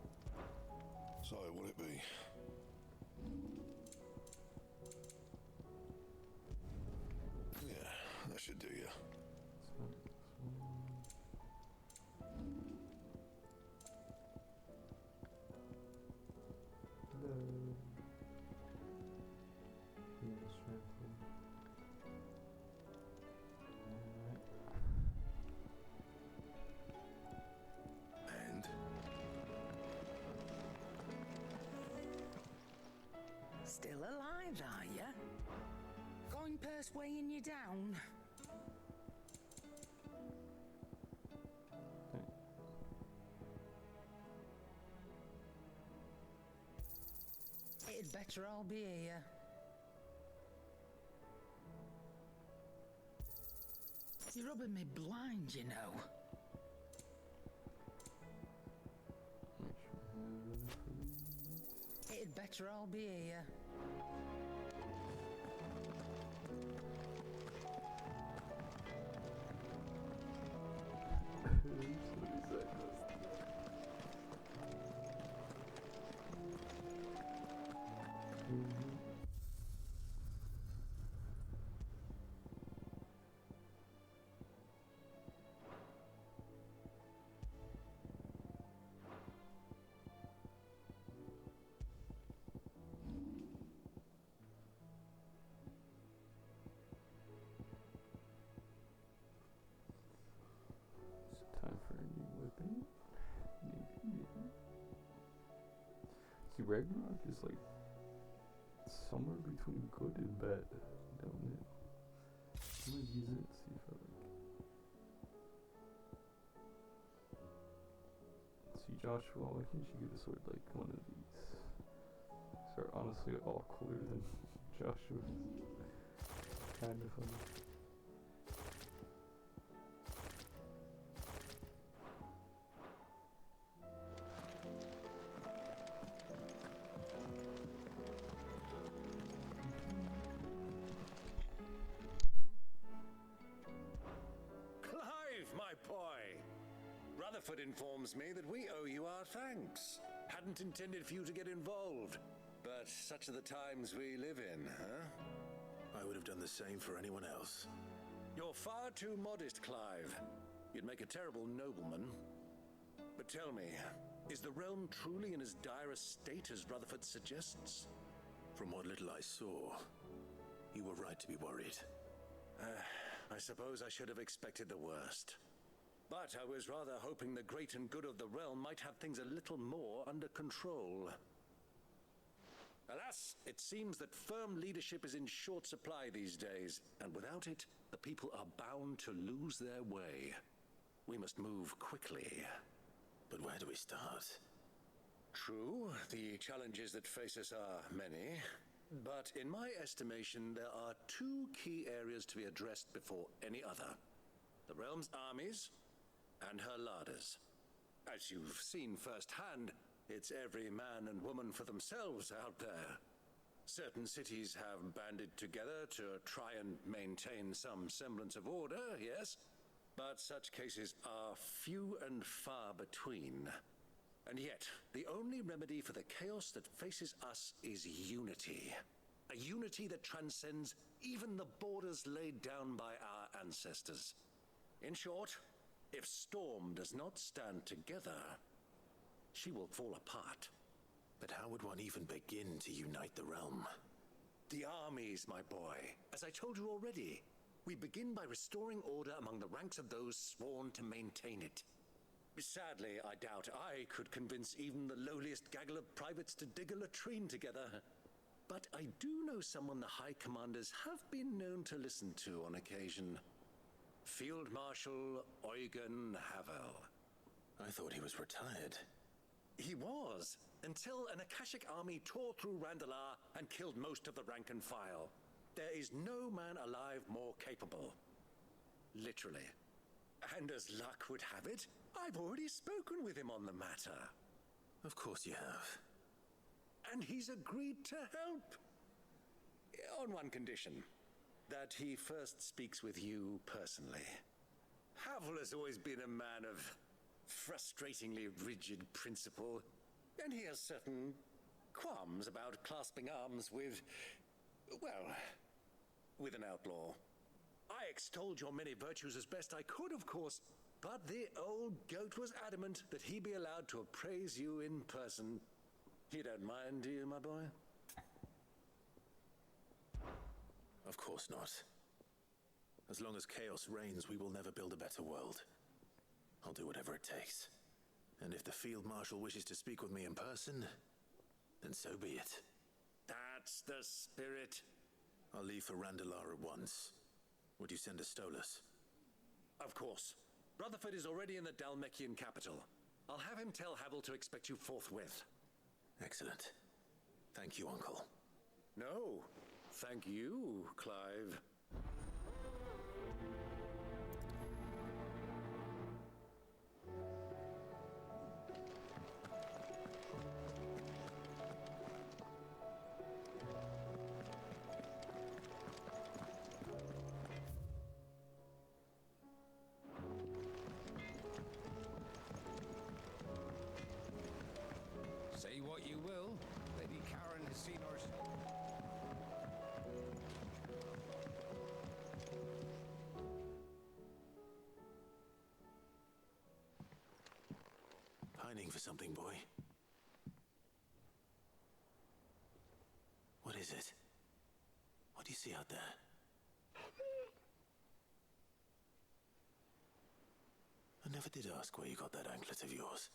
so will it be? Yeah, that should do you. And Still alive, are you? Going purse weighing you down? It'd better all be here. You're rubbing me blind, you know. It'd better all be here. Time for a new weapon. See, Ragnarok is like somewhere between good and bad, don't it? I'm gonna use it, see if I like. See, Joshua, why can't you get a sword like one of these? These are honestly all cooler than Joshua's. Kind of funny. Clive, my boy! Rutherford informs me that we owe you our thanks. Hadn't intended for you to get involved, but such are the times we live in, huh? I would have done the same for anyone else. You're far too modest, Clive. You'd make a terrible nobleman. But tell me, is the realm truly in as dire a state as Rutherford suggests? From what little I saw, you were right to be worried. I suppose I should have expected the worst. But I was rather hoping the great and good of the realm might have things a little more under control. Alas, it seems that firm leadership is in short supply these days, and without it, the people are bound to lose their way. We must move quickly. But where do we start? True, the challenges that face us are many, but in my estimation, there are two key areas to be addressed before any other. The realm's armies and her larders. As you've seen firsthand, it's every man and woman for themselves out there. Certain cities have banded together to try and maintain some semblance of order, yes, but such cases are few and far between. And yet, the only remedy for the chaos that faces us is unity. A unity that transcends even the borders laid down by our ancestors. In short, if Storm does not stand together, she will fall apart. But how would one even begin to unite the realm? The armies, my boy. As I told you already, we begin by restoring order among the ranks of those sworn to maintain it. Sadly, I doubt I could convince even the lowliest gaggle of privates to dig a latrine together. But I do know someone the High Commanders have been known to listen to on occasion. Field Marshal Eugen Havel. I thought he was retired. He was, until an Akashic army tore through Randalar and killed most of the rank and file. There is no man alive more capable. Literally. And as luck would have it, I've already spoken with him on the matter. Of course you have. And he's agreed to help. On one condition. That he first speaks with you personally. Havel has always been a man of frustratingly rigid principle, and he has certain qualms about clasping arms with, well, with an outlaw. I extolled your many virtues as best I could, of course, but the old goat was adamant that he be allowed to appraise you in person. You don't mind, do you, my boy? Of course not. As long as chaos reigns, we will never build a better world. I'll do whatever it takes. And if the Field Marshal wishes to speak with me in person, then so be it. That's the spirit. I'll leave for Randalar at once. Would you send a Stolas? Of course. Rutherford is already in the Dalmekian capital. I'll have him tell Havel to expect you forthwith. Excellent. Thank you, Uncle. No, thank you, Clive. Say what you will, Lady Karen has seen our... Pining for something, boy. What is it? What do you see out there? I never did ask where you got that anklet of yours.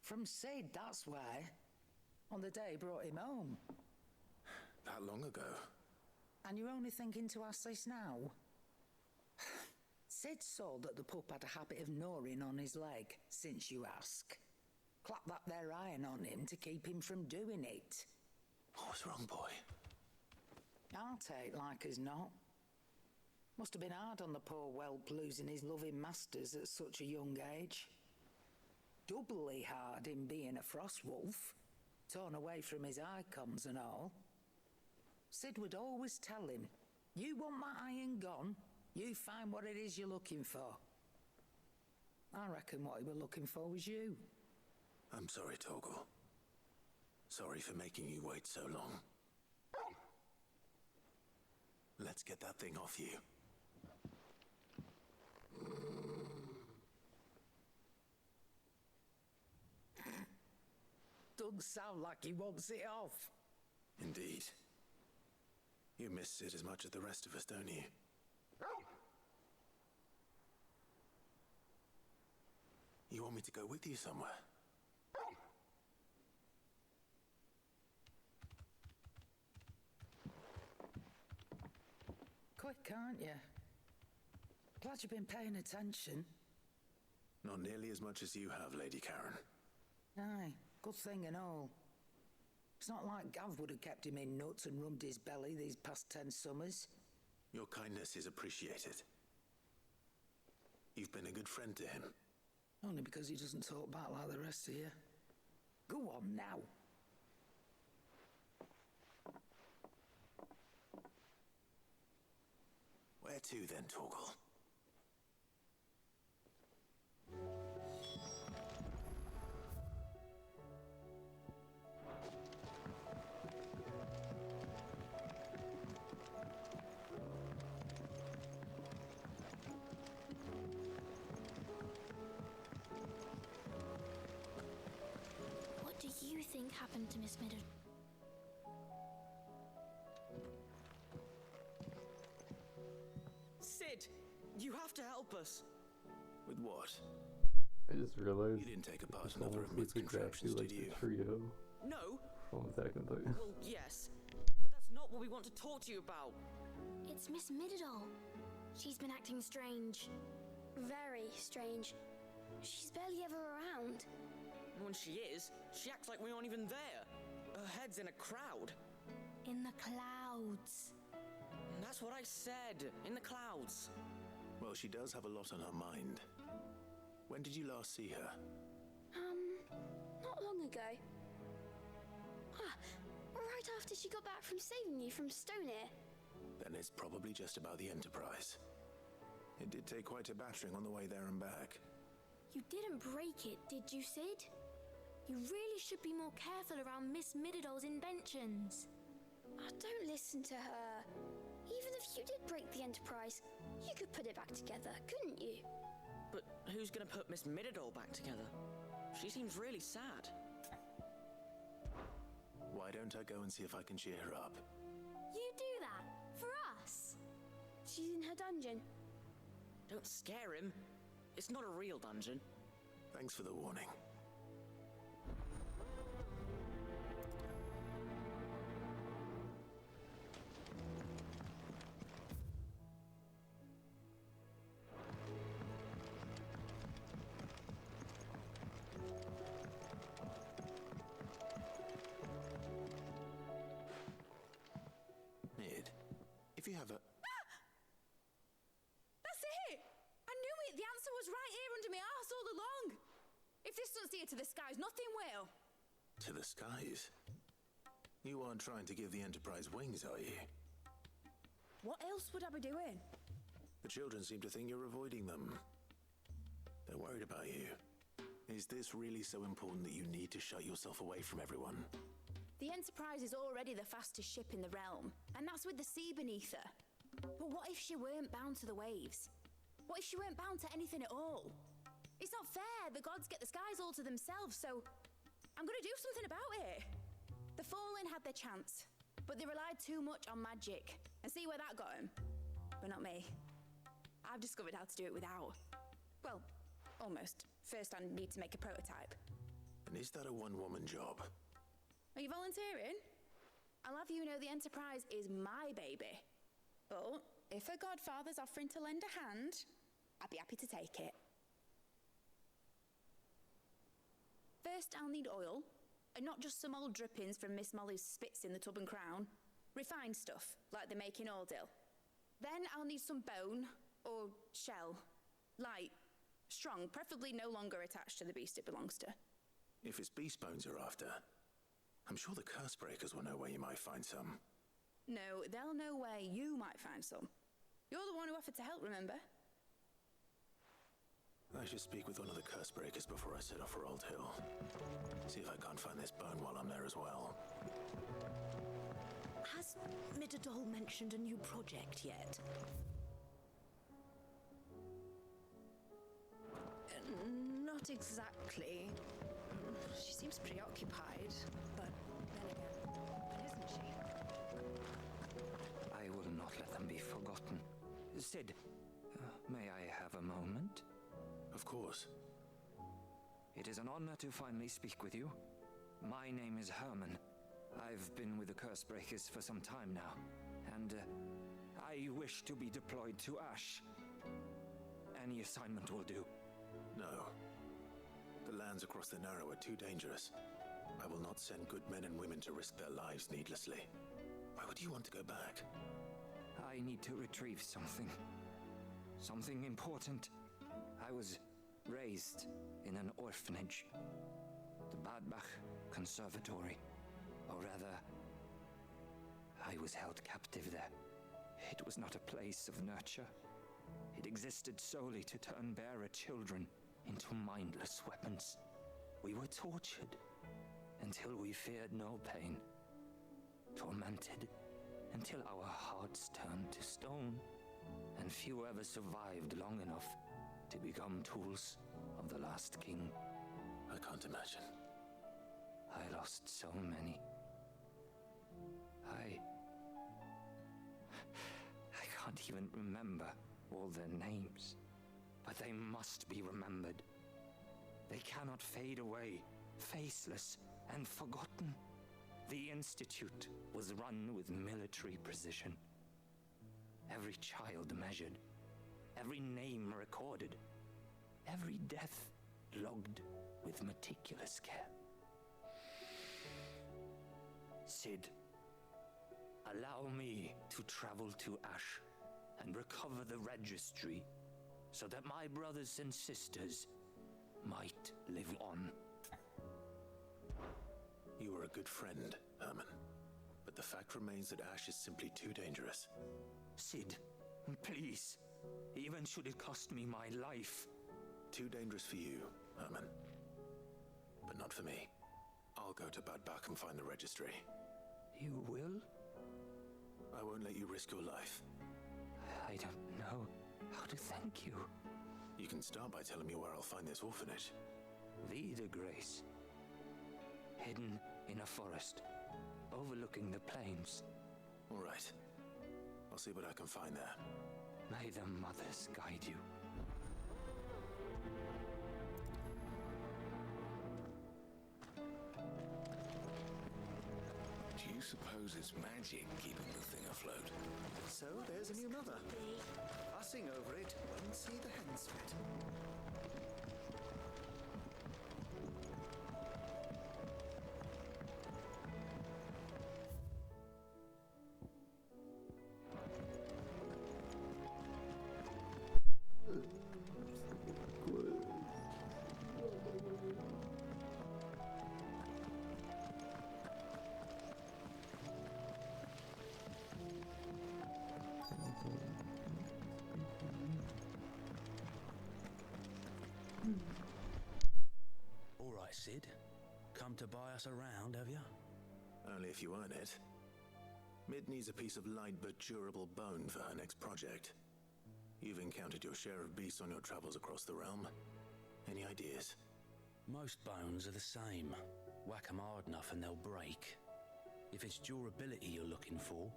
From Sid, that's where. On the day he brought him home. That long ago? And you're only thinking to ask this now? Sid saw that the pup had a habit of gnawing on his leg, since you ask. Clap that there iron on him to keep him from doing it. What was wrong, boy? I'll take like as not. Must have been hard on the poor whelp losing his loving masters at such a young age. Doubly hard in being a frost wolf, torn away from his icons and all. Sid would always tell him, you want that iron gone, you find what it is you're looking for. I reckon what he were looking for was you. I'm sorry, Torgal. Sorry for making you wait so long. Let's get that thing off you. Doesn't sound like he wants it off. Indeed. You miss Sid as much as the rest of us, don't you? You want me to go with you somewhere? Quick, aren't you? Glad you've been paying attention. Not nearly as much as you have, Lady Karen. Aye, good thing and all. It's not like Gav would have kept him in nuts and rubbed his belly these past 10 summers. Your kindness is appreciated. You've been a good friend to him. Only because he doesn't talk back like the rest of you. Go on now. Where to then, Torgal? What do you think happened to Miss Middleton? Sid, you have to help us. With what? I just realized You didn't take a part it's in another of almost Mid's contraptions, like did you? the trio No. from Attack on Titan. Well, yes. But that's not what we want to talk to you about. It's Miss Mididol. She's been acting strange. Very strange. She's barely ever around. When she is, she acts like we aren't even there. Her head's in a crowd. In the clouds. That's what I said. In the clouds. Well, she does have a lot on her mind. When did you last see her? Not long ago. Right after she got back from saving you from Stoneir. Then it's probably just about the Enterprise. It did take quite a battering on the way there and back. You didn't break it, did you, Sid? You really should be more careful around Miss Mididol's inventions. Don't listen to her. Even if you did break the Enterprise, you could put it back together, couldn't you? But who's gonna put Miss Mididol back together? She seems really sad. Why don't I go and see if I can cheer her up? You do that? For us? She's in her dungeon. Don't scare him. It's not a real dungeon. Thanks for the warning. Mid, if you have a... That's it! I knew it! The answer was right here under my arse all along! If this doesn't steer to the skies, nothing will! To the skies? You aren't trying to give the Enterprise wings, are you? What else would I be doing? The children seem to think you're avoiding them. They're worried about you. Is this really so important that you need to shut yourself away from everyone? The Enterprise is already the fastest ship in the realm, and that's with the sea beneath her. But what if she weren't bound to the waves? What if she weren't bound to anything at all? It's not fair. The gods get the skies all to themselves, so I'm gonna do something about it. The Fallen had their chance, but they relied too much on magic. And see where that got them? But not me. I've discovered how to do it without. Well, almost. First I need to make a prototype. And is that a one-woman job? Are you volunteering? I'll have you know the Enterprise is my baby. But if a godfather's offering to lend a hand, I'd be happy to take it. First, I'll need oil, and not just some old drippings from Miss Molly's spits in the Tub and Crown. Refined stuff, like they make in Ordil. Then I'll need some bone, or shell. Light, strong, preferably no longer attached to the beast it belongs to. If it's beast bones you're after, I'm sure the curse breakers will know where you might find some. No, they'll know where you might find some. You're the one who offered to help, remember? I should speak with one of the curse breakers before I set off for Old Hill. See if I can't find this bone while I'm there as well. Has Mididol mentioned a new project yet? Not exactly. She seems preoccupied, but then again, when isn't she? I will not let them be forgotten. Sid, may I have a moment? Of course. It is an honor to finally speak with you. My name is Herman. I've been with the Cursebreakers for some time now, and I wish to be deployed to Ash. Any assignment will do. No. The lands across the Narrow are too dangerous. I will not send good men and women to risk their lives needlessly. Why would you want to go back? I need to retrieve something. Something important. I was raised in an orphanage. The Badbach Conservatory. Or rather, I was held captive there. It was not a place of nurture. It existed solely to turn bearer children into mindless weapons. We were tortured until we feared no pain. Tormented until our hearts turned to stone. And few ever survived long enough to become tools of the last king. I can't imagine. I lost so many. I can't even remember all their names, but they must be remembered. They cannot fade away, faceless and forgotten. The Institute was run with military precision. Every child measured, every name recorded, every death logged with meticulous care. Sid, allow me to travel to Ash and recover the registry so that my brothers and sisters might live on. You were a good friend, Herman. But the fact remains that Ash is simply too dangerous. Sid, please. Even should it cost me my life. Too dangerous for you, Herman. But not for me. I'll go to Bad Bach and find the registry. You will? I won't let you risk your life. I don't know how to thank you. You can start by telling me where I'll find this orphanage. Vida Grace. Hidden in a forest, overlooking the plains. All right. I'll see what I can find there. May the mothers guide you. Do you suppose it's magic keeping the thing afloat? So there's a new mother. Fussing over it won't see the hens fed. All right, Sid. Come to buy us around, have you? Only if you earn it. Mid needs a piece of light but durable bone for her next project. You've encountered your share of beasts on your travels across the realm. Any ideas? Most bones are the same. Whack 'em hard enough and they'll break. If it's durability you're looking for,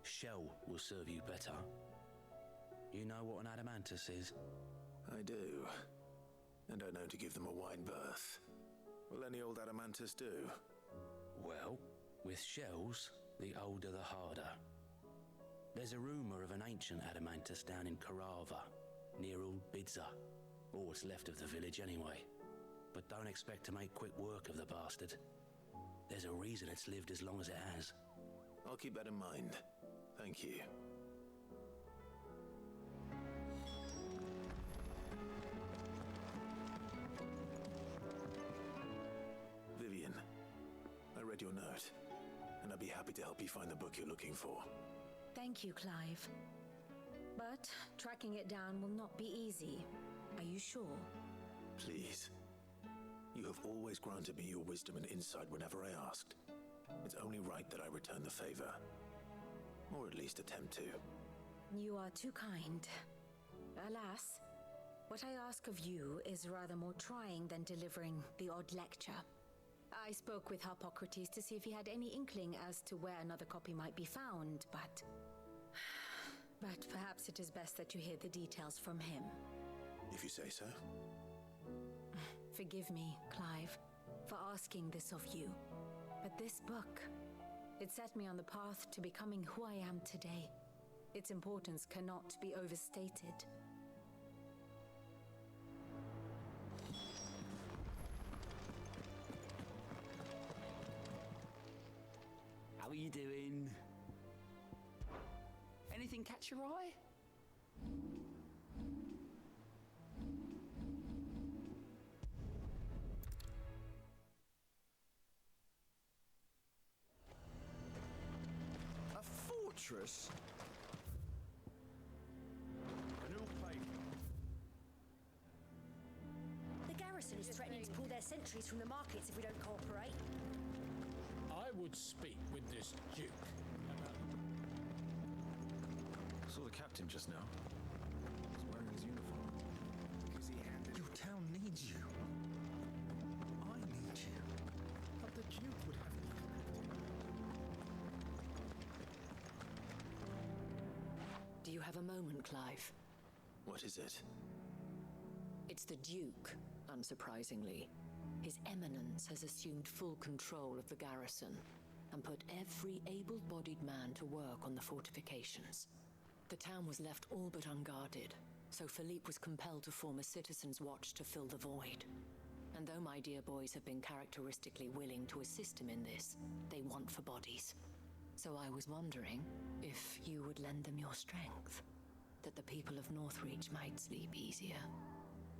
shell will serve you better. You know what an adamantus is? I do. And I know to give them a wide berth. Will any old adamantus do? Well, with shells, the older the harder. There's a rumour of an ancient adamantus down in Carava, near Old Bidza, or what's left of the village anyway. But don't expect to make quick work of the bastard. There's a reason it's lived as long as it has. I'll keep that in mind. Thank you. Vivian, I read your note, and I'd be happy to help you find the book you're looking for. Thank you, Clive. But tracking it down will not be easy. Are you sure? Please. You have always granted me your wisdom and insight whenever I asked. It's only right that I return the favor. Or at least attempt to. You are too kind. Alas, what I ask of you is rather more trying than delivering the odd lecture. I spoke with Harpocrates to see if he had any inkling as to where another copy might be found, but perhaps it is best that you hear the details from him. If you say so. Forgive me, Clive, for asking this of you. But this book, it set me on the path to becoming who I am today. Its importance cannot be overstated. How are you doing? Anything catch your eye? A fortress? A new plate. The garrison is threatening to pull their sentries from the markets if we don't cooperate. I would speak with this Duke about... Saw the captain just now. He's wearing his uniform. Because he handed... Your town needs you. I need you. But the Duke would have me corrected. Do you have a moment, Clive? What is it? It's the Duke, unsurprisingly. His Eminence has assumed full control of the garrison and put every able-bodied man to work on the fortifications. The town was left all but unguarded, so Philippe was compelled to form a citizens' watch to fill the void. And though my dear boys have been characteristically willing to assist him in this, they want for bodies. So I was wondering if you would lend them your strength, that the people of Northreach might sleep easier,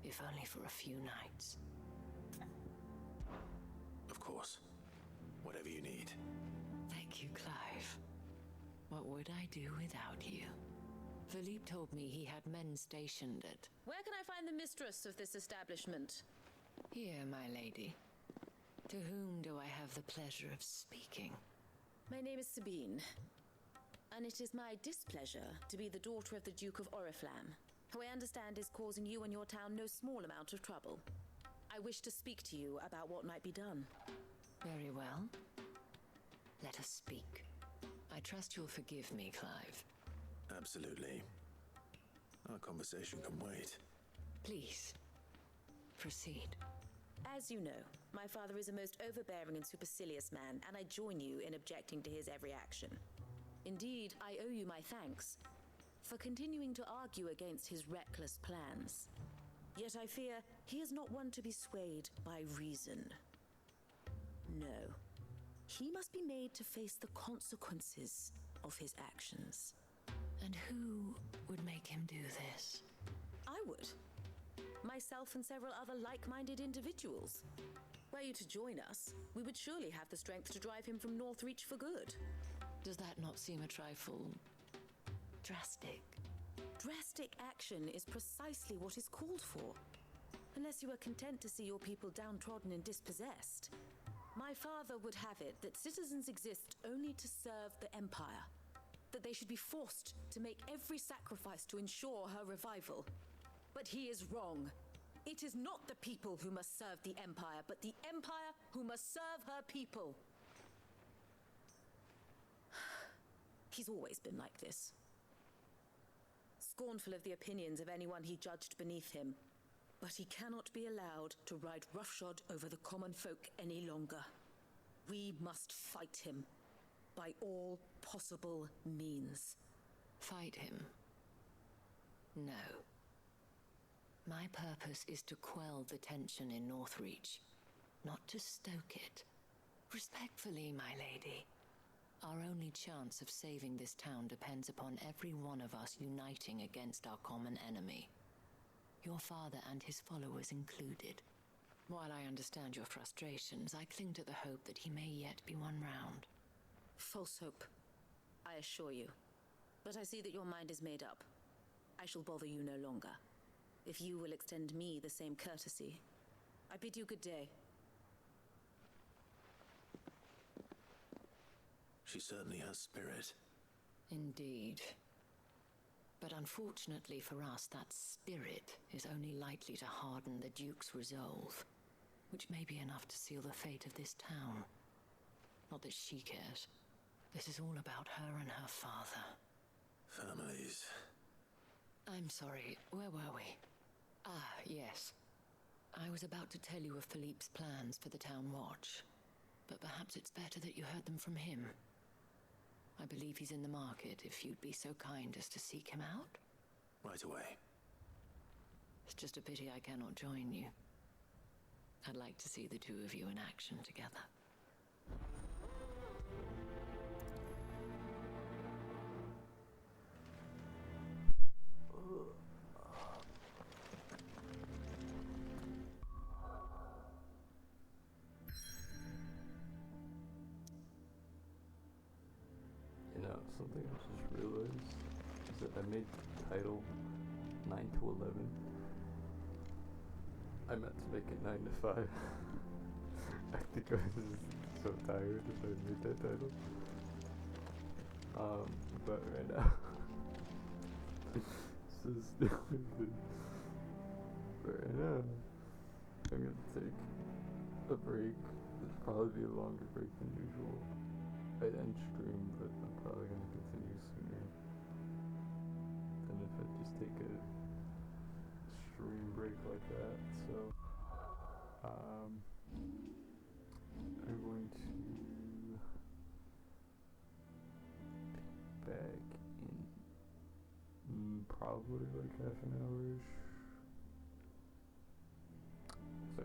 if only for a few nights. Of course. Whatever you need. Thank you, Clive. What would I do without you? Philippe told me he had men stationed at... Where can I find the mistress of this establishment? Here, my lady. To whom do I have the pleasure of speaking? My name is Sabine, and it is my displeasure to be the daughter of the Duke of Oriflamme, who I understand is causing you and your town no small amount of trouble. I wish to speak to you about what might be done. Very well. Let us speak. I trust you'll forgive me, Clive. Absolutely. Our conversation can wait. Please, proceed. As you know, my father is a most overbearing and supercilious man, and I join you in objecting to his every action. Indeed, I owe you my thanks for continuing to argue against his reckless plans. Yet I fear he is not one to be swayed by reason. No. He must be made to face the consequences of his actions. And who would make him do this? I would. Myself and several other like-minded individuals. Were you to join us, we would surely have the strength to drive him from Northreach for good. Does that not seem a trifle... drastic? Drastic action is precisely what is called for. Unless you are content to see your people downtrodden and dispossessed. My father would have it that citizens exist only to serve the Empire. That they should be forced to make every sacrifice to ensure her revival. But he is wrong. It is not the people who must serve the Empire, but the Empire who must serve her people. He's always been like this. Scornful of the opinions of anyone he judged beneath him. But he cannot be allowed to ride roughshod over the common folk any longer. We must fight him by all possible means. Fight him? No. My purpose is to quell the tension in Northreach, not to stoke it. Respectfully, my lady. Our only chance of saving this town depends upon every one of us uniting against our common enemy. Your father and his followers included. While I understand your frustrations, I cling to the hope that he may yet be won round. False hope, I assure you. But I see that your mind is made up. I shall bother you no longer. If you will extend me the same courtesy, I bid you good day. She certainly has spirit. Indeed. But unfortunately for us, that spirit is only likely to harden the Duke's resolve, which may be enough to seal the fate of this town. Not that she cares. This is all about her and her father. Families. I'm sorry, where were we? Ah, yes. I was about to tell you of Philippe's plans for the town watch, but perhaps it's better that you heard them from him. I believe he's in the market, if you'd be so kind as to seek him out. Right away. It's just a pity I cannot join you. I'd like to see the two of you in action together. Something I just realized is that I made title 9 to 11. I meant to make it 9 to 5. I think I was just so tired if I made that title. But right now, so stupid. But right now, I'm gonna take a break. It'll probably be a longer break than usual. I'd end stream, but I'm probably gonna continue sooner than if I just take a stream break like that, so I'm going to be back in probably like half an hour-ish. So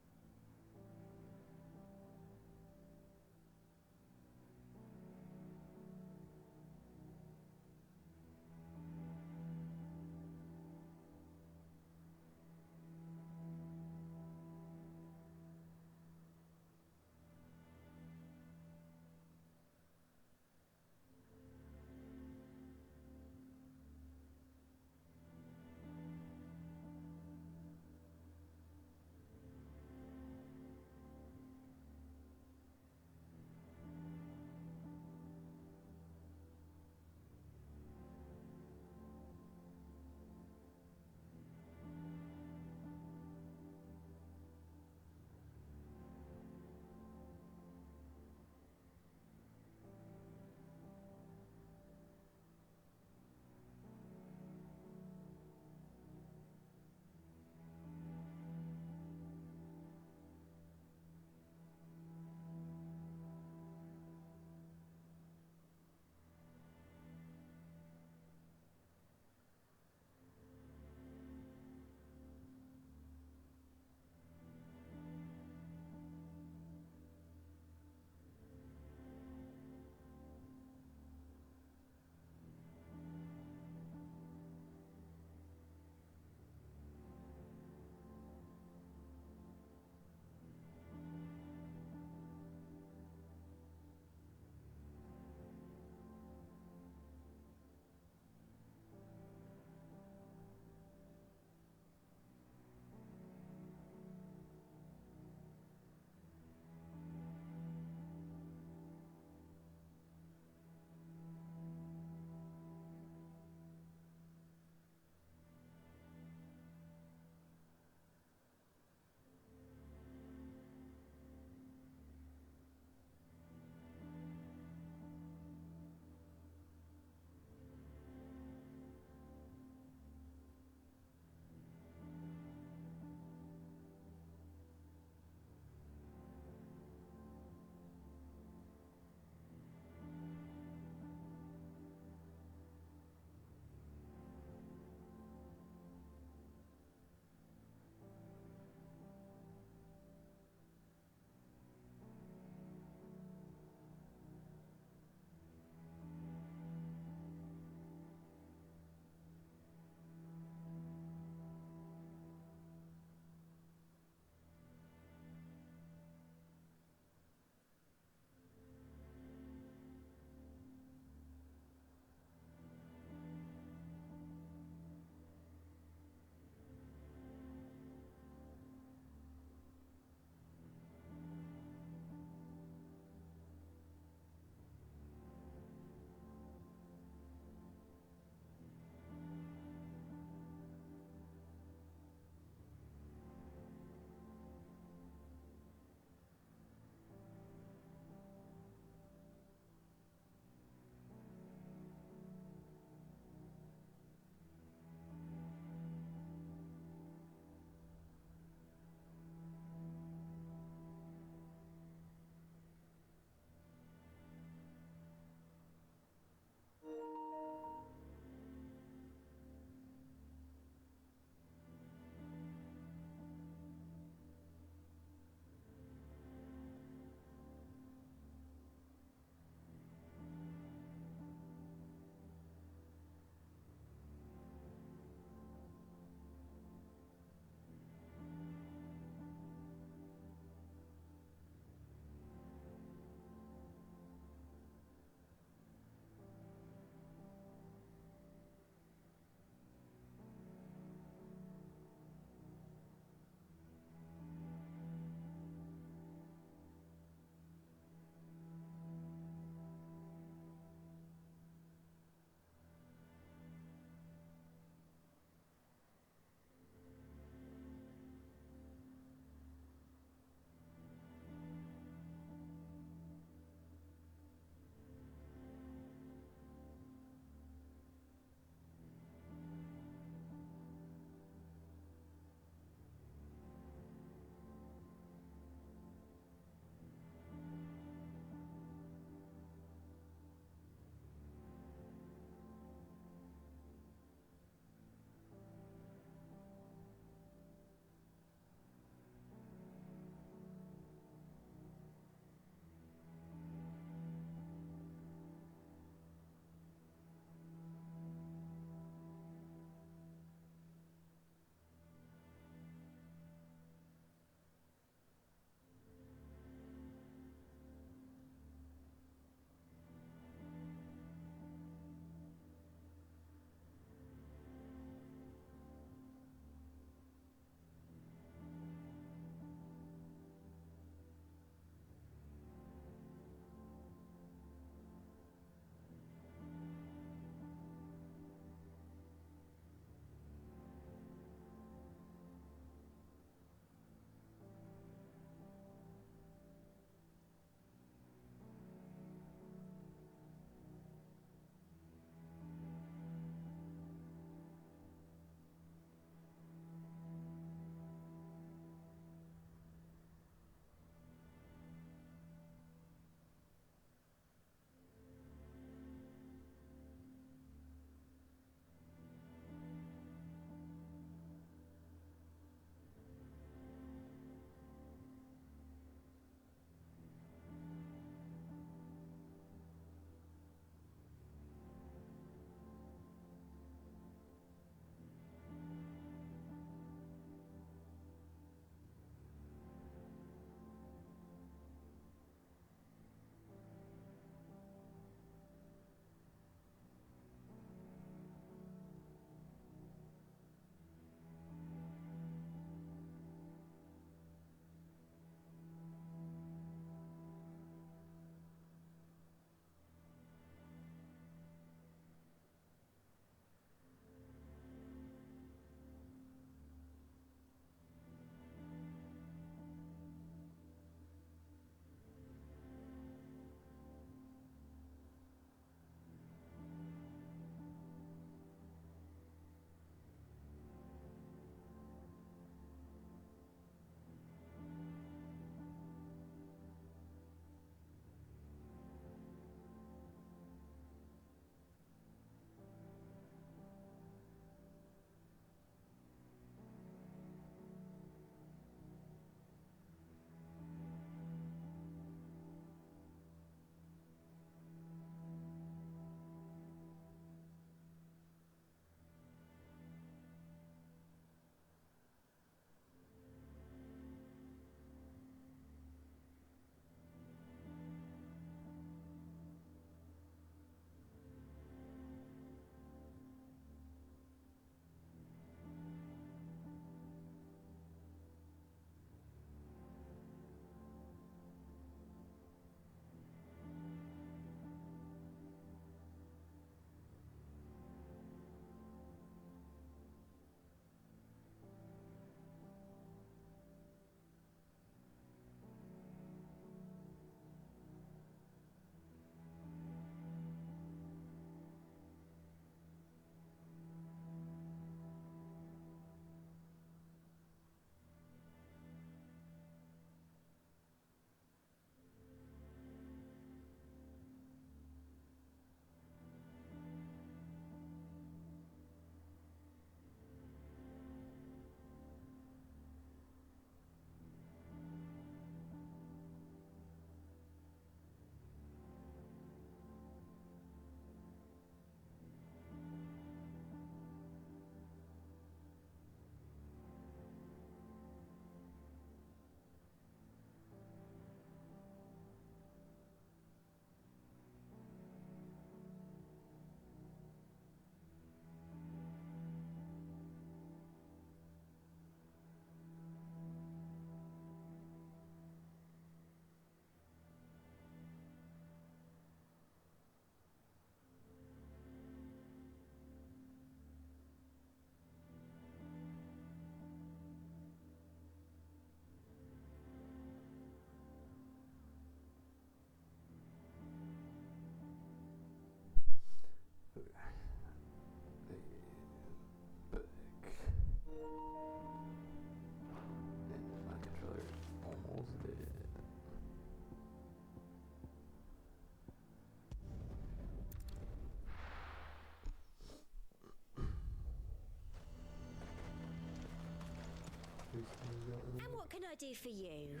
What can I do for you?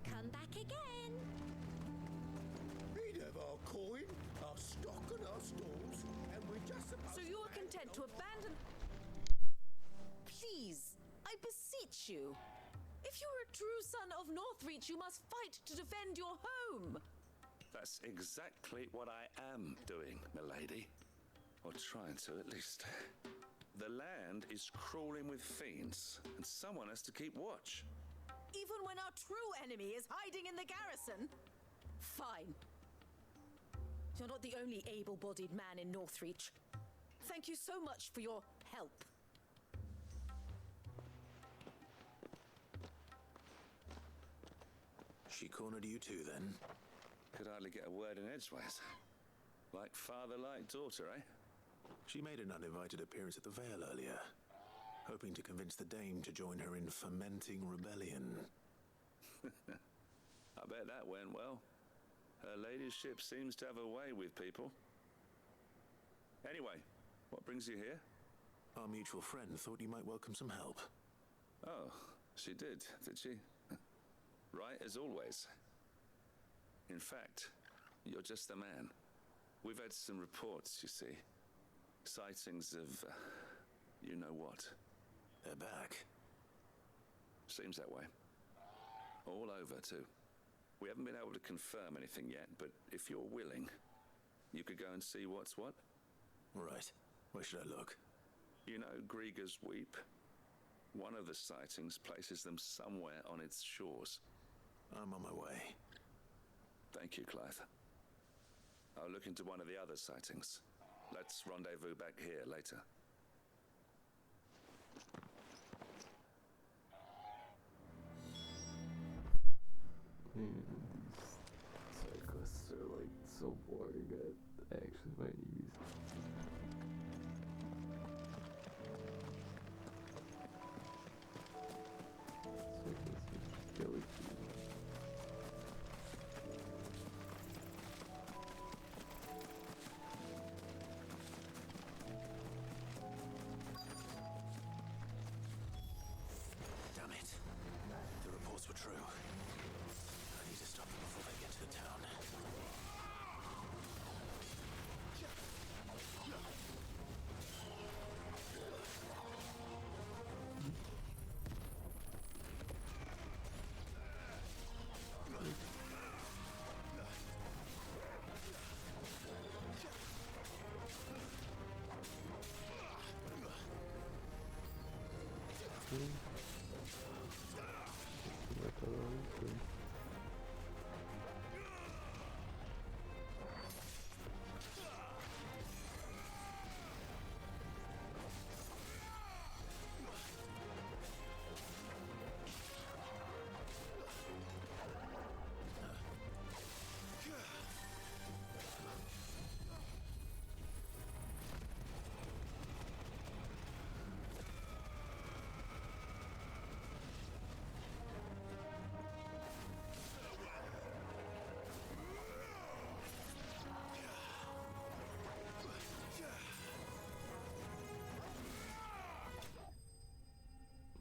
Come back again. We'd have our coin, our stock and our stalls, and we're just supposed So you are content to abandon... Please, I beseech you. If you are a true son of Northreach, you must fight to defend your home. That's exactly what I am doing, milady. Or trying to, at least. The land is crawling with fiends, and someone has to keep watch. Even when our true enemy is hiding in the garrison? Fine. You're not the only able-bodied man in Northreach. Thank you so much for your help. She cornered you too, then? Could hardly get a word in edgeways. Like father, like daughter, eh? She made an uninvited appearance at the Vale earlier, hoping to convince the Dame to join her in fomenting rebellion. I bet that went well. Her ladyship seems to have a way with people. Anyway, what brings you here? Our mutual friend thought you might welcome some help. Oh, she did she? Right as always. In fact, you're just the man. We've had some reports, you see. Sightings of, you know what. They're back. Seems that way. All over, too. We haven't been able to confirm anything yet, but if you're willing, you could go and see what's what. Right. Where should I look? You know Grieger's Weep? One of the sightings places them somewhere on its shores. I'm on my way. Thank you, Clive. I'll look into one of the other sightings. Let's rendezvous back here later. Man, these side quests are like so boring. I actually might use. Damn it. The reports were true. I need to stop them before they get to the town.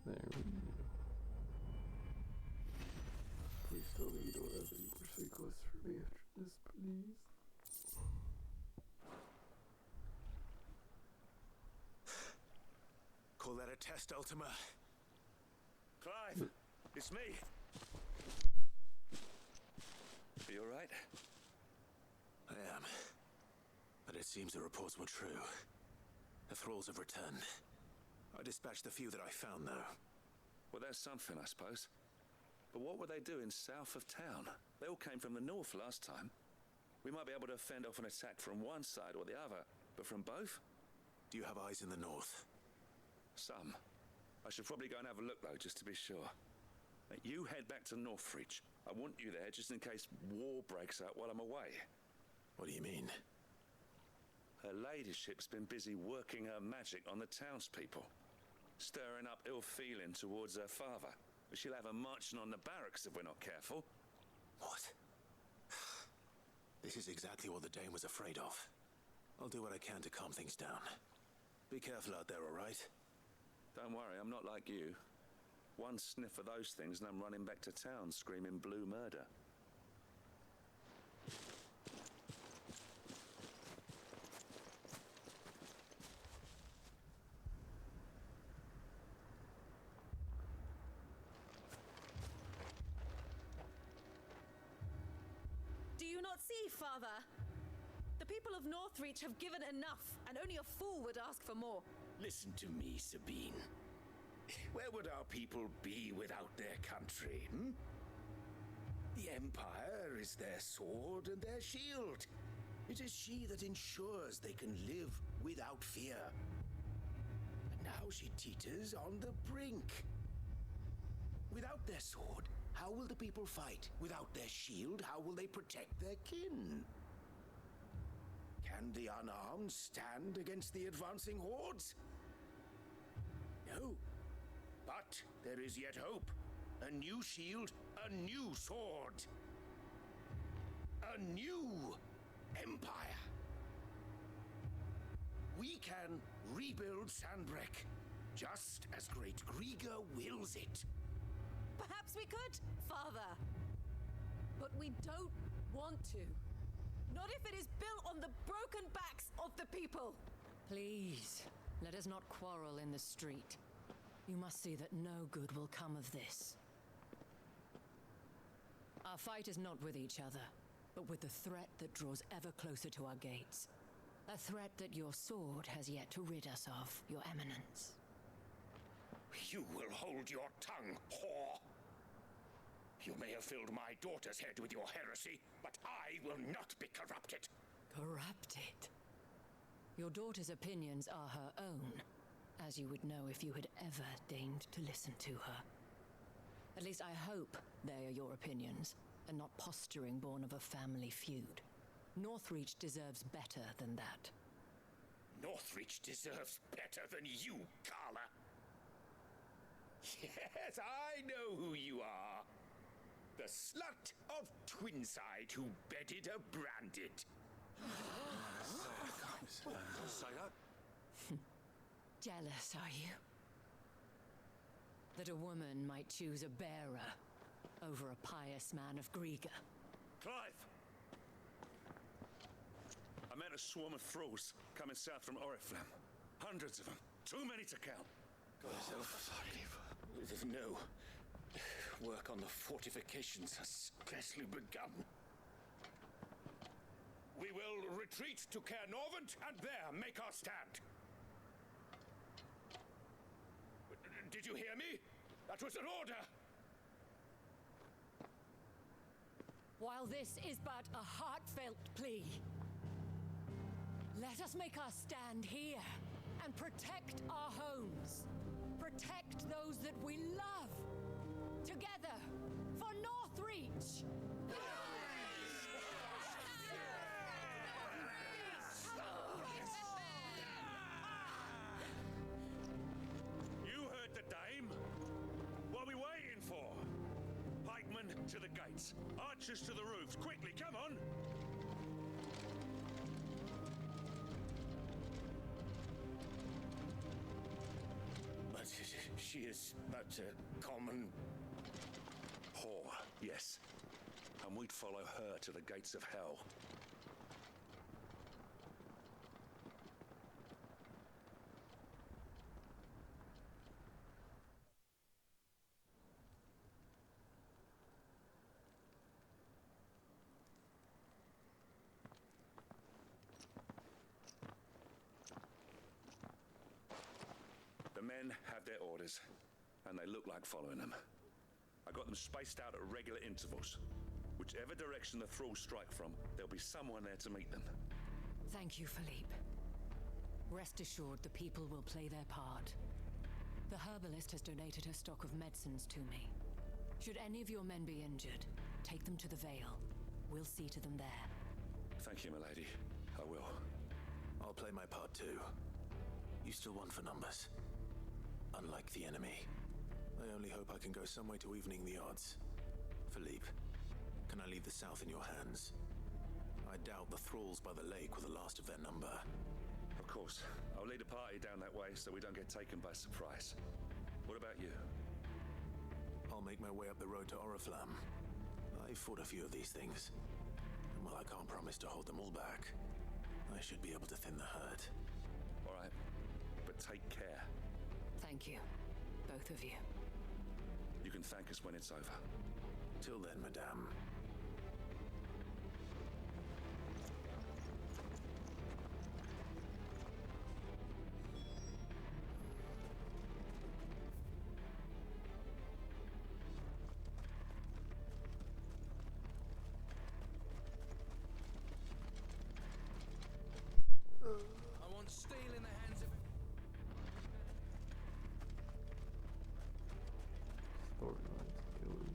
There we go. Please tell me you don't have any more side quests for me after this, please. Call that a test, Ultima? Clive, it's me. Are you alright? I am. But it seems the reports were true. The thralls have returned. I dispatched the few that I found, though. Well, that's something, I suppose. But what were they doing south of town? They all came from the north last time. We might be able to fend off an attack from one side or the other, but from both? Do you have eyes in the north? Some. I should probably go and have a look, though, just to be sure. You head back to Northreach. I want you there just in case war breaks out while I'm away. What do you mean? Her ladyship's been busy working her magic on the townspeople. stirring up ill feeling towards her father. She'll have her marching on the barracks if we're not careful. What? This is exactly what the Dame was afraid of. I'll do what I can to calm things down. Be careful out there, all right? Don't worry, I'm not like you. One sniff of those things and I'm running back to town screaming blue murder. Do you not see, Father? The people of Northreach have given enough, and only a fool would ask for more. Listen to me, Sabine. Where would our people be without their country, hmm? The Empire is their sword and their shield. It is she that ensures they can live without fear. And now she teeters on the brink. Without their sword, how will the people fight? Without their shield, how will they protect their kin? Can the unarmed stand against the advancing hordes? No. But there is yet hope. A new shield, a new sword. A new empire. We can rebuild Sandbreck, just as Great Grieger wills it. Perhaps we could, Father. But we don't want to. Not if it is built on the broken backs of the people. Please, let us not quarrel in the street. You must see that no good will come of this. Our fight is not with each other, but with the threat that draws ever closer to our gates. A threat that your sword has yet to rid us of, Your Eminence. You will hold your tongue, whore. You may have filled my daughter's head with your heresy, but I will not be corrupted. Corrupted? Your daughter's opinions are her own, as you would know if you had ever deigned to listen to her. At least I hope they are your opinions, and not posturing born of a family feud. Northreach deserves better than that. Northreach deserves better than you, Carla. Yes, I know who you are. The slut of Twinside who bedded a Branded. Say that? Jealous, are you? That a woman might choose a bearer over a pious man of Grieger. Clive! I met a swarm of thralls coming south from Oriflamme. Hundreds of them. Too many to count. God, no. Work on the fortifications has scarcely begun. We will retreat to Caernarvon and there make our stand. Did you hear me? That was an order! While this is but a heartfelt plea, let us make our stand here and protect our homes. Protect those that we love. Together, for Northreach! You heard the Dame. What are we waiting for? Pikemen to the gates. Archers to the roofs. Quickly, come on! But she is but a common... Whore, yes. And we'd follow her to the gates of hell. The men have their orders, and they look like following them. I got them spaced out at regular intervals. Whichever direction the thralls strike from, there'll be someone there to meet them. Thank you, Philippe. Rest assured the people will play their part. The herbalist has donated her stock of medicines to me. Should any of your men be injured, take them to the Vale. We'll see to them there. Thank you, milady. I will. I'll play my part too. You still one for numbers? unlike the enemy. I only hope I can go some way to evening the odds. Philippe, can I leave the South in your hands? I doubt the thralls by the lake were the last of their number. Of course. I'll lead a party down that way so we don't get taken by surprise. What about you? I'll make my way up the road to Oriflamme. I fought a few of these things. And while I can't promise to hold them all back, I should be able to thin the herd. All right. But take care. Thank you, both of you. You can thank us when it's over. Till then, madame. I want steel in the hands of... Storyline's killing me.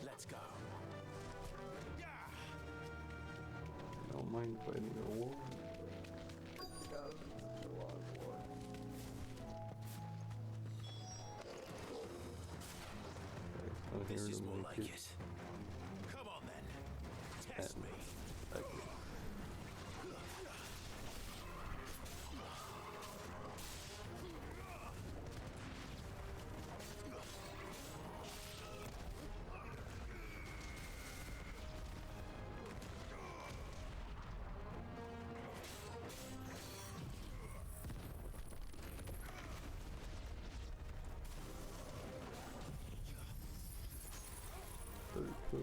Let's go. I don't mind fighting a war. God, it's a lot of war. Okay, This here is to more make like it. Come on then. Test me. Okay. Pretty cool.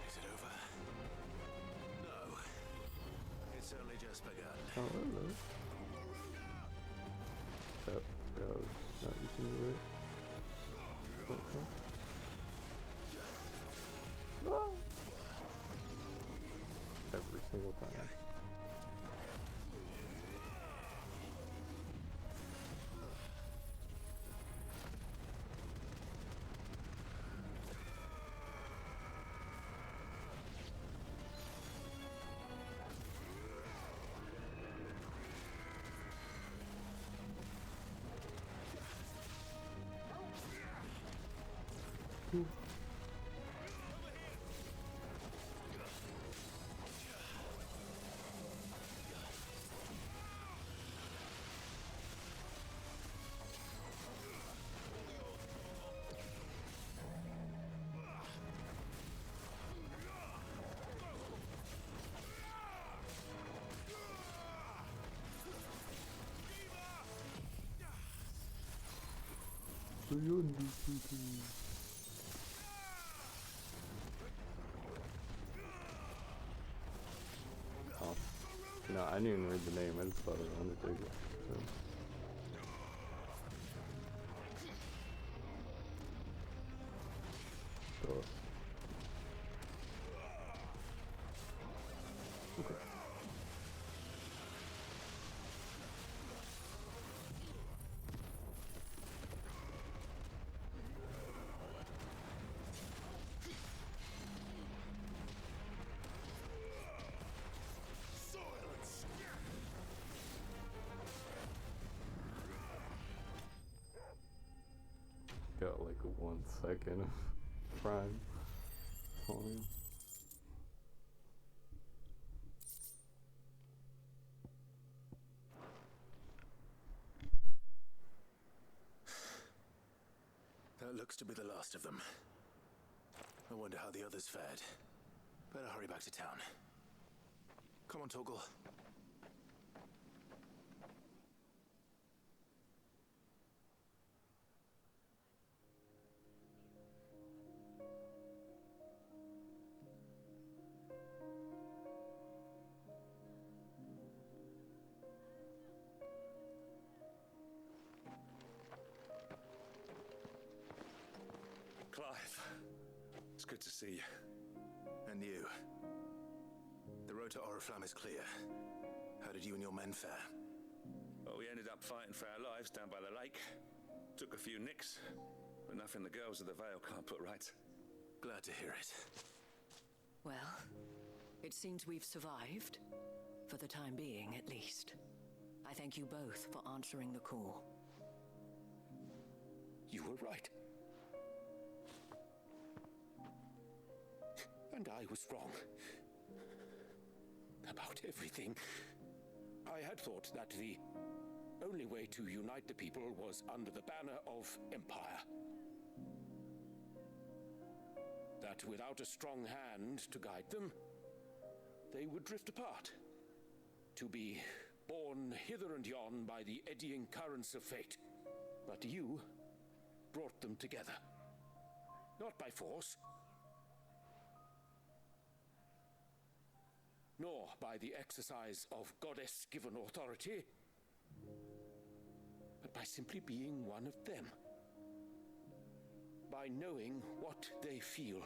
Is it over? No. It's only just begun. Oh, hello. Yep, yeah, I was not using it right. Okay. Ah! Every single time. Oh. No, I didn't even read the name. I just thought it was Undertaker. So. Sure. Okay. Got like a 1 second of prime time. That looks to be the last of them. I wonder how the others fared. Better hurry back to town. Come on, Torgal. Clive, it's good to see you. And you. The road to Oriflamme is clear. How did you and your men fare? Well, we ended up fighting for our lives down by the lake. Took a few nicks, but nothing the girls of the Vale can't put right. Glad to hear it. Well, it seems we've survived. For the time being, at least. I thank you both for answering the call. You were right. And I was wrong. About everything. I had thought that the only way to unite the people was under the banner of empire. That without a strong hand to guide them, they would drift apart. To be borne hither and yon by the eddying currents of fate. But you brought them together. Not by force, nor by the exercise of goddess-given authority, but by simply being one of them. By knowing what they feel,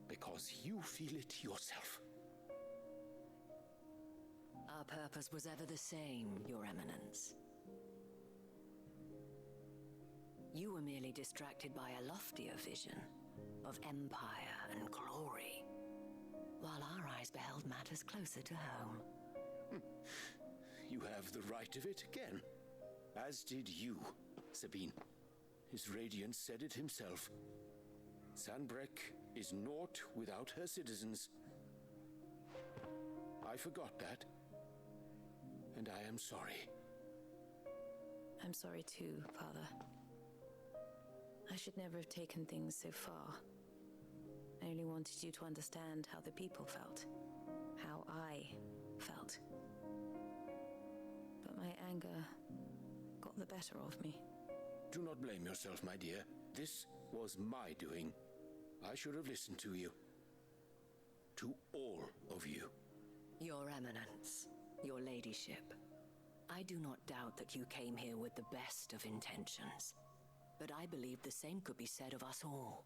because you feel it yourself. Our purpose was ever the same, Your Eminence. You were merely distracted by a loftier vision of empire and glory, while our eyes beheld matters closer to home. You have the right of it again, as did you, Sabine. His radiance said it himself. Sanbreque is naught without her citizens. I forgot that, and I am sorry. I'm sorry too, Father. I should never have taken things so far. I only wanted you to understand how the people felt. How I felt. But my anger got the better of me. Do not blame yourself, my dear. This was my doing. I should have listened to you. To all of you. Your Eminence, your ladyship, I do not doubt that you came here with the best of intentions. But I believe the same could be said of us all.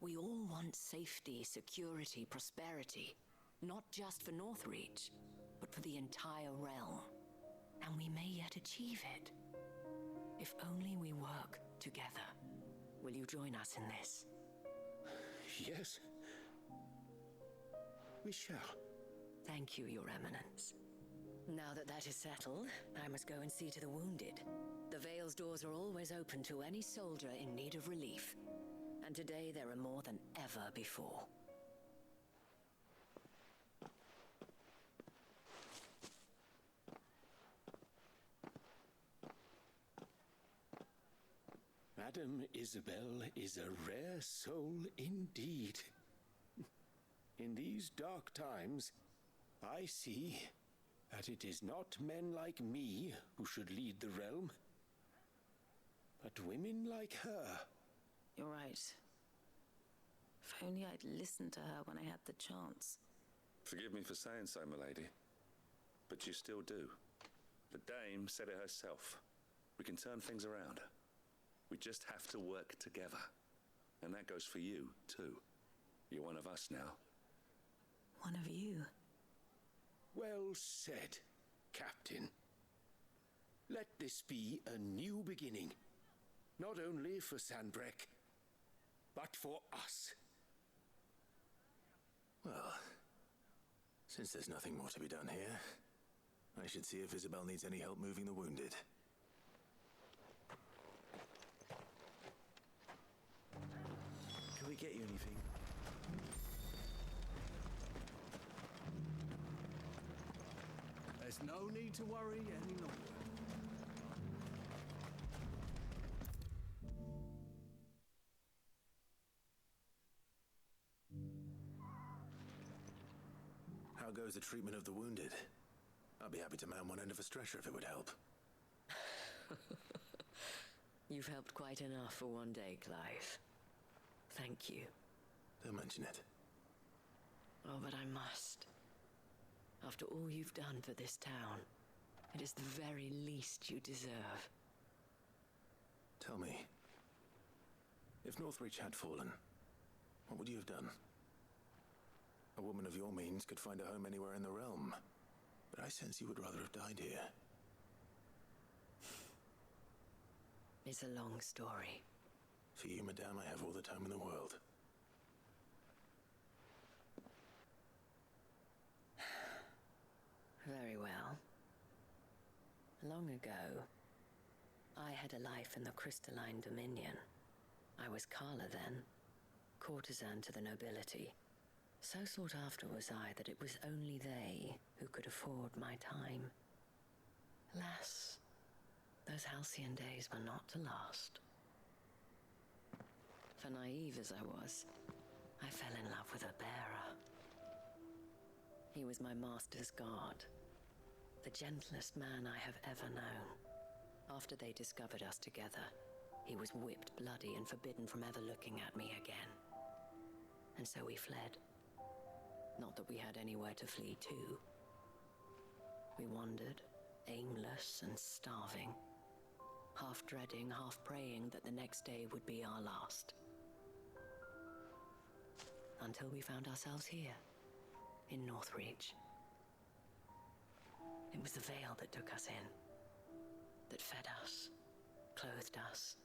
We all want safety, security, prosperity. Not just for Northreach, but for the entire realm. And we may yet achieve it. If only we work together. Will you join us in this? Yes. We shall. Thank you, Your Eminence. Now that that is settled, I must go and see to the wounded. The Vale's doors are always open to any soldier in need of relief. And today there are more than ever before. Madame Isabel is a rare soul indeed. In these dark times, I see that it is not men like me who should lead the realm, but women like her. You're right. If only I'd listened to her when I had the chance. Forgive me for saying so, milady, but you still do. The dame said it herself. We can turn things around. We just have to work together. And that goes for you, too. You're one of us now. One of you? Well said, Captain. Let this be a new beginning. Not only for Sanbreque, but for us. Well, since there's nothing more to be done here, I should see if Isabel needs any help moving the wounded. Can we get you anything? There's no need to worry any longer. How goes the treatment of the wounded? I'd be happy to man one end of a stretcher if it would help. You've helped quite enough for one day, Clive. Thank you. Don't mention it. Oh, but I must. After all you've done for this town, it is the very least you deserve. Tell me, if Northreach had fallen, what would you have done? A woman of your means could find a home anywhere in the realm. but I sense you would rather have died here. It's a long story. For you, madame, I have all the time in the world. Very well. Long ago, I had a life in the crystalline dominion. I was Carla then, courtesan to the nobility. So sought after was I that it was only they who could afford my time. Alas, those halcyon days were not to last. For naive as I was, I fell in love with a bearer. He was my master's guard, the gentlest man I have ever known. After they discovered us together, he was whipped bloody and forbidden from ever looking at me again. And so we fled. Not that we had anywhere to flee to. We wandered, aimless and starving, half dreading, half praying that the next day would be our last. Until we found ourselves here, in Northreach. It was the veil that took us in, that fed us, clothed us,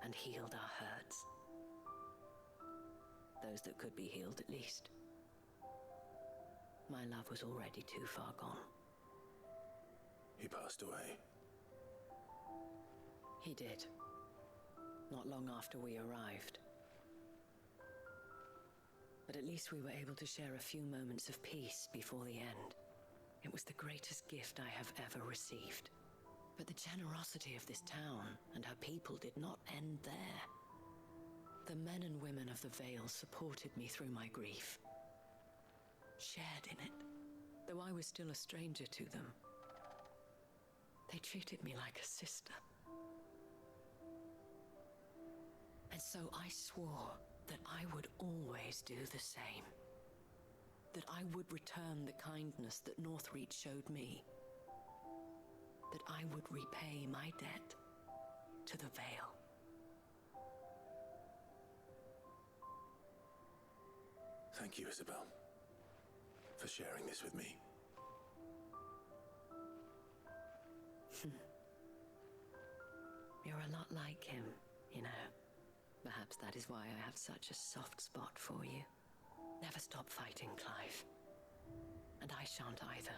and healed our hurts. Those that could be healed, at least. My love was already too far gone. He passed away. He did. Not long after we arrived. But at least we were able to share a few moments of peace before the end. It was the greatest gift I have ever received. But the generosity of this town and her people did not end there. The men and women of the Vale supported me through my grief. Shared in it, though I was still a stranger to them. They treated me like a sister. And so I swore that I would always do the same. That I would return the kindness that Northreach showed me. That I would repay my debt to the Vale. Thank you, Isabel, for sharing this with me. You're a lot like him, you know. Perhaps that is why I have such a soft spot for you. Never stop fighting, Clive. And I shan't either.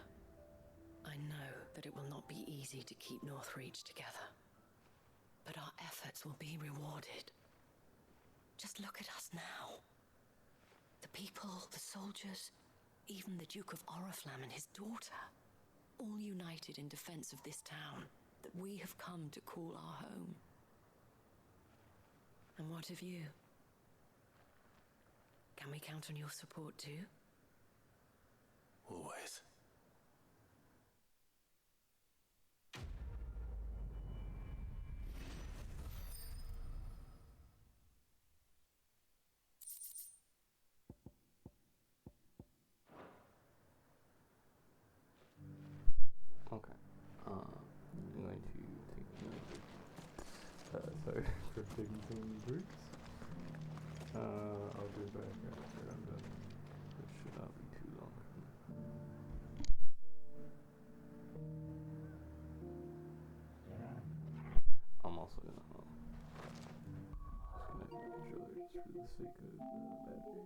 I know that it will not be easy to keep Northreach together. But our efforts will be rewarded. Just look at us now. The people, the soldiers, even the Duke of Oriflamme and his daughter, all united in defense of this town that we have come to call our home. And what of you? Can we count on your support too? Always. Okay. I'm going to take another. Sorry for taking so many breaks. I'll be back after I'm done. It should not be too long. I'm also gonna disconnect my controller just for the sake of battery.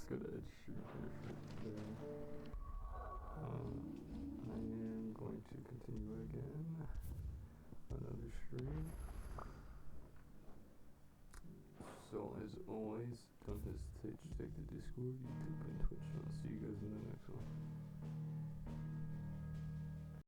good edge shoot here for today. I am going to continue again. Another stream. So as always, don't hesitate to check the Discord, YouTube, and Twitch. I'll see you guys in the next one.